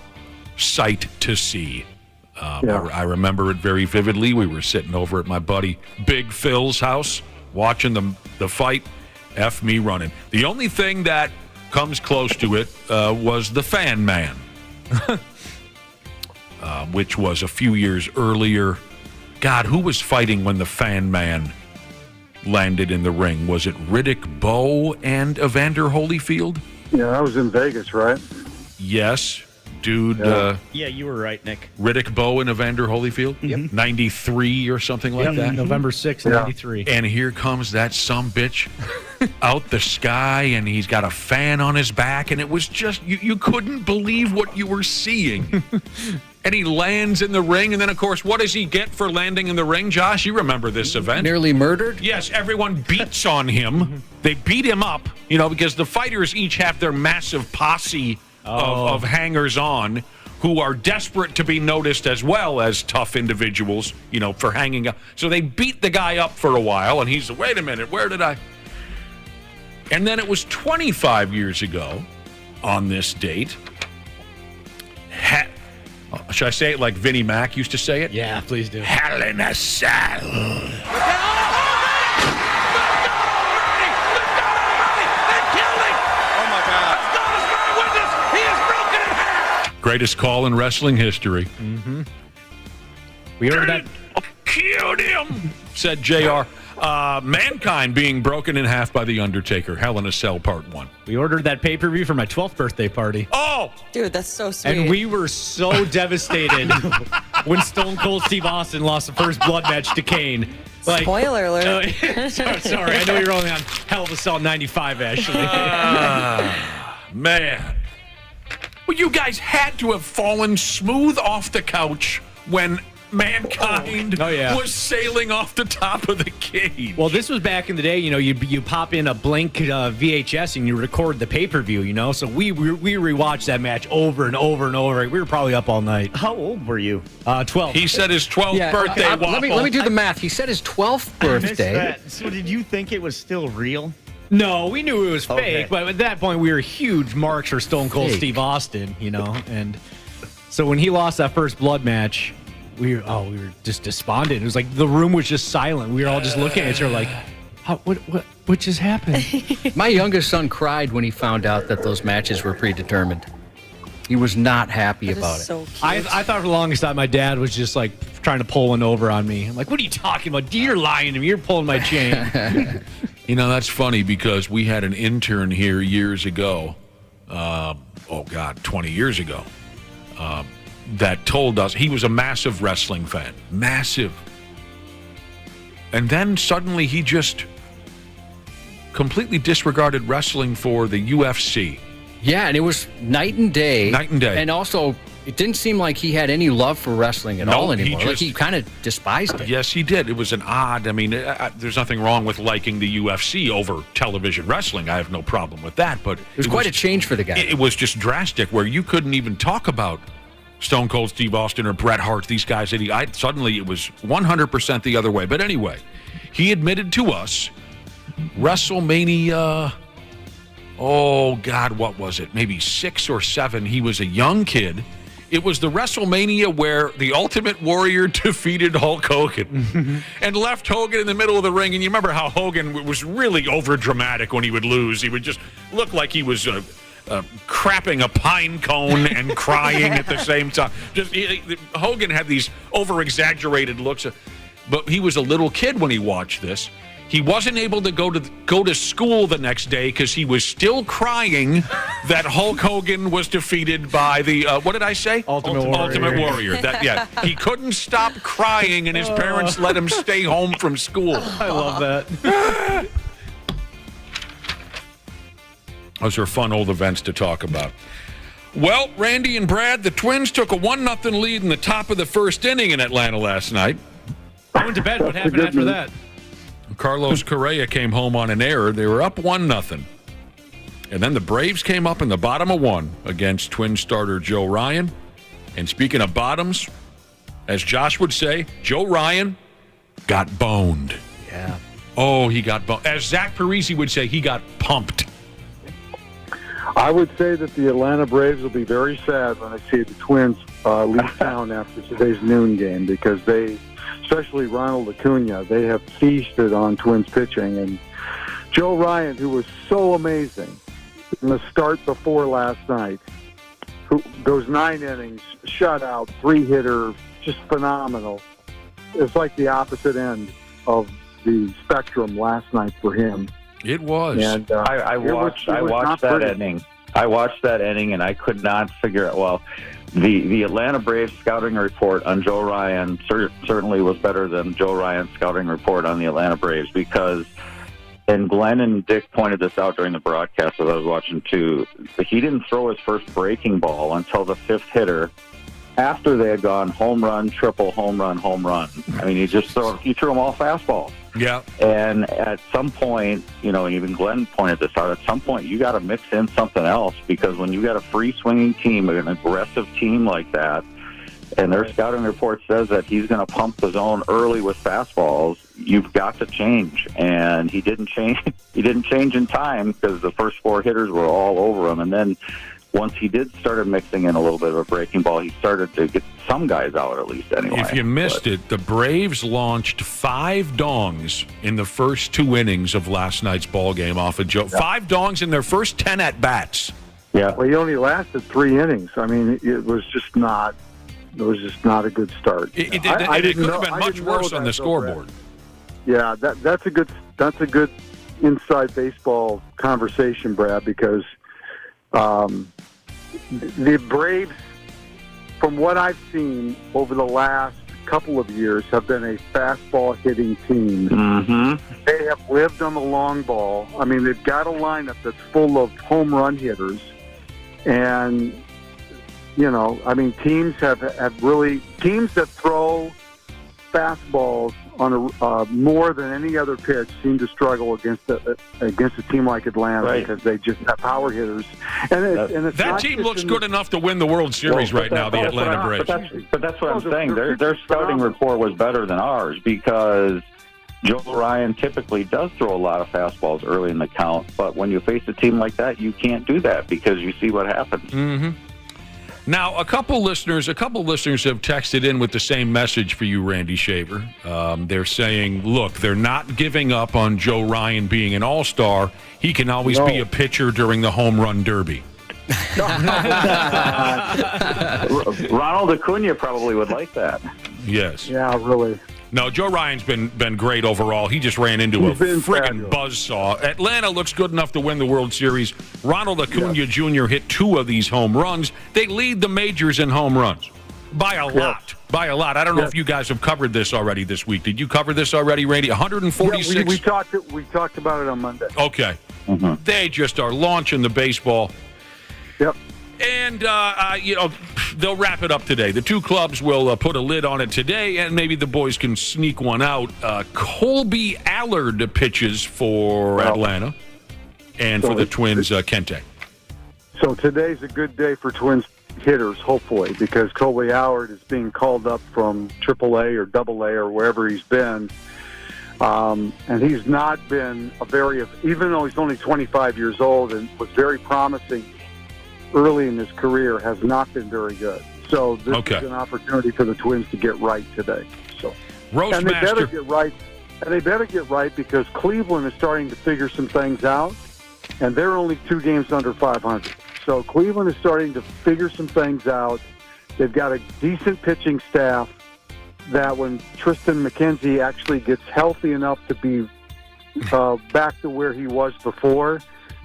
sight to see. I remember it very vividly. We were sitting over at my buddy Big Phil's house watching the fight. F me running. The only thing that comes close to it was the Fan Man, which was a few years earlier. God, who was fighting when the Fan Man landed in the ring? Was it Riddick Bowe and Evander Holyfield? Yeah, I was in Vegas, right? Yes, dude. Yeah, you were right, Nick. Riddick Bowe and Evander Holyfield? Yep. 93 or something like that? November 6th, 93. And here comes that sumbitch out the sky, and he's got a fan on his back, and it was just, you couldn't believe what you were seeing. And he lands in the ring, and then, of course, what does he get for landing in the ring, Josh? You remember this event. Nearly murdered? Yes, everyone beats on him. They beat him up, because the fighters each have their massive posse of hangers-on who are desperate to be noticed as well as tough individuals, for hanging up. So they beat the guy up for a while, and he's, wait a minute, where did I... And then it was 25 years ago on this date. Should I say it like Vinnie Mac used to say it? Yeah, please do. Hell in a Cell. Greatest call in wrestling history. Mm-hmm. We heard that. Killed him, said JR. Mankind being broken in half by The Undertaker. Hell in a Cell Part 1. We ordered that pay-per-view for my 12th birthday party. Oh! Dude, that's so sweet. And we were so devastated when Stone Cold Steve Austin lost the first blood match to Kane. Spoiler alert. Sorry, I know you're only on Hell of a Cell 95, actually. Man. Well, you guys had to have fallen smooth off the couch when Mankind was sailing off the top of the cage. Well, this was back in the day, you pop in a blank VHS and you record the pay-per-view, so we rewatched that match over and over and over. We were probably up all night. How old were you? 12. He said his 12th birthday. Let me do the math. He said his 12th birthday. So did you think it was still real? No, we knew it was fake, but at that point we were huge marks for Stone Cold Steve Austin, and so when he lost that first blood match, we were just despondent. It was like the room was just silent. We were all just looking at each other like, what just happened? My youngest son cried when he found out that those matches were predetermined. He was not happy about it. So cute. I thought for the longest time my dad was just like trying to pull one over on me. I'm like, what are you talking about? You're lying to me. You're pulling my chain. That's funny because we had an intern here years ago, 20 years ago, that told us he was a massive wrestling fan. Massive. And then suddenly he just completely disregarded wrestling for the UFC. Yeah, and it was night and day. Night and day. And also, it didn't seem like he had any love for wrestling at all anymore. He kind of despised it. Yes, he did. It was an odd, there's nothing wrong with liking the UFC over television wrestling. I have no problem with that. But it was quite a change for the guy. It was just drastic where you couldn't even talk about Stone Cold Steve Austin or Bret Hart, these guys. Suddenly it was 100% the other way. But anyway, he admitted to us WrestleMania, what was it? Maybe 6 or 7. He was a young kid. It was the WrestleMania where the Ultimate Warrior defeated Hulk Hogan and left Hogan in the middle of the ring. And you remember how Hogan was really over dramatic when he would lose. He would just look like he was crapping a pine cone and crying at the same time. Hogan had these over-exaggerated looks. But he was a little kid when he watched this. He wasn't able to go to school the next day because he was still crying that Hulk Hogan was defeated by the what did I say? Ultimate Warrior. He couldn't stop crying, and his parents let him stay home from school. I love that. Those are fun old events to talk about. Well, Randy and Brad, the Twins took a 1-0 lead in the top of the first inning in Atlanta last night. I went to bed. What happened after that? Carlos Correa came home on an error. They were up 1-0. And then the Braves came up in the bottom of 1 against Twin starter Joe Ryan. And speaking of bottoms, as Josh would say, Joe Ryan got boned. Yeah. Oh, he got bumped. As Zach Parisi would say, he got pumped. I would say that the Atlanta Braves will be very sad when they see the Twins leave town after today's noon game, because they, especially Ronald Acuna, they have feasted on Twins pitching. And Joe Ryan, who was so amazing in the start before last night, who goes 9 innings, shutout, 3-hitter, just phenomenal. It's like the opposite end of the spectrum last night for him. It was. And I watched that inning. I watched that inning, and I could not figure out. Well, the Atlanta Braves scouting report on Joe Ryan certainly was better than Joe Ryan's scouting report on the Atlanta Braves, because, and Glenn and Dick pointed this out during the broadcast that I was watching too, he didn't throw his first breaking ball until the 5th hitter, after they had gone home run, triple, home run, home run. I mean, he threw them all fastballs. Yeah. And at some point, even Glenn pointed this out, at some point you got to mix in something else, because when you got a free swinging team, an aggressive team like that, and their scouting report says that he's going to pump the zone early with fastballs, you've got to change. And he didn't change. He didn't change in time, because the first 4 hitters were all over him. And then once he started mixing in a little bit of a breaking ball, he started to get some guys out, at least anyway. If you missed it, the Braves launched 5 dongs in the first 2 innings of last night's ball game off of Joe. Yeah. 5 dongs in their first 10 at-bats. Yeah. Well, he only lasted 3 innings. I mean, it was just not a good start. It could have been much worse on the scoreboard. Yeah, that's a good inside baseball conversation, Brad, because the Braves, from what I've seen over the last couple of years, have been a fastball hitting team. Mm-hmm. They have lived on the long ball. I mean, they've got a lineup that's full of home run hitters. And, teams that throw fastballs on more than any other pitch seem to struggle against a team like Atlanta, right, because they just have power hitters. And that team looks good enough to win the World Series right now, the Atlanta Braves. But that's what I'm saying. Their scouting report was better than ours, because Joe Ryan typically does throw a lot of fastballs early in the count. But when you face a team like that, you can't do that, because you see what happens. Mm-hmm. Now, a couple listeners have texted in with the same message for you, Randy Shaver. They're saying, look, they're not giving up on Joe Ryan being an all-star. He can always be a pitcher during the home run derby. Ronald Acuna probably would like that. Yes. Yeah, really. No, Joe Ryan's been great overall. He just ran into a friggin' buzzsaw. Atlanta looks good enough to win the World Series. Ronald Acuna Jr. hit 2 of these home runs. They lead the majors in home runs by a lot. By a lot. I don't know if you guys have covered this already this week. Did you cover this already, Randy? 146. Yeah, we talked about it on Monday. Okay. Mm-hmm. They just are launching the baseball. Yep. And, they'll wrap it up today. The 2 clubs will put a lid on it today, and maybe the boys can sneak one out. Colby Allard pitches for Atlanta, and for the Twins, Kente. So today's a good day for Twins hitters, hopefully, because Colby Allard is being called up from AAA or AA or wherever he's been. And he's not been even though he's only 25 years old and was very promising early in his career, has not been very good. So this is an opportunity for the Twins to get right today. So, and they better get right. And they better get right, because Cleveland is starting to figure some things out, and they're only 2 games under 500. So Cleveland is starting to figure some things out. They've got a decent pitching staff that when Tristan McKenzie actually gets healthy enough to be back to where he was before,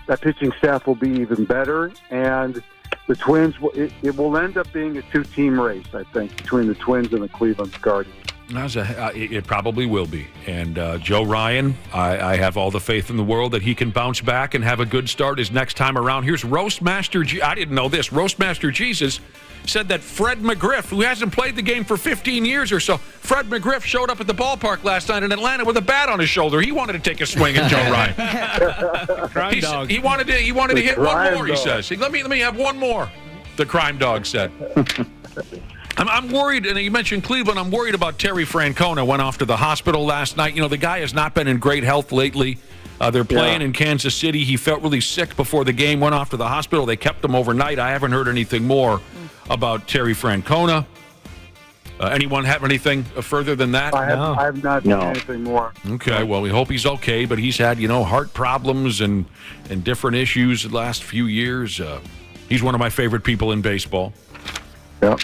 that pitching staff will be even better, and the Twins, it will end up being a 2-team race, I think, between the Twins and the Cleveland Guardians. It probably will be. And Joe Ryan, I have all the faith in the world that he can bounce back and have a good start his next time around. Here's Roastmaster I didn't know this. Roastmaster Jesus said that Fred McGriff, who hasn't played the game for 15 years or so, Fred McGriff showed up at the ballpark last night in Atlanta with a bat on his shoulder. He wanted to take a swing at Joe Ryan. Crime dog. He wanted to hit one more, he says. Let me have one more, the crime dog said. I'm worried, and you mentioned Cleveland. I'm worried about Terry Francona. Went off to the hospital last night. You know, the guy has not been in great health lately. They're playing in Kansas City. He felt really sick before the game, went off to the hospital. They kept him overnight. I haven't heard anything more about Terry Francona. Anyone have anything further than that? I have not seen anything more. Okay, well, we hope he's okay, but he's had, heart problems and different issues the last few years. He's one of my favorite people in baseball. Yeah.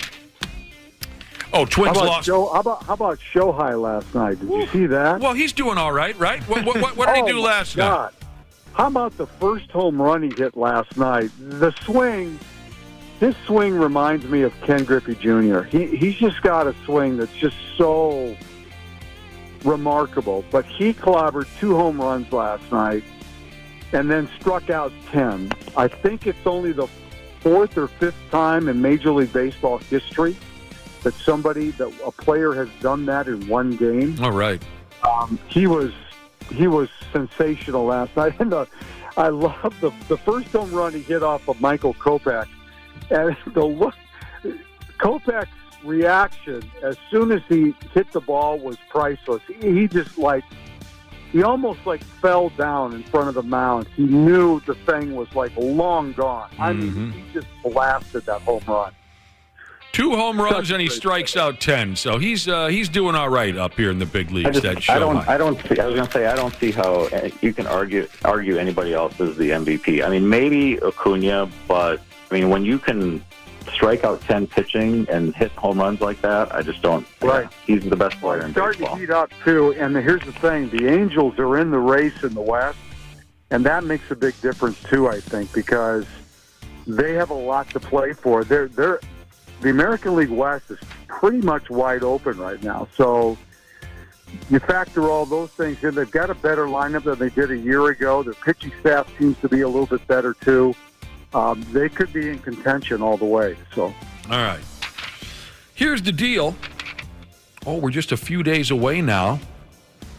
Oh, Twins lost. How about Shohei last night? Did you see that? Well, he's doing all right, right? What did he do last night? How about the first home run he hit last night? The swing, his swing reminds me of Ken Griffey Jr. He's just got a swing that's just so remarkable. But he clobbered 2 home runs last night and then struck out 10. I think it's only the 4th or 5th time in Major League Baseball history that a player has done that in one game. All right. He was sensational last night, and I love the first home run he hit off of Michael Kopech, and Kopech's reaction as soon as he hit the ball was priceless. He just he almost fell down in front of the mound. He knew the thing was long gone. I mean, he just blasted that home run. 2 home runs and he strikes out 10. So he's doing all right up here in the big leagues. I don't see how you can argue anybody else as the MVP. I mean, maybe Acuna, but I mean, when you can strike out 10 pitching and hit home runs like that, I just don't. Right. He's the best player in baseball. Starting to heat up too. And here's the thing: the Angels are in the race in the West, and that makes a big difference too. I think because they have a lot to play for. The American League West is pretty much wide open right now. So you factor all those things in. They've got a better lineup than they did a year ago. Their pitching staff seems to be a little bit better, too. They could be in contention all the way. So, all right. Here's the deal. Oh, we're just a few days away now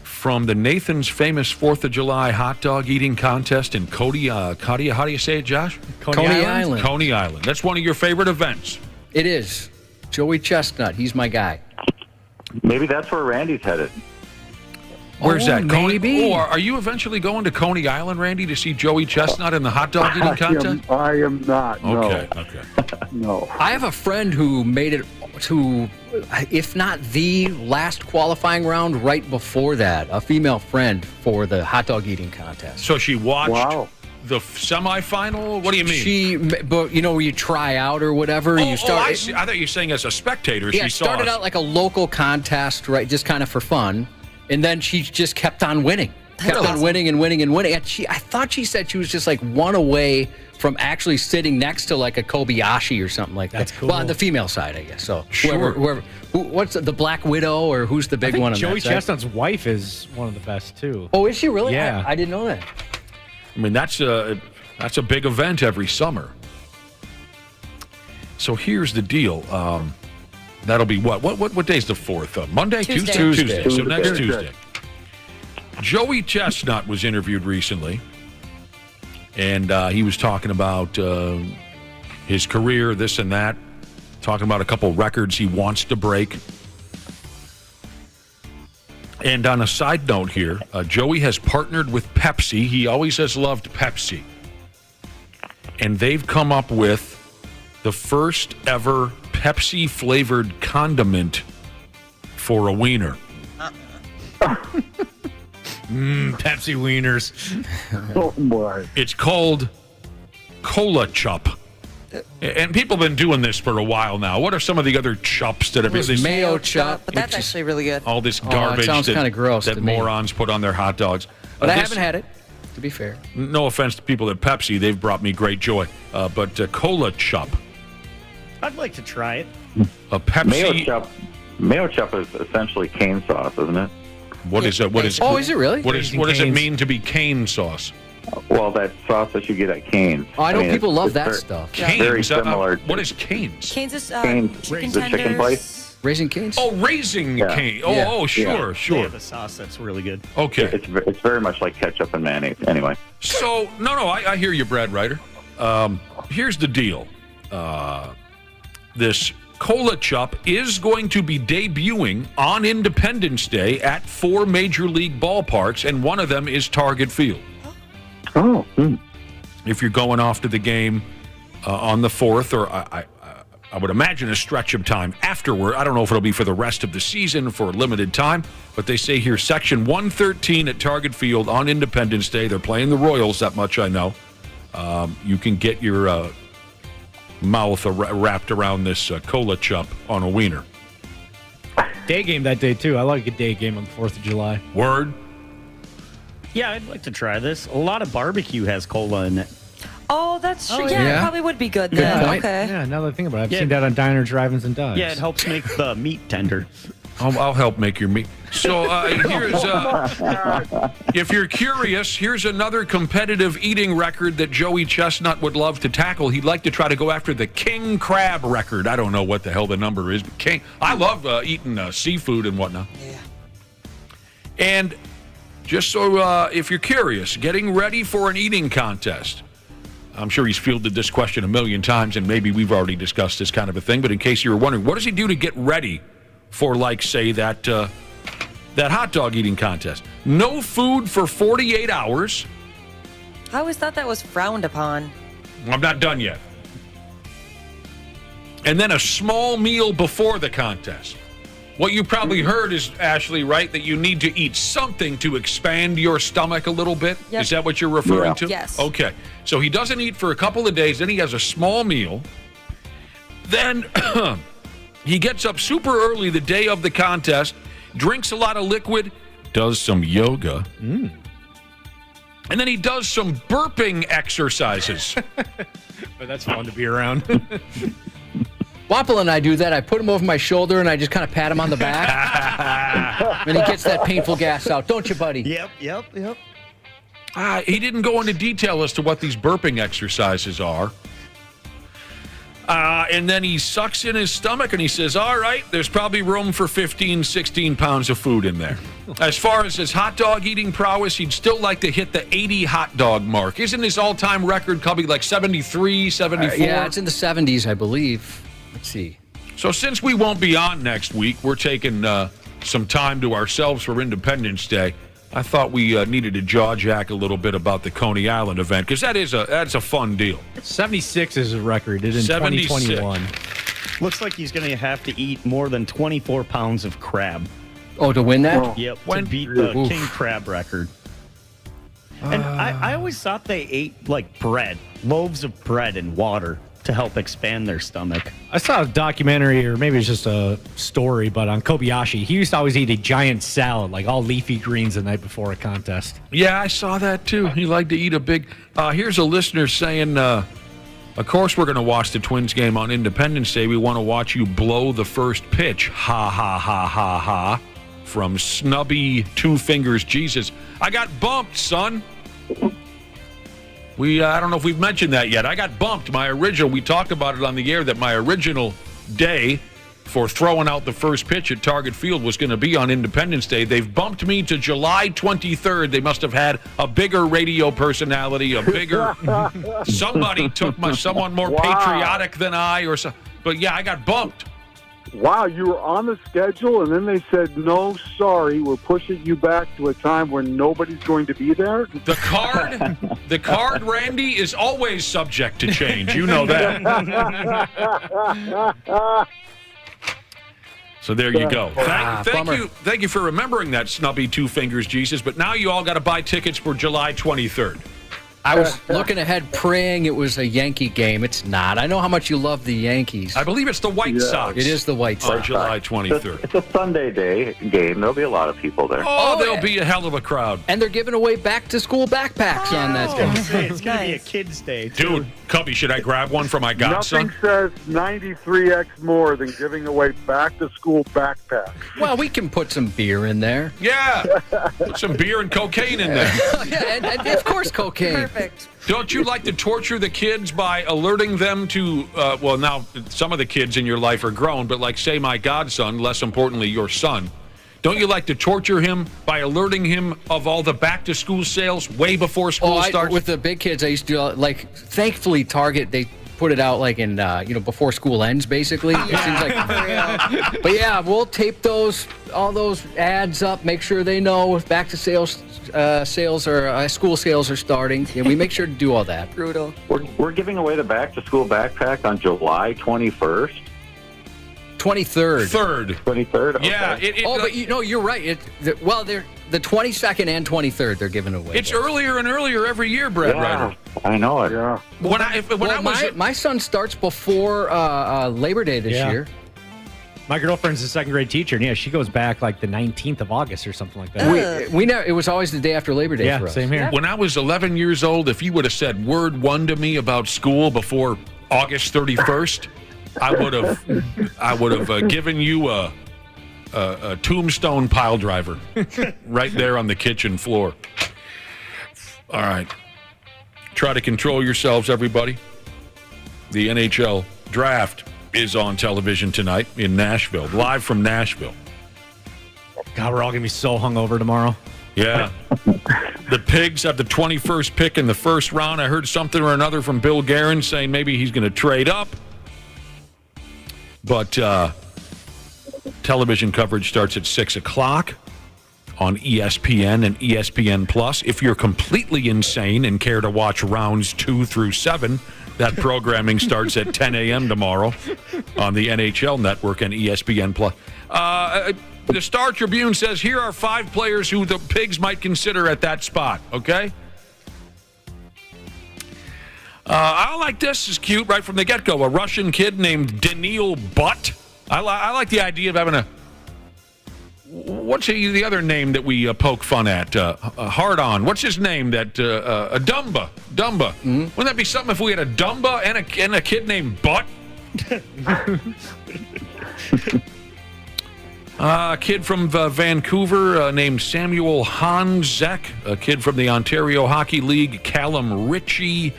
from the Nathan's famous 4th of July hot dog eating contest in Coney, how do you say it, Josh? Coney Island. Coney Island. That's one of your favorite events. It is. Joey Chestnut. He's my guy. Maybe that's where Randy's headed. Where's that? Maybe. Coney? Are you eventually going to Coney Island, Randy, to see Joey Chestnut in the hot dog eating contest? I am not. Okay. No. I have a friend who made it to, if not the last qualifying round, right before that. A female friend for the hot dog eating contest. So she watched the semifinal? What do you mean? But where you try out or whatever. I see. I thought you were saying as a spectator. Yeah, she it started out like a local contest, right? Just kind of for fun. And then she just kept on winning. On winning and winning and winning. And I thought she said she was just one away from actually sitting next to a Kobayashi or something like that. That's cool. Well, on the female side, I guess. So sure. What's the Black Widow or who's the big one on Joey that side? Chestnut's wife is one of the best too. Oh, is she really? Yeah. I didn't know that. I mean, that's a big event every summer. So here's the deal. That'll be what day's the 4th? Monday? Tuesday. So next Tuesday. Joey Chestnut was interviewed recently, and he was talking about his career, this and that, talking about a couple records he wants to break. And on a side note here, Joey has partnered with Pepsi. He always has loved Pepsi. And they've come up with the first ever Pepsi-flavored condiment for a wiener. Pepsi wieners. Oh, my. It's called Cola Chup. And people have been doing this for a while now. What are some of the other chups that have been... Mayo chup. But that's actually really good. All this garbage sounds kind of gross that to me. morons put on their hot dogs. But I haven't had it, to be fair. No offense to people at Pepsi. They've brought me great joy. But Cola Chup. I'd like to try it. A Pepsi... Mayo chup is essentially cane sauce, isn't it? What is it? Oh, is it really? What does it mean to be cane sauce? Well, that sauce that you get at Cane's. Oh, I know people love that stuff. Cane's? Very similar. What is Cane's? Cane's is Cane's, chicken the chicken tenders. place. Raising Cane's? Oh, Raising Cane. Oh, Yeah. oh, sure. They have a sauce that's really good. Okay. It's very much like ketchup and mayonnaise. Anyway. So, I hear you, Brad Ryder. Here's the deal. This Cola Chup is going to be debuting on Independence Day at 4 major league ballparks, and one of them is Target Field. Oh. If you're going off to the game on the 4th, or I would imagine a stretch of time afterward. I don't know if it'll be for the rest of the season for a limited time, but they say here Section 113 at Target Field on Independence Day. They're playing the Royals, that much I know. You can get your mouth wrapped around this Cola Chup on a wiener. Day game that day, too. I like a day game on the 4th of July. Word? Yeah, I'd like to try this. A lot of barbecue has cola in it. Oh, that's true. Oh, yeah, yeah. it probably would be good then. Okay. Yeah, now that I think about it, I've Yeah. seen that on diners, drive-ins, and dives. Yeah, it helps make the meat tender. I'll help make your meat. So here's, if you're curious, here's another competitive eating record that Joey Chestnut would love to tackle. He'd like to try to go after the king crab record. I don't know what the hell the number is, but I love eating seafood and whatnot. Yeah. And just so if you're curious, getting ready for an eating contest. I'm sure he's fielded this question a million times, and maybe we've already discussed this kind of a thing, but in case you were wondering, what does he do to get ready for, like, say, that hot dog eating contest? No food for 48 hours. I always thought that was frowned upon. I'm not done yet. And then a small meal before the contest. What you probably heard is, Ashley, right, that you need to eat something to expand your stomach a little bit? Yep. Is that what you're referring to? Yes. Okay. So he doesn't eat for a couple of days, then he has a small meal. Then he gets up super early the day of the contest, drinks a lot of liquid, does some yoga, and then he does some burping exercises. But that's fun to be around. Wapple and I do that. I put him over my shoulder and I just kind of pat him on the back. And he gets that painful gas out. Don't you, buddy? Yep. He didn't go into detail as to what these burping exercises are. And then he sucks in his stomach and he says, all right, there's probably room for 15, 16 pounds of food in there. As far as his hot dog eating prowess, he'd still like to hit the 80 hot dog mark. Isn't his all-time record probably like 73, 74? Yeah, it's in the 70s, I believe. Let's see. So since we won't be on next week, we're taking some time to ourselves for Independence Day. I thought we needed to jaw jack a little bit about the Coney Island event, because that's a fun deal. 76 is a record. It in 76. 2021. Looks like he's going to have to eat more than 24 pounds of crab. Oh, to win that? Yep, to beat the king crab record. And I always thought they ate, like, bread, loaves of bread and water to help expand their stomach. I saw a documentary, or maybe it's just a story, but on Kobayashi, he used to always eat a giant salad, like all leafy greens the night before a contest. Yeah, I saw that too. He liked to eat a big... here's a listener saying, of course we're going to watch the Twins game on Independence Day. We want to watch you blow the first pitch. Ha, ha, ha, ha, ha. From Snubby Two Fingers Jesus. I got bumped, son. I don't know if we've mentioned that yet. I got bumped. We talked about it on the air, that my original day for throwing out the first pitch at Target Field was going to be on Independence Day. They've bumped me to July 23rd. They must have had a bigger radio personality, somebody took someone more patriotic than I or so. But yeah, I got bumped. Wow, you were on the schedule, and then they said, no, sorry, we're pushing you back to a time when nobody's going to be there? The card, Randy, is always subject to change. You know that. So there you go. Thank you for remembering that, Snubby Two Fingers Jesus, but now you all got to buy tickets for July 23rd. I was looking ahead, praying it was a Yankee game. It's not. I know how much you love the Yankees. I believe it's the White Sox. It is the White Sox. On July 23rd. It's a Sunday day game. There'll be a lot of people there. There'll be a hell of a crowd. And they're giving away back-to-school backpacks on that day. It's going to be a kid's day, too. Dude, Cubby, should I grab one for my godson? Nothing says 93X more than giving away back-to-school backpacks. Well, we can put some beer in there. Yeah, put some beer and cocaine in there. Yeah, and of course cocaine. Perfect. Don't you like to torture the kids by alerting them to, now some of the kids in your life are grown, but like, say, my godson, less importantly, your son. Don't you like to torture him by alerting him of all the back-to-school sales way before school starts? With the big kids, I used to, thankfully, Target, they put it out like in before school ends, basically. It seems like. But yeah, we'll tape all those ads up, make sure they know if back to school sales are starting. Yeah, we make sure to do all that. Brutal. We're giving away the back to school backpack on July 21st. 23rd. 23rd. Okay. Yeah. But you're right. They're the 22nd and 23rd. They're giving away. It's earlier and earlier every year, Brad Ryder. I know it. Yeah. My son starts before Labor Day this year. My girlfriend's a second grade teacher, and yeah, she goes back like the 19th of August or something like that. We know it was always the day after Labor Day for us. Same here. When I was 11 years old, if you would have said word one to me about school before August 31st, I would have given you a tombstone pile driver right there on the kitchen floor. All right. Try to control yourselves, everybody. The NHL draft is on television tonight in Nashville, live from Nashville. God, we're all going to be so hungover tomorrow. Yeah. The Pigs have the 21st pick in the first round. I heard something or another from Bill Guerin saying maybe he's going to trade up. But television coverage starts at 6 o'clock on ESPN and ESPN+. If you're completely insane and care to watch rounds 2 through 7, that programming starts at 10 a.m. tomorrow on the NHL Network and ESPN+. The Star Tribune says, here are 5 players who the Pigs might consider at that spot, okay? I like this. It's cute right from the get-go. A Russian kid named Daniil Butt. I like the idea of having a... What's the other name that we poke fun at? Hard on. What's his name? A Dumba. Dumba. Mm-hmm. Wouldn't that be something if we had a Dumba and a kid named Butt? A kid from Vancouver named Samuel Hanzek. A kid from the Ontario Hockey League, Callum Ritchie.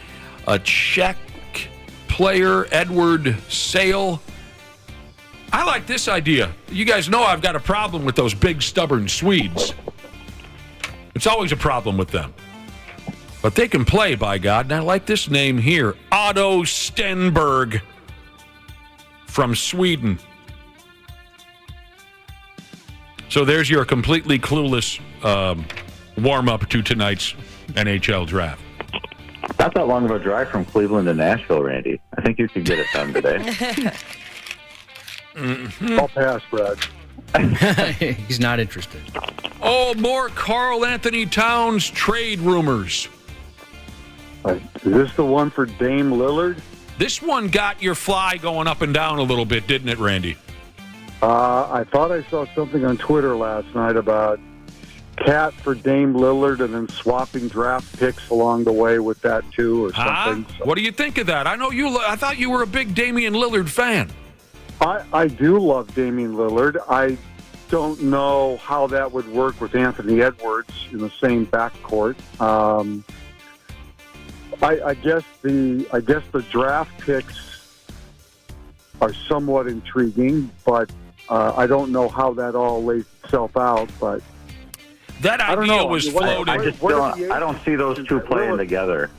A Czech player, Edward Sale. I like this idea. You guys know I've got a problem with those big, stubborn Swedes. It's always a problem with them. But they can play, by God. And I like this name here. Otto Stenberg from Sweden. So there's your completely clueless warm-up to tonight's NHL draft. Not that long of a drive from Cleveland to Nashville, Randy. I think you could get it done today. I'll pass, Brad. He's not interested. Oh, more Karl Anthony Towns trade rumors. Is this the one for Dame Lillard? This one got your fly going up and down a little bit, didn't it, Randy? I thought I saw something on Twitter last night about Cat for Dame Lillard and then swapping draft picks along the way with that too or something. So. What do you think of that? I thought you were a big Damian Lillard fan. I do love Damian Lillard. I don't know how that would work with Anthony Edwards in the same backcourt. I guess the draft picks are somewhat intriguing, but I don't know how that all lays itself out. But that idea was floated. I don't see those two playing together.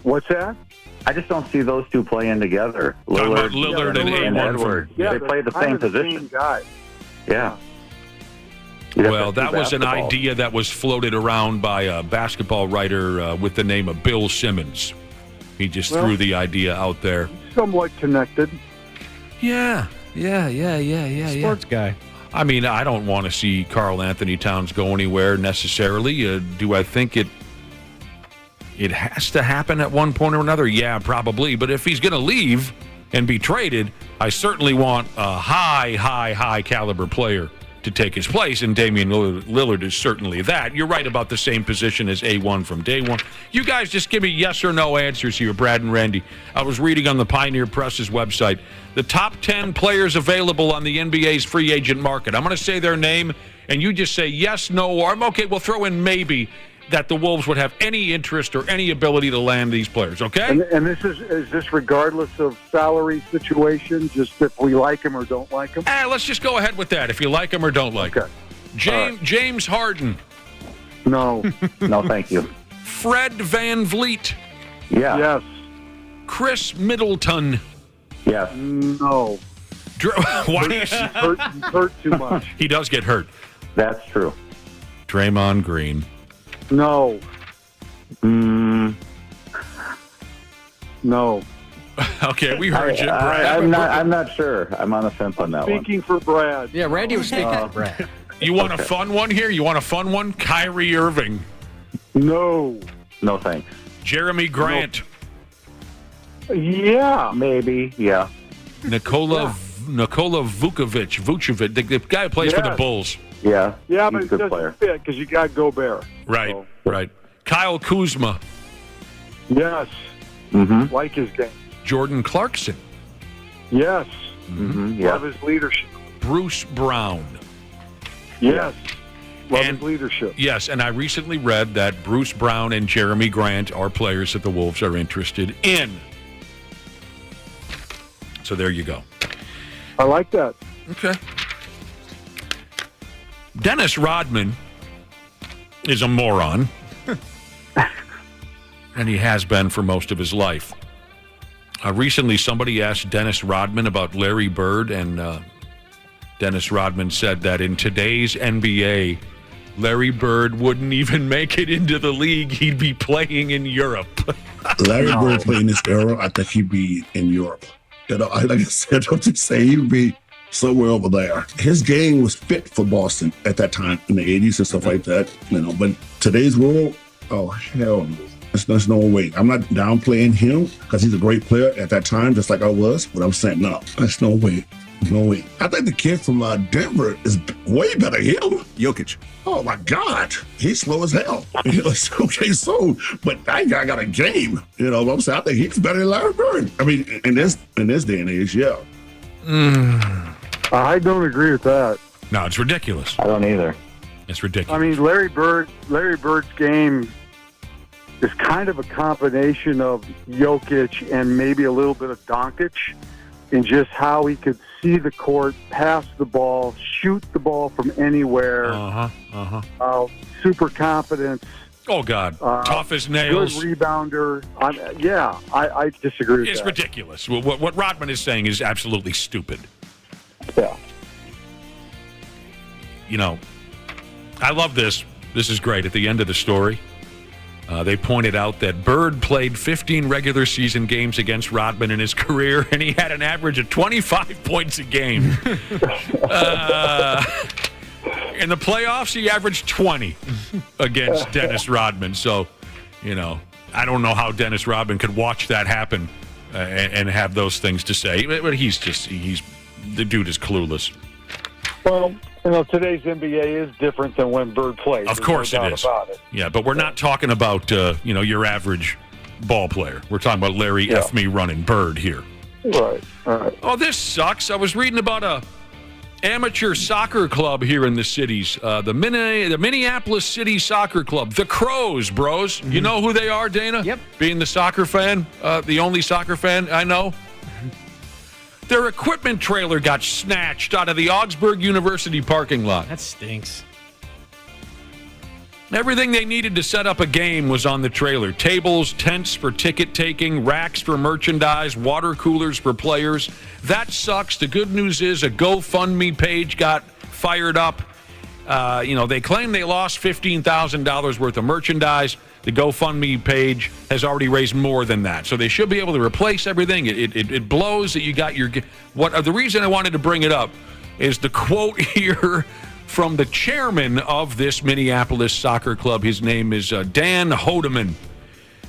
What's that? I just don't see those two playing together. Lillard and Edwards. Yeah, they play the same position. Same guy. Yeah. Well, that was an idea that was floated around by a basketball writer with the name of Bill Simmons. He just threw the idea out there. Somewhat connected. Yeah. Sports guy. I mean, I don't want to see Karl Anthony Towns go anywhere necessarily. Do I think it has to happen at one point or another? Yeah, probably. But if he's going to leave and be traded, I certainly want a high caliber player to take his place, and Damian Lillard is certainly that. You're right about the same position as A1 from day one. You guys just give me yes or no answers here, Brad and Randy. I was reading on the Pioneer Press's website the top 10 players available on the NBA's free agent market. I'm going to say their name, and you just say yes, no, or I'm okay, we'll throw in maybe that the Wolves would have any interest or any ability to land these players, okay? And this is this regardless of salary situation, just if we like him or don't like him? Let's just go ahead with that, if you like him or don't like him. James Harden. No. No, thank you. Fred VanVleet. Yeah. Yes. Chris Middleton. Yes. No. Why? He's hurt too much. He does get hurt. That's true. Draymond Green. No. No. Okay, we heard you, Brad. I'm not sure. I'm on the fence on that one. Speaking for Brad. Yeah, Randy was speaking for Brad. You want a fun one here? You want a fun one? Kyrie Irving. No. No thanks. Jeremy Grant. Yeah. Maybe. Yeah. Nikola Vucevic, the guy who plays for the Bulls. Yeah. Yeah, He's but a it good doesn't player. fit because you got Gobert. Right, right. Kyle Kuzma. Yes. Mm-hmm. Like his game. Jordan Clarkson. Yes. Mm-hmm. Love his leadership. Bruce Brown. Yes. Love his leadership. Yes, and I recently read that Bruce Brown and Jeremy Grant are players that the Wolves are interested in. So there you go. I like that. Okay. Dennis Rodman is a moron. And he has been for most of his life. Recently, somebody asked Dennis Rodman about Larry Bird, and Dennis Rodman said that in today's NBA, Larry Bird wouldn't even make it into the league. He'd be playing in Europe. Larry Bird playing this era, I think he'd be in Europe. You know, like I said, don't you say he'd be somewhere over there. His game was fit for Boston at that time in the 80s and stuff like that. You know, but today's world, oh hell no. There's no way. I'm not downplaying him because he's a great player at that time, just like I was. But I'm saying, no, there's no way. No way. I think the kid from Denver is way better than him. Jokic. Oh, my God. He's slow as hell. You know, okay, so, but that guy got a game. You know what I'm saying? I think he's better than Larry Bird. I mean, in this day and age, yeah. I don't agree with that. No, it's ridiculous. I don't either. It's ridiculous. I mean, Larry Bird's game is kind of a combination of Jokic and maybe a little bit of Doncic in just how he could see the court, pass the ball, shoot the ball from anywhere. Super confidence. Oh, God. Tough as nails. Good rebounder. I disagree with that. It's ridiculous. What Rodman is saying is absolutely stupid. Yeah. You know, I love this. This is great. At the end of the story, they pointed out that Bird played 15 regular season games against Rodman in his career, and he had an average of 25 points a game. In the playoffs, he averaged 20 against Dennis Rodman. So, you know, I don't know how Dennis Rodman could watch that happen and have those things to say. But the dude is clueless. Well, you know, today's NBA is different than when Bird played. Of course it is. Yeah, but we're not talking about, your average ball player. We're talking about Larry F. Me running Bird here. Right. All right. Oh, this sucks. I was reading about a amateur soccer club here in the cities. The Minneapolis City Soccer Club. The Crows, bros. Mm-hmm. You know who they are, Dana? Yep. Being the soccer fan, the only soccer fan I know. Their equipment trailer got snatched out of the Augsburg University parking lot. That stinks. Everything they needed to set up a game was on the trailer. Tables, tents for ticket taking, racks for merchandise, water coolers for players. That sucks. The good news is a GoFundMe page got fired up. They claim they lost $15,000 worth of merchandise. The GoFundMe page has already raised more than that. So they should be able to replace everything. It blows that you got your... The reason I wanted to bring it up is the quote here from the chairman of this Minneapolis soccer club. His name is Dan Hodeman.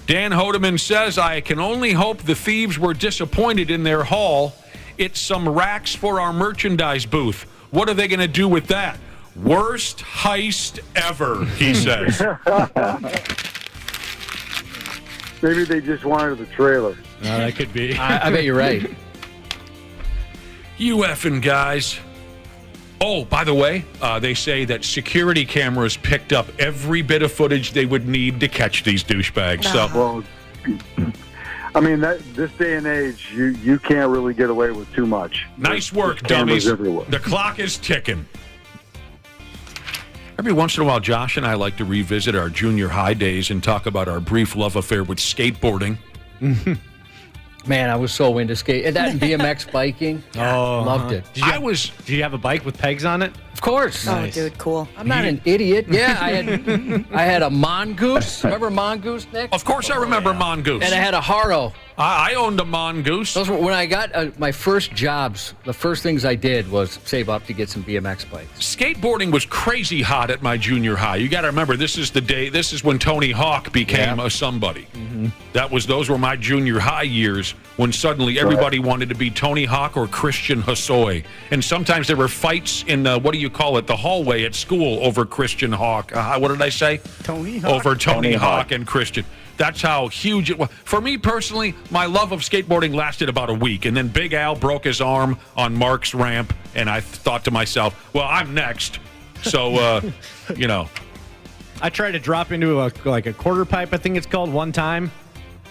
Dan Hodeman says, "I can only hope the thieves were disappointed in their haul. It's some racks for our merchandise booth. What are they going to do with that? Worst heist ever," he says. Maybe they just wanted the trailer. That could be. I bet you're right. You effing guys. Oh, by the way, they say that security cameras picked up every bit of footage they would need to catch these douchebags. So, well, I mean, this day and age, you can't really get away with too much. Nice work, There's cameras dummies. everywhere. The clock is ticking. Every once in a while, Josh and I like to revisit our junior high days and talk about our brief love affair with skateboarding. Man, I was so into skate. And that BMX biking. Loved it. Did you have a bike with pegs on it? Of course. Nice. Oh, dude, cool. I'm not an idiot. Yeah, I had a Mongoose. Remember Mongoose, Nick? Of course I remember Mongoose. And I had a Haro. I owned a Mongoose. Those were, when I got my first jobs, the first things I did was save up to get some BMX bikes. Skateboarding was crazy hot at my junior high. You got to remember, this is when Tony Hawk became a somebody. Those were my junior high years when suddenly everybody wanted to be Tony Hawk or Christian Hosoi. And sometimes there were fights in, the hallway at school over Christian Hawk. What did I say? Tony Hawk. Over Tony Hawk and Christian. That's how huge it was. For me personally, my love of skateboarding lasted about a week, and then Big Al broke his arm on Mark's ramp, and I thought to myself, well, I'm next. So, I tried to drop into a quarter pipe, I think it's called, one time.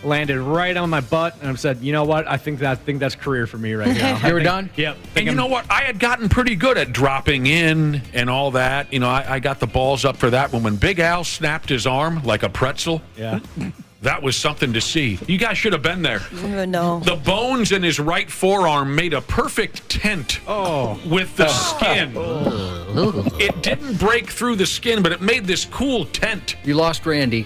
Landed right on my butt, and I said, you know what? I think that's career for me right now. You were done? Yep. And you know what? I had gotten pretty good at dropping in and all that. I got the balls up for that. When Big Al snapped his arm like a pretzel, that was something to see. You guys should have been there. No. The bones in his right forearm made a perfect tent with the skin. It didn't break through the skin, but it made this cool tent. You lost Randy.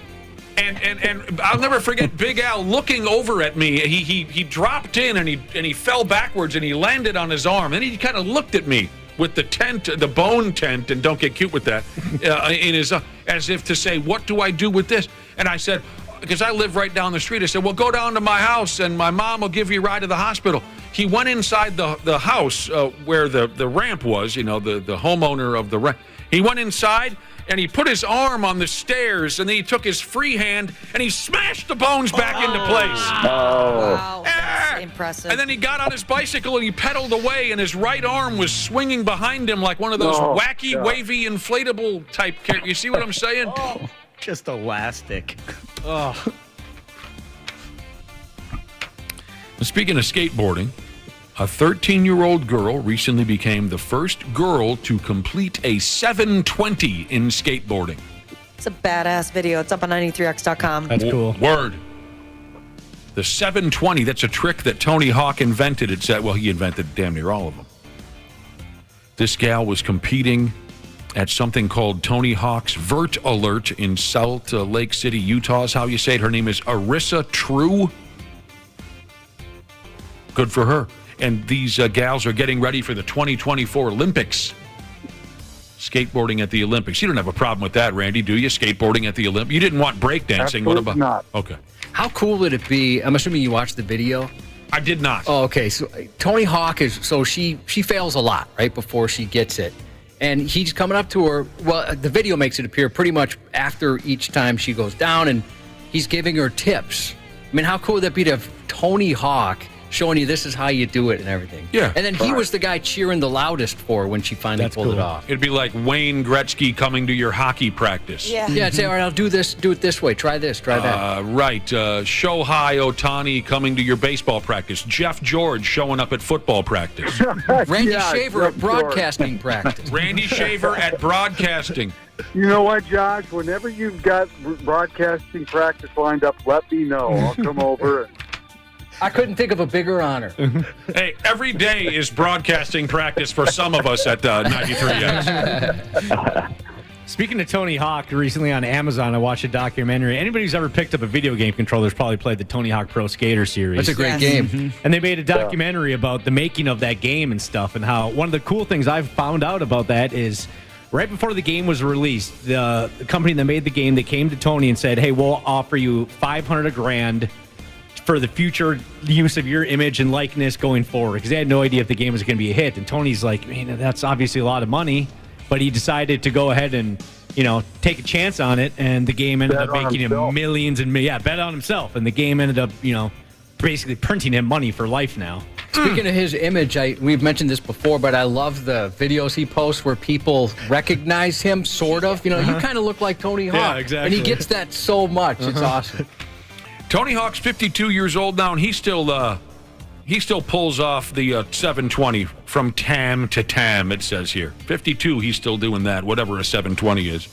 And I'll never forget Big Al looking over at me. He dropped in and he fell backwards and he landed on his arm. And he kind of looked at me with the tent, the bone tent, and don't get cute with that, in his as if to say, what do I do with this? And I said, because I live right down the street, I said, well, go down to my house and my mom will give you a ride to the hospital. He went inside the house where the ramp was, the homeowner of the ramp. He went inside and he put his arm on the stairs, and then he took his free hand and he smashed the bones back into place. Wow, that's impressive. And then he got on his bicycle and he pedaled away, and his right arm was swinging behind him like one of those wacky, wavy, inflatable type characters. You see what I'm saying? Just elastic. Speaking of skateboarding, a 13-year-old girl recently became the first girl to complete a 720 in skateboarding. It's a badass video. It's up on 93x.com. That's cool. Word. The 720, that's a trick that Tony Hawk invented. He invented damn near all of them. This gal was competing at something called Tony Hawk's Vert Alert in Salt Lake City, Utah, is how you say it. Her name is Arissa True. Good for her. And these gals are getting ready for the 2024 Olympics. Skateboarding at the Olympics. You don't have a problem with that, Randy, do you? Skateboarding at the Olympics. You didn't want breakdancing. Absolutely What about? not. Okay. How cool would it be? I'm assuming you watched the video. I did not. Oh, okay. So Tony Hawk she fails a lot right before she gets it. And he's coming up to her. Well, the video makes it appear pretty much after each time she goes down, and he's giving her tips. I mean, how cool would that be to have Tony Hawk showing you this is how you do it and everything? Yeah. And then he was the guy cheering the loudest for her when she finally pulled it off. It'd be like Wayne Gretzky coming to your hockey practice. Yeah. Yeah, I'd say, all right, I'll do it this way. Try this, try that. Right. Shohei Ohtani coming to your baseball practice. Jeff George showing up at football practice. Randy Shaver at broadcasting practice. Randy Shaver at broadcasting. You know what, Josh? Whenever you've got broadcasting practice lined up, let me know. I'll come over. I couldn't think of a bigger honor. Hey, every day is broadcasting practice for some of us at 93X. Speaking of Tony Hawk, recently on Amazon, I watched a documentary. Anybody who's ever picked up a video game controller's probably played the Tony Hawk Pro Skater series. That's a great game. And they made a documentary about the making of that game and stuff, and how one of the cool things I've found out about that is right before the game was released, the company that made the game, they came to Tony and said, hey, we'll offer you $500,000 for the future use of your image and likeness going forward, because they had no idea if the game was going to be a hit. And Tony's like, man, that's obviously a lot of money, but he decided to go ahead and, take a chance on it, and the game ended up making him millions and bet on himself, and the game ended up, basically printing him money for life now. Speaking of his image, we've mentioned this before, but I love the videos he posts where people recognize him, sort of. You kind of look like Tony Hawk. Yeah, exactly. And he gets that so much. It's awesome. Tony Hawk's 52 years old now, and he still pulls off the 720 from tam to tam, it says here. 52, he's still doing that, whatever a 720 is.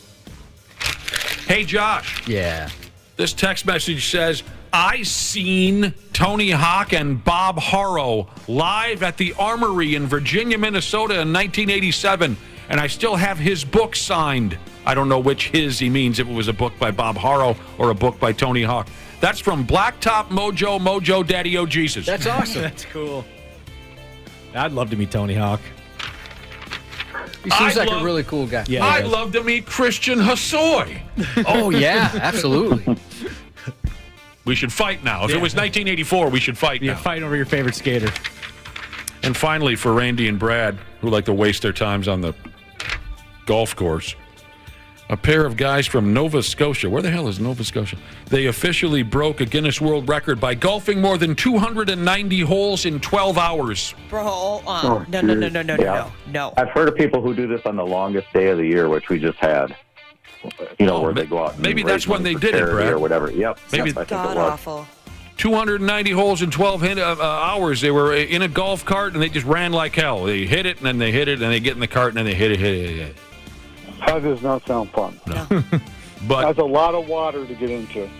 Hey, Josh. Yeah. This text message says, I seen Tony Hawk and Bob Harrow live at the Armory in Virginia, Minnesota in 1987, and I still have his book signed. I don't know which his he means, if it was a book by Bob Harrow or a book by Tony Hawk. That's from Blacktop Mojo Daddy-O Jesus. That's awesome. That's cool. I'd love to meet Tony Hawk. He seems like a really cool guy. Yeah, I'd love to meet Christian Hosoi. Oh, yeah, absolutely. We should fight now. If it was 1984, we should fight now. Fight over your favorite skater. And finally, for Randy and Brad, who like to waste their times on the golf course, a pair of guys from Nova Scotia. Where the hell is Nova Scotia? They officially broke a Guinness World Record by golfing more than 290 holes in 12 hours. Bro, no. I've heard of people who do this on the longest day of the year, which we just had. Where they go out. And maybe that's when they did it, Brad. Or whatever. Yep. Maybe I think it was. 290 holes in 12 hours. They were in a golf cart, and they just ran like hell. They hit it, and then they hit it, and they get in the cart, and then they hit it. That does not sound fun. No. But that's a lot of water to get into.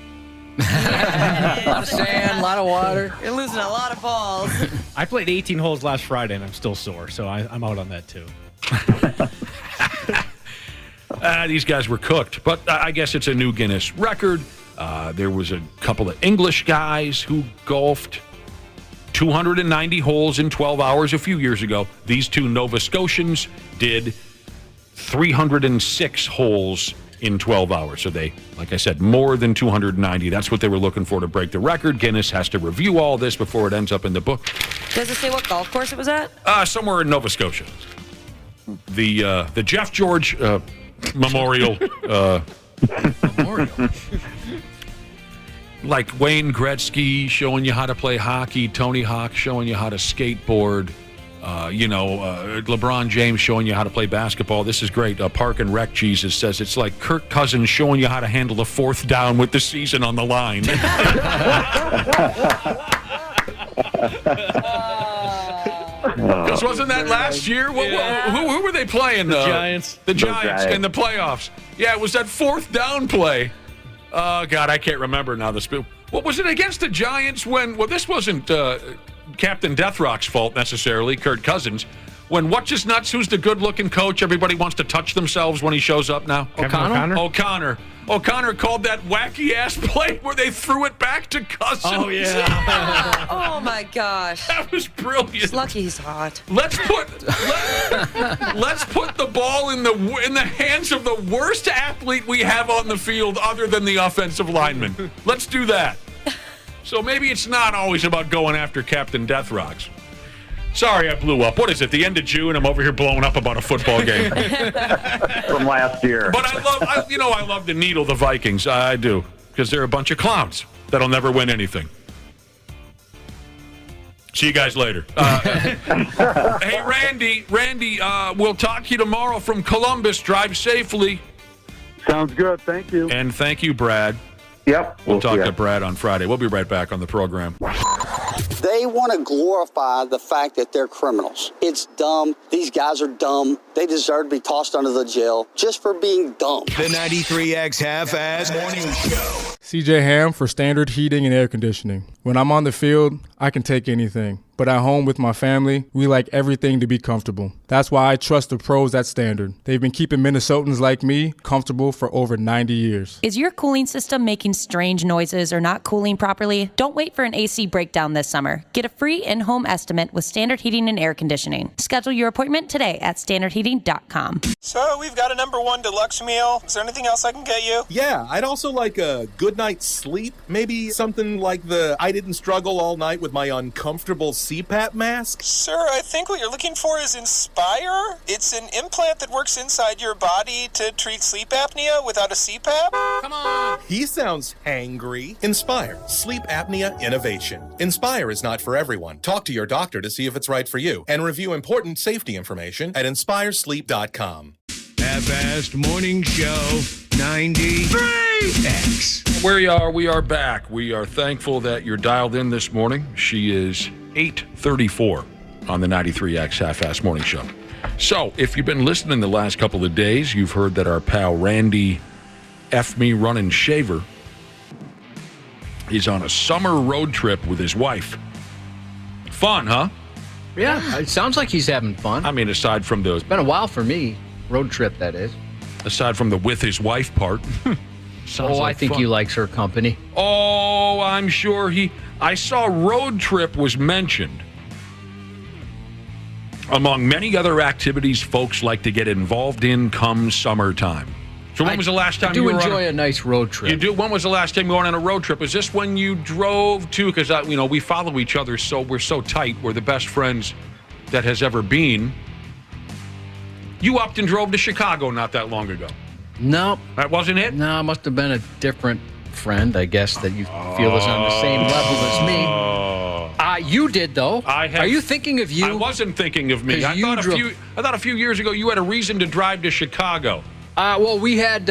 A lot of sand, a lot of water. You're losing a lot of balls. I played 18 holes last Friday, and I'm still sore, so I'm out on that too. These guys were cooked, but I guess it's a new Guinness record. There was a couple of English guys who golfed 290 holes in 12 hours a few years ago. These two Nova Scotians did 306 holes in 12 hours. So they, like I said, more than 290. That's what they were looking for to break the record. Guinness has to review all this before it ends up in the book. Does it say what golf course it was at? Somewhere in Nova Scotia. The Jeff George Memorial. Like Wayne Gretzky showing you how to play hockey, Tony Hawk showing you how to skateboard, LeBron James showing you how to play basketball. This is great. Park and Rec Jesus says it's like Kirk Cousins showing you how to handle the fourth down with the season on the line. Because wasn't that last year? Who were they playing? The Giants. The Giants in the playoffs. Yeah, it was that fourth down play. Oh, God, I can't remember now. What was it against the Giants when... Well, this wasn't Captain Deathrock's fault necessarily, Kirk Cousins. When What's-His-Nuts, who's the good-looking coach, everybody wants to touch themselves when he shows up now? O'Connor called that wacky-ass play where they threw it back to Cousins. Oh, yeah. Oh, my gosh. That was brilliant. He's lucky he's hot. Let's put the ball in the hands of the worst athlete we have on the field other than the offensive lineman. Let's do that. So maybe it's not always about going after Captain Deathrocks. Sorry, I blew up. What is it, the end of June? I'm over here blowing up about a football game. From last year. But I love to needle the Vikings. I do, because they're a bunch of clowns that'll never win anything. See you guys later. Hey, Randy, we'll talk to you tomorrow from Columbus. Drive safely. Sounds good. Thank you. And thank you, Brad. Yep. We'll talk to Brad on Friday. We'll be right back on the program. They want to glorify the fact that they're criminals. It's dumb. These guys are dumb. They deserve to be tossed under the jail just for being dumb. The 93X Half-Ass Morning Show. CJ Ham for Standard Heating and Air Conditioning. When I'm on the field, I can take anything. But at home with my family, we like everything to be comfortable. That's why I trust the pros at Standard. They've been keeping Minnesotans like me comfortable for over 90 years. Is your cooling system making strange noises or not cooling properly? Don't wait for an AC breakdown this summer. Get a free in-home estimate with Standard Heating and Air Conditioning. Schedule your appointment today at standardheating.com. So, we've got a #1 deluxe meal. Is there anything else I can get you? Yeah, I'd also like a good night's sleep. Maybe something like the I didn't struggle all night with my uncomfortable CPAP mask. Sir, I think what you're looking for is Inspire. It's an implant that works inside your body to treat sleep apnea without a CPAP. Come on. He sounds angry. Inspire. Sleep apnea innovation. Inspire is not for everyone. Talk to your doctor to see if it's right for you. And review important safety information at inspiresleep.com. Half-Assed Morning Show 93X. We are back. We are thankful that you're dialed in this morning. She is 8:34 on the 93X Half-Assed Morning Show. So, if you've been listening the last couple of days, you've heard that our pal Randy F. Me Running Shaver is on a summer road trip with his wife. Fun, huh? Yeah, it sounds like he's having fun. I mean, aside from the... It's been a while for me. Road trip, that is. Aside from the with his wife part. I think he likes her company. Oh, I'm sure I saw road trip was mentioned. Among many other activities folks like to get involved in come summertime. So when was the last time you were enjoy a nice road trip? You do. When was the last time you went on a road trip? Is this when you drove to? Because we follow each other, so we're so tight. We're the best friends that has ever been. You upped and drove to Chicago not that long ago. No, that wasn't it. No, it must have been a different friend, I guess, that you feel is on the same level as me. You did though. Are you thinking of you? I wasn't thinking of me. I thought a few years ago you had a reason to drive to Chicago. Well, we had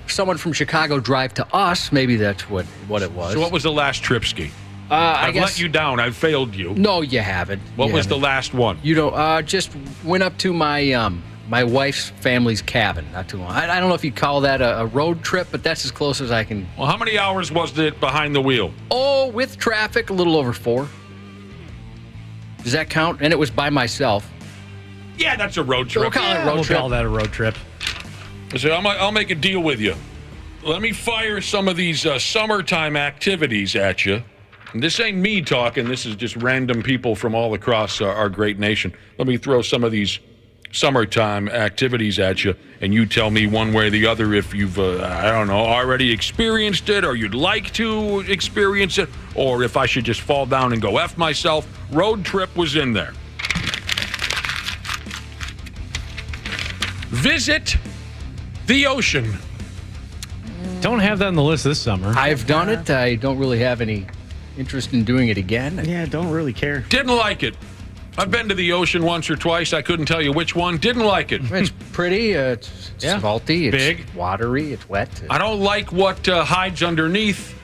someone from Chicago drive to us. Maybe that's what it was. So what was the last trip ski? I've let you down. I've failed you. No, you haven't. What was the last one? You don't. Just went up to my my wife's family's cabin not too long. I don't know if you'd call that a road trip, but that's as close as I can. Well, how many hours was it behind the wheel? Oh, with traffic, a little over 4. Does that count? And it was by myself. Yeah, that's a road trip. We'll call that a road trip. So I'll make a deal with you. Let me fire some of these summertime activities at you. And this ain't me talking. This is just random people from all across our great nation. Let me throw some of these summertime activities at you, and you tell me one way or the other if you've, already experienced it, or you'd like to experience it, or if I should just fall down and go F myself. Road trip was in there. Visit the ocean. Don't have that on the list this summer. I've done it. I don't really have any interest in doing it again. Yeah, don't really care. Didn't like it. I've been to the ocean once or twice. I couldn't tell you which one. Didn't like it. It's pretty. It's salty. It's big. Watery. It's wet. I don't like what hides underneath.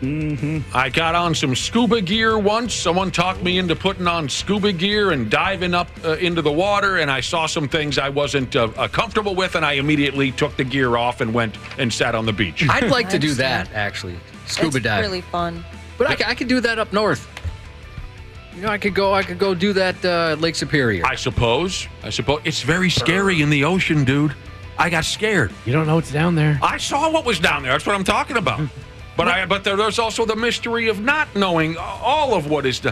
I got on some scuba gear once. Someone talked me into putting on scuba gear and diving up into the water, and I saw some things I wasn't comfortable with, and I immediately took the gear off and went and sat on the beach. I'd like to do that, actually. Scuba dive. It's really fun. But I could do that up north. I could go do that at Lake Superior. I suppose. It's very scary in the ocean, dude. I got scared. You don't know what's down there. I saw what was down there. That's what I'm talking about. But there's also the mystery of not knowing all of what is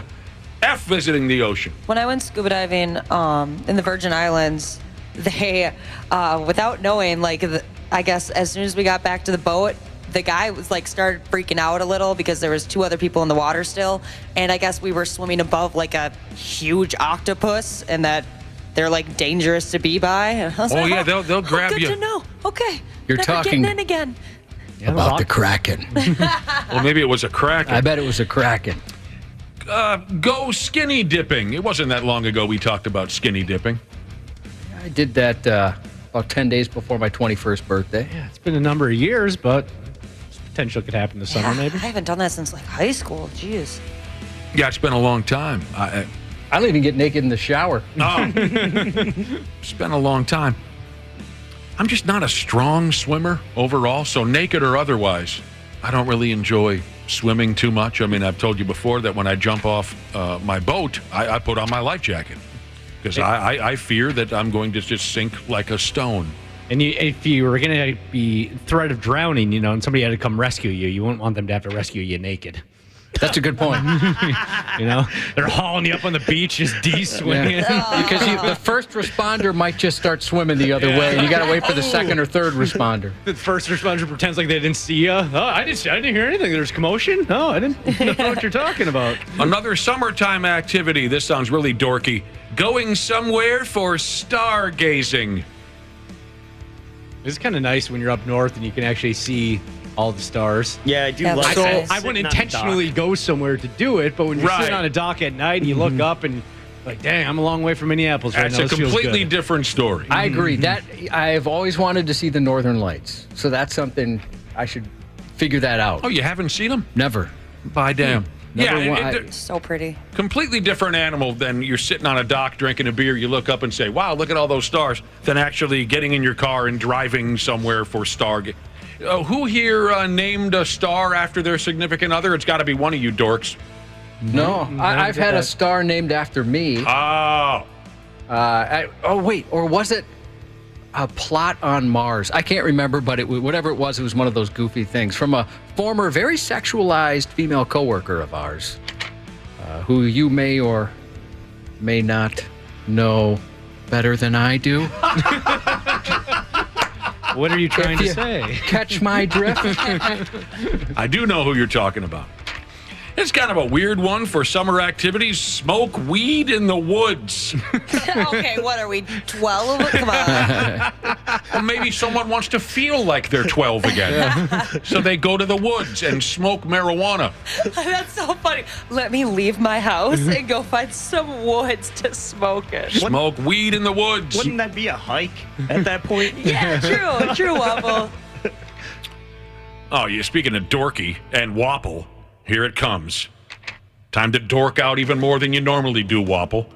visiting the ocean. When I went scuba diving in the Virgin Islands, they, without knowing, I guess as soon as we got back to the boat, the guy was started freaking out a little because there was 2 other people in the water still, and I guess we were swimming above a huge octopus, and that they're dangerous to be by. And I was they'll grab you. Good to know. Okay, You're never talking getting in again. about the Kraken. Well, maybe it was a Kraken. I bet it was a Kraken. Go skinny dipping. It wasn't that long ago we talked about skinny dipping. I did that about 10 days before my 21st birthday. Yeah, it's been a number of years, but potential could happen this summer, maybe. I haven't done that since high school. Jeez. Yeah, it's been a long time. I don't even get naked in the shower. Oh. It's been a long time. I'm just not a strong swimmer overall, so naked or otherwise, I don't really enjoy swimming too much. I mean, I've told you before that when I jump off my boat, I put on my life jacket because I fear that I'm going to just sink like a stone. And if you were going to be threat of drowning, and somebody had to come rescue you, you wouldn't want them to have to rescue you naked. That's a good point. They're hauling you up on the beach, just de-swinging. Yeah. Because the first responder might just start swimming the other way, and you got to wait for the second or third responder. The first responder pretends like they didn't see you. Oh, I didn't hear anything. There's commotion. No, I didn't know what you're talking about. Another summertime activity. This sounds really dorky. Going somewhere for stargazing. It's kind of nice when you're up north and you can actually see all the stars. Yeah, I do love that. I wouldn't intentionally go somewhere to do it, but when you're sitting on a dock at night and you look up and dang, I'm a long way from Minneapolis right now. That's a completely different story. I agree. That I've always wanted to see the Northern Lights, so that's something I should figure that out. Oh, you haven't seen them? Never. By damn. It's so pretty. Completely different animal than you're sitting on a dock drinking a beer. You look up and say, wow, look at all those stars, than actually getting in your car and driving somewhere for stargazing. Who here named a star after their significant other? It's got to be one of you dorks. No, I've had a star named after me. Oh. Wait, or was it a plot on Mars? I can't remember, but whatever it was one of those goofy things from a former, very sexualized female coworker of ours, who you may or may not know better than I do. What are you trying to say? Catch my drift? I do know who you're talking about. It's kind of a weird one for summer activities. Smoke weed in the woods. Okay, what are we, 12? Come on. Well, maybe someone wants to feel like they're 12 again. So they go to the woods and smoke marijuana. That's so funny. Let me leave my house and go find some woods to smoke in. Smoke weed in the woods. Wouldn't that be a hike at that point? Yeah, true, Waffle. Oh, yeah, speaking of dorky and Wapple, here it comes. Time to dork out even more than you normally do, Wapple.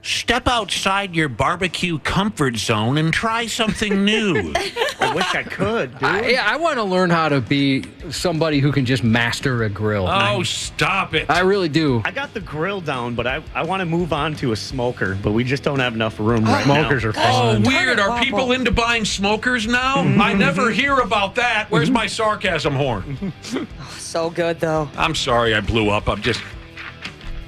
Step outside your barbecue comfort zone and try something new. I wish I could, dude. I want to learn how to be somebody who can just master a grill. Oh, stop it. I really do. I got the grill down, but I want to move on to a smoker, but we just don't have enough room right now. Smokers are Oh, fun. weird. Are people into buying smokers now? I never hear about that. Where's my sarcasm horn? So good, though. I'm sorry I blew up.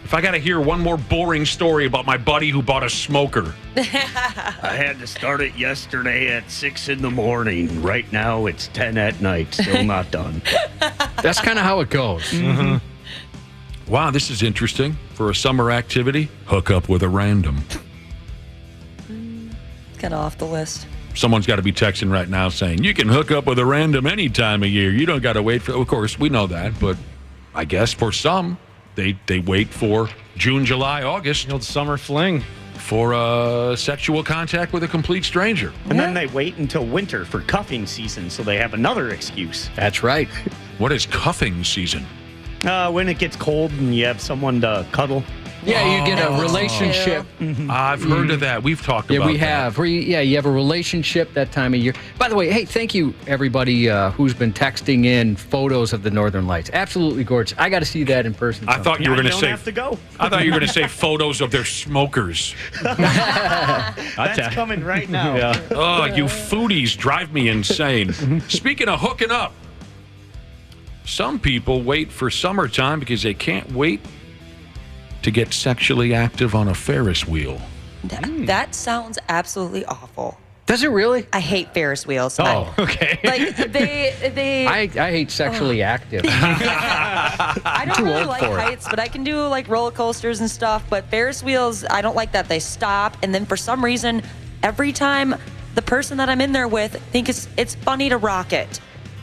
If I got to hear one more boring story about my buddy who bought a smoker. I had to start it yesterday at 6 in the morning. Right now, it's 10 at night. Still not done. That's kind of how it goes. Mm-hmm. Wow, this is interesting. For a summer activity, hook up with a random. Get off the list. Someone's got to be texting right now saying, you can hook up with a random any time of year. You don't got to wait for... Of course, we know that, but I guess for some... They wait for June, July, August. The old summer fling. For sexual contact with a complete stranger. And then they wait until winter for cuffing season, so they have another excuse. That's right. What is cuffing season? When it gets cold and you have someone to cuddle. Yeah, you get a relationship. I've heard of that. We've talked about that. Yeah, we have. You have a relationship that time of year. By the way, hey, thank you, everybody who's been texting in photos of the Northern Lights. Absolutely gorgeous. I got to see that in person. I thought you were going to say... have to go. I thought you were going to say photos of their smokers. That's coming right now. Yeah. Oh, you foodies drive me insane. Speaking of hooking up, some people wait for summertime because they can't wait to get sexually active on a Ferris wheel. That sounds absolutely awful. Does it really? I hate Ferris wheels. Oh, okay. Like, they... I hate sexually active. I don't Too really old like for it. heights, but I can do, like, roller coasters and stuff. But Ferris wheels, I don't like that. They stop, and then for some reason, every time the person that I'm in there with thinks it's funny to rock it.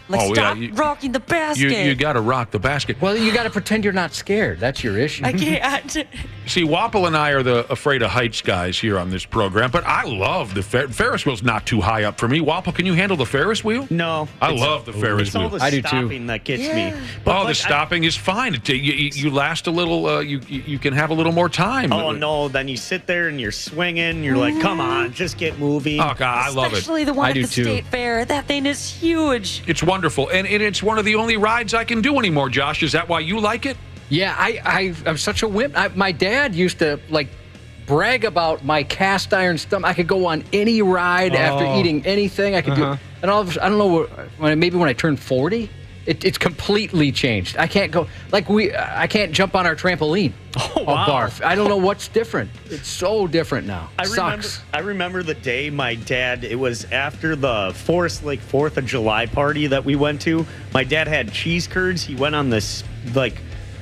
Like, stop rocking the basket. You got to rock the basket. Well, you got to pretend you're not scared. That's your issue. I can't. See, Wapple and I are the afraid of heights guys here on this program, but I love the Ferris wheel's not too high up for me. Wapple, can you handle the Ferris wheel? No. I love the Ferris wheel. It's all the I do too. stopping that gets me. But the stopping is fine. You last a little, you can have a little more time. Oh, no. Then you sit there and you're swinging. You're like, come on, just get moving. Oh, God, I love it. Especially the one at the state fair. That thing is huge. It's wonderful. And it's one of the only rides I can do anymore, Josh. Is that why you like it? Yeah, I'm such a wimp. My dad used to, like, brag about my cast iron stomach. I could go on any ride after eating anything. I could do. And all of a sudden, I don't know, maybe when I turned 40, it's completely changed. I can't go, I can't jump on our trampoline. Oh, wow. Barf. I don't know what's different. It's so different now. Sucks. I remember the day my dad, it was after the Forest Lake 4th of July party that we went to. My dad had cheese curds. He went on this,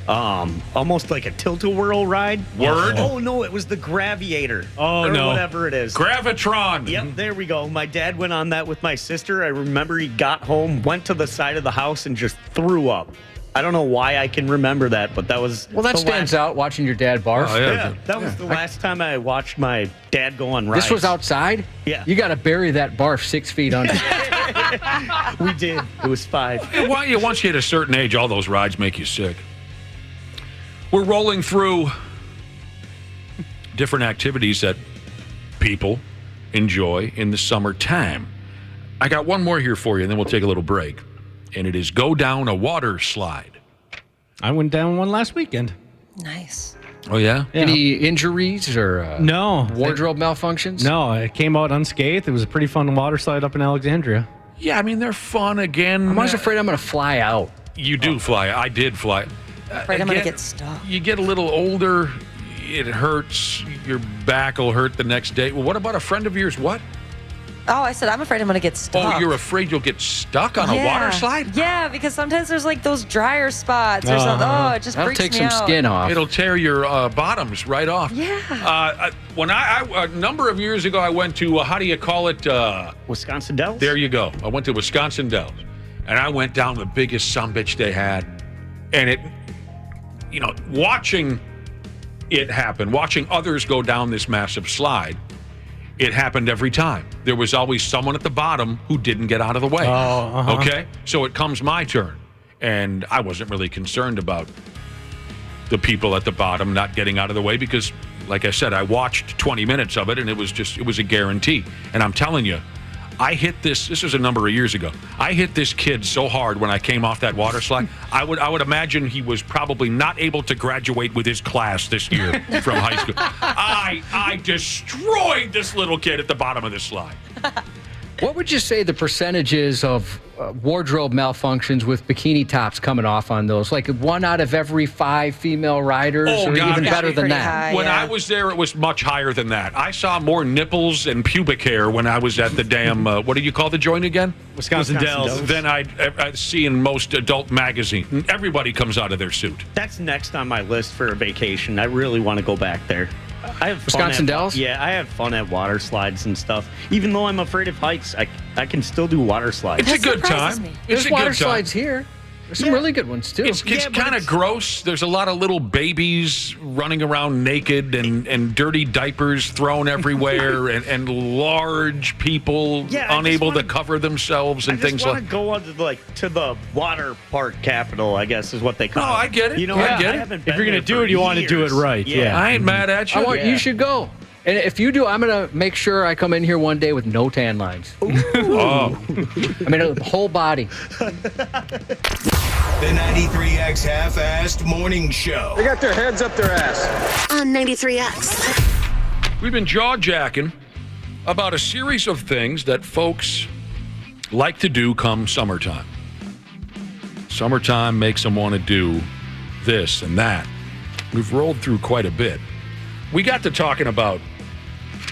almost like a tilt-a-whirl ride. Word? Oh, no, it was the Graviator. Oh, or no. whatever it is. Gravitron. Yep, there we go. My dad went on that with my sister. I remember he got home, went to the side of the house, and just threw up. I don't know why I can remember that, but that was... Well, that stands out, watching your dad barf. Oh, yeah. That was the last time I watched my dad go on rides. This was outside? Yeah. You got to bury that barf 6 feet under. We did. It was 5. Once you hit a certain age, all those rides make you sick. We're rolling through different activities that people enjoy in the summertime. I got one more here for you, and then we'll take a little break. and it is go down a water slide. I went down one last weekend. Nice. Oh, yeah? Any injuries or no wardrobe malfunctions? No, it came out unscathed. It was a pretty fun water slide up in Alexandria. Yeah, I mean, they're fun again. I'm always afraid I'm going to fly out. You do fly. I did fly. Afraid I'm going to get stuck. You get a little older, it hurts. Your back will hurt the next day. Well, what about a friend of yours? What? Oh, I said I'm afraid I'm going to get stuck. Oh, you're afraid you'll get stuck on a water slide? Yeah, because sometimes there's like those drier spots or something. Oh, it just That'll freaks take me some out. skin off. It'll tear your bottoms right off. Yeah. When I a number of years ago, I went to, how do you call it? Wisconsin Dells? There you go. I went to Wisconsin Dells. And I went down the biggest sumbitch they had. And it, watching it happen, watching others go down this massive slide, it happened every time. There was always someone at the bottom who didn't get out of the way. Okay? So it comes my turn. And I wasn't really concerned about the people at the bottom not getting out of the way because, like I said, I watched 20 minutes of it and it was a guarantee. And I'm telling you, I hit this was a number of years ago. I hit this kid so hard when I came off that water slide. I would imagine he was probably not able to graduate with his class this year from high school. I destroyed this little kid at the bottom of the slide. What would you say the percentage is of wardrobe malfunctions with bikini tops coming off on those? Like 1 out of every 5 female riders, or even better than that? When I was there, it was much higher than that. I saw more nipples and pubic hair when I was at the damn, what do you call the joint again? Wisconsin Dells. Than I see in most adult magazines. Everybody comes out of their suit. That's next on my list for a vacation. I really want to go back there. I have Wisconsin Dells? Yeah, I have fun at water slides and stuff. Even though I'm afraid of heights, I can still do water slides. It's a good time. It's There's a water good time. slides here. There's some really good ones, too. It's kind of gross. There's a lot of little babies running around naked and dirty diapers thrown everywhere and large people unable to cover themselves and things like that. I just want to go to the water park capital, I guess is what they call it. No, I get it. I get it. haven't If been you're going to there do for it, you want to do it years. right. Yeah. I ain't mad at you. You should go. And if you do, I'm going to make sure I come in here one day with no tan lines. Oh. I mean, the whole body. The 93X Half-Assed Morning Show. They got their heads up their ass. On 93X. We've been jaw-jacking about a series of things that folks like to do come summertime. Summertime makes them want to do this and that. We've rolled through quite a bit. We got to talking about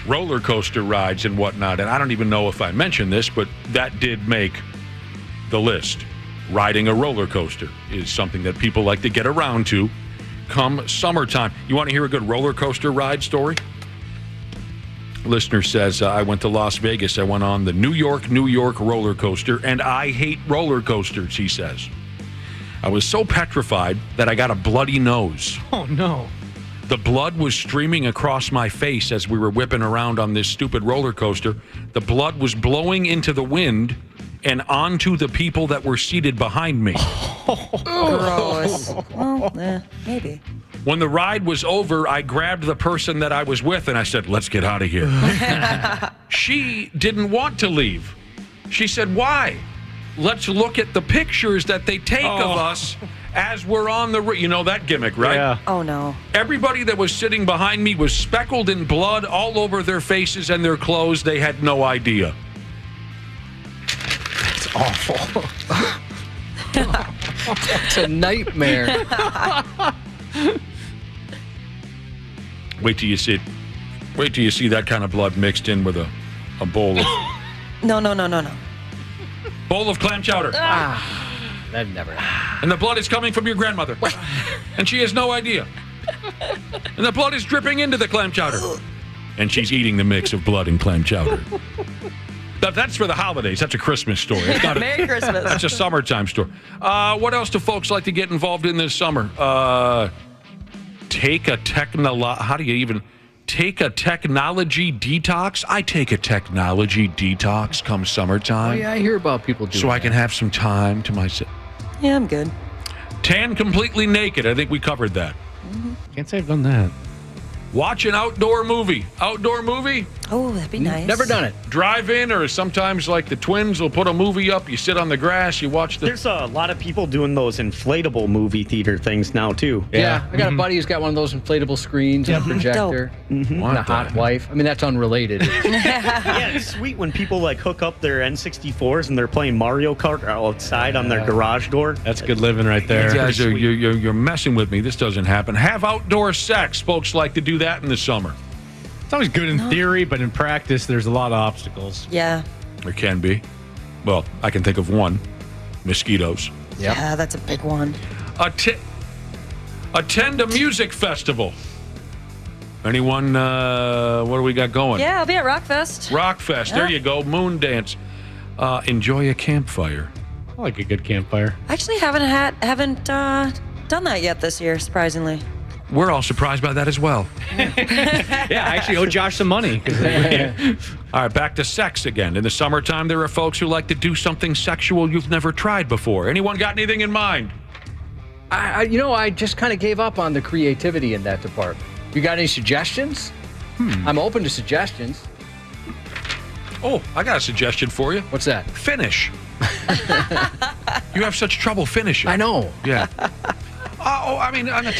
roller coaster rides and whatnot, and I don't even know if I mentioned this, but that did make the list. Riding a roller coaster is something that people like to get around to come summertime. You want to hear a good roller coaster ride story? Listener says, I went to Las Vegas. I went on the New York roller coaster, and I hate roller coasters, he says. I was so petrified that I got a bloody nose. Oh, no. The blood was streaming across my face as we were whipping around on this stupid roller coaster. The blood was blowing into the wind and onto the people that were seated behind me. Gross. Well, maybe. When the ride was over, I grabbed the person that I was with and I said, let's get out of here. She didn't want to leave. She said, why? Let's look at the pictures that they take of us as we're on the... You know that gimmick, right? Yeah. Oh, no. Everybody that was sitting behind me was speckled in blood all over their faces and their clothes. They had no idea. It's awful. It's a nightmare. Wait till you see it. Wait till you see that kind of blood mixed in with a bowl of... No. Bowl of clam chowder. That never happened. And the blood is coming from your grandmother. And she has no idea. And the blood is dripping into the clam chowder. And she's eating the mix of blood and clam chowder. That's for the holidays. That's a Christmas story. It's not Merry Christmas. That's a summertime story. What else do folks like to get involved in this summer? Take a technology detox? I take a technology detox come summertime. Oh, yeah, I hear about people doing So I can have some time to myself. Yeah, I'm good. Tan completely naked. I think we covered that. Can't say I've done that. Watch an outdoor movie. Outdoor movie? Oh, that'd be nice. Never done it. Drive-in, or sometimes like the twins will put a movie up. You sit on the grass, you watch the... There's a lot of people doing those inflatable movie theater things now, too. Yeah, I got a buddy who's got one of those inflatable screens and a projector and a hot wife. I mean, that's unrelated. Yeah, it's sweet when people like hook up their N64s and they're playing Mario Kart outside on their garage door. That's good living right there. You guys are you're messing with me. This doesn't happen. Have outdoor sex. Folks like to do that in the summer. It's always good in theory, but in practice, there's a lot of obstacles. Yeah. There can be. Well, I can think of one. Mosquitoes. Yeah, that's a big one. Attend a music festival. Anyone, what do we got going? Yeah, I'll be at Rockfest. Rockfest. There you go. Moon dance. Enjoy a campfire. I like a good campfire. I actually haven't done that yet this year, surprisingly. We're all surprised by that as well. Yeah, I actually owe Josh some money. All right, back to sex again. In the summertime, there are folks who like to do something sexual you've never tried before. Anyone got anything in mind? I just kind of gave up on the creativity in that department. You got any suggestions? I'm open to suggestions. Oh, I got a suggestion for you. What's that? Finish. You have such trouble finishing. I know. Yeah. I mean, on the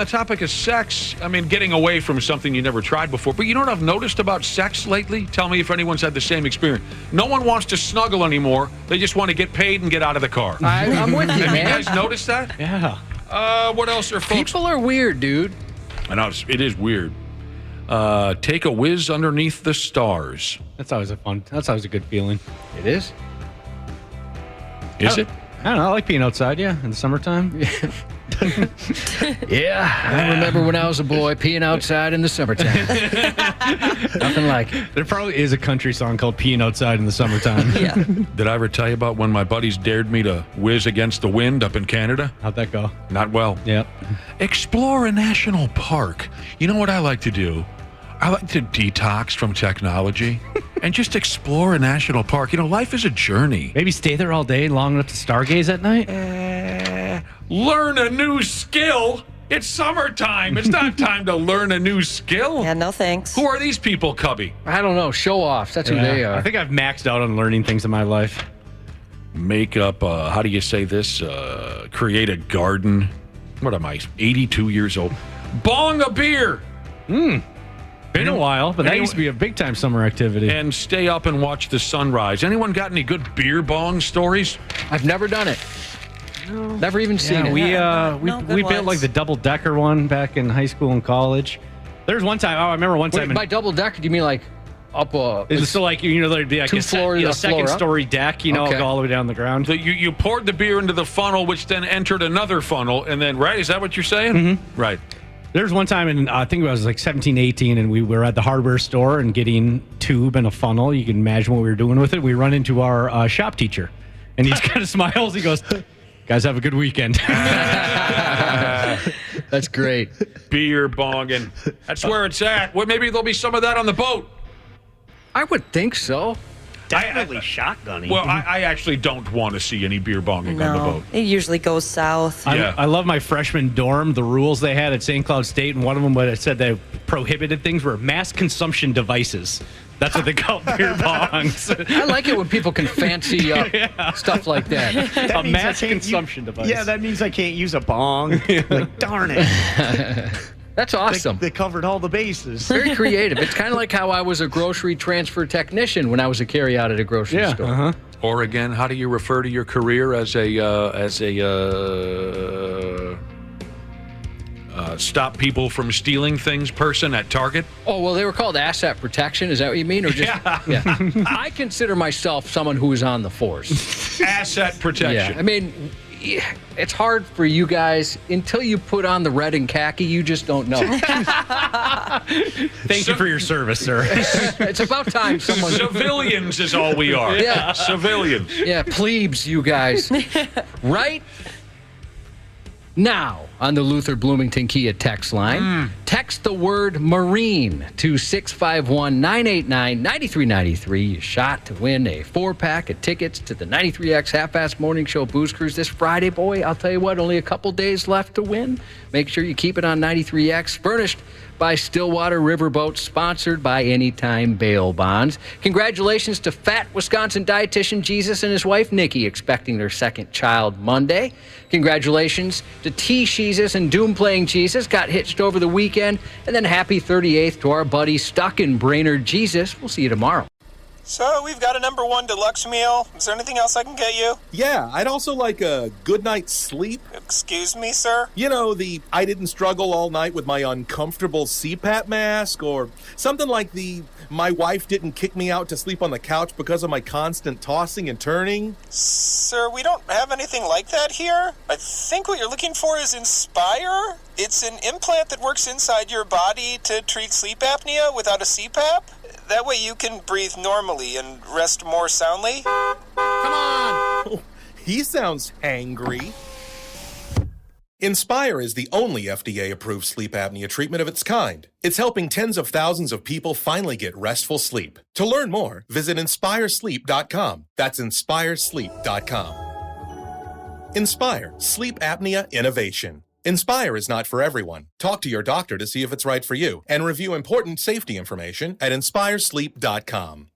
topic of sex, I mean, getting away from something you never tried before. But you know what I've noticed about sex lately? Tell me if anyone's had the same experience. No one wants to snuggle anymore. They just want to get paid and get out of the car. I'm with you, man. You guys noticed that? Yeah. What else are folks? People are weird, dude. I know, it is weird. Take a whiz underneath the stars. That's always a good feeling. It is? Is it? I don't know. I like being outside, in the summertime. Yeah, I remember when I was a boy peeing outside in the summertime. Nothing like it. There probably is a country song called Peeing Outside in the Summertime. Yeah. Did I ever tell you about when my buddies dared me to whiz against the wind up in Canada? How'd that go? Not well. Yep. Explore a national park. You know what I like to do? I like to detox from technology and just explore a national park. You know, life is a journey. Maybe stay there all day, long enough to stargaze at night? Learn a new skill. It's summertime. It's not time to learn a new skill. Yeah, no thanks. Who are these people, Cubby? I don't know. Show offs. That's who they are. I think I've maxed out on learning things in my life. Make up, how do you say this? Create a garden. What am I, 82 years old? Bong a beer. Been a while, but that used to be a big-time summer activity. And stay up and watch the sunrise. Anyone got any good beer bong stories? I've never done it. No. Never even seen it. We built like the double-decker one back in high school and college. There's one time, I remember one time. By double-decker, do you mean like up a... So like, there'd be like a second-story deck, go all the way down the ground. You poured the beer into the funnel, which then entered another funnel, and then, right? Is that what you're saying? Mm-hmm. Right. There was one time, and I think I was like 17, 18, and we were at the hardware store and getting tube and a funnel. You can imagine what we were doing with it. We run into our shop teacher, and he just kind of smiles. He goes, "Guys, have a good weekend." That's great. Beer bonging. That's where it's at. Well, maybe there'll be some of that on the boat. I would think so. Definitely shotgunning. Well, I actually don't want to see any beer bonging on the boat. It usually goes south. I love my freshman dorm, the rules they had at St. Cloud State, and one of them what it said they prohibited things were mass consumption devices. That's what they call beer bongs. I like it when people can fancy up stuff like that. A mass consumption device. Yeah, that means I can't use a bong. Like, darn it. That's awesome. They covered all the bases. Very creative. It's kind of like how I was a grocery transfer technician when I was a carryout at a grocery store. Uh-huh. Or again, how do you refer to your career as a stop people from stealing things person at Target? Oh, well, they were called asset protection. Is that what you mean? Or just yeah. I consider myself someone who is on the force. Asset protection. Yeah. I mean, it's hard for you guys until you put on the red and khaki. You just don't know. Thank you for your service, sir. It's about time someone. Civilians is all we are. Yeah, civilians. Yeah, plebes, you guys. Right now. on the Luther Bloomington Kia text line. Text the word Marine to 651-989-9393. You shot to win a 4-pack of tickets to the 93X Half-Ass Morning Show Booze Cruise this Friday. Boy, I'll tell you what, only a couple days left to win. Make sure you keep it on 93X. Furnished by Stillwater Riverboat, sponsored by Anytime Bail Bonds. Congratulations to fat Wisconsin dietitian Jesus and his wife Nikki, expecting their second child Monday. Congratulations to T. Jesus and Doom Playing Jesus, got hitched over the weekend. And then happy 38th to our buddy Stuck in Brainerd Jesus. We'll see you tomorrow. So, we've got a #1 deluxe meal. Is there anything else I can get you? Yeah, I'd also like a good night's sleep. Excuse me, sir? You know, the I didn't struggle all night with my uncomfortable CPAP mask, or something like the my wife didn't kick me out to sleep on the couch because of my constant tossing and turning. Sir, we don't have anything like that here. I think what you're looking for is Inspire. It's an implant that works inside your body to treat sleep apnea without a CPAP. That way you can breathe normally and rest more soundly. Come on! Oh, he sounds hangry. Inspire is the only FDA-approved sleep apnea treatment of its kind. It's helping tens of thousands of people finally get restful sleep. To learn more, visit InspireSleep.com. That's InspireSleep.com. Inspire, sleep apnea innovation. Inspire is not for everyone. Talk to your doctor to see if it's right for you, and review important safety information at InspireSleep.com.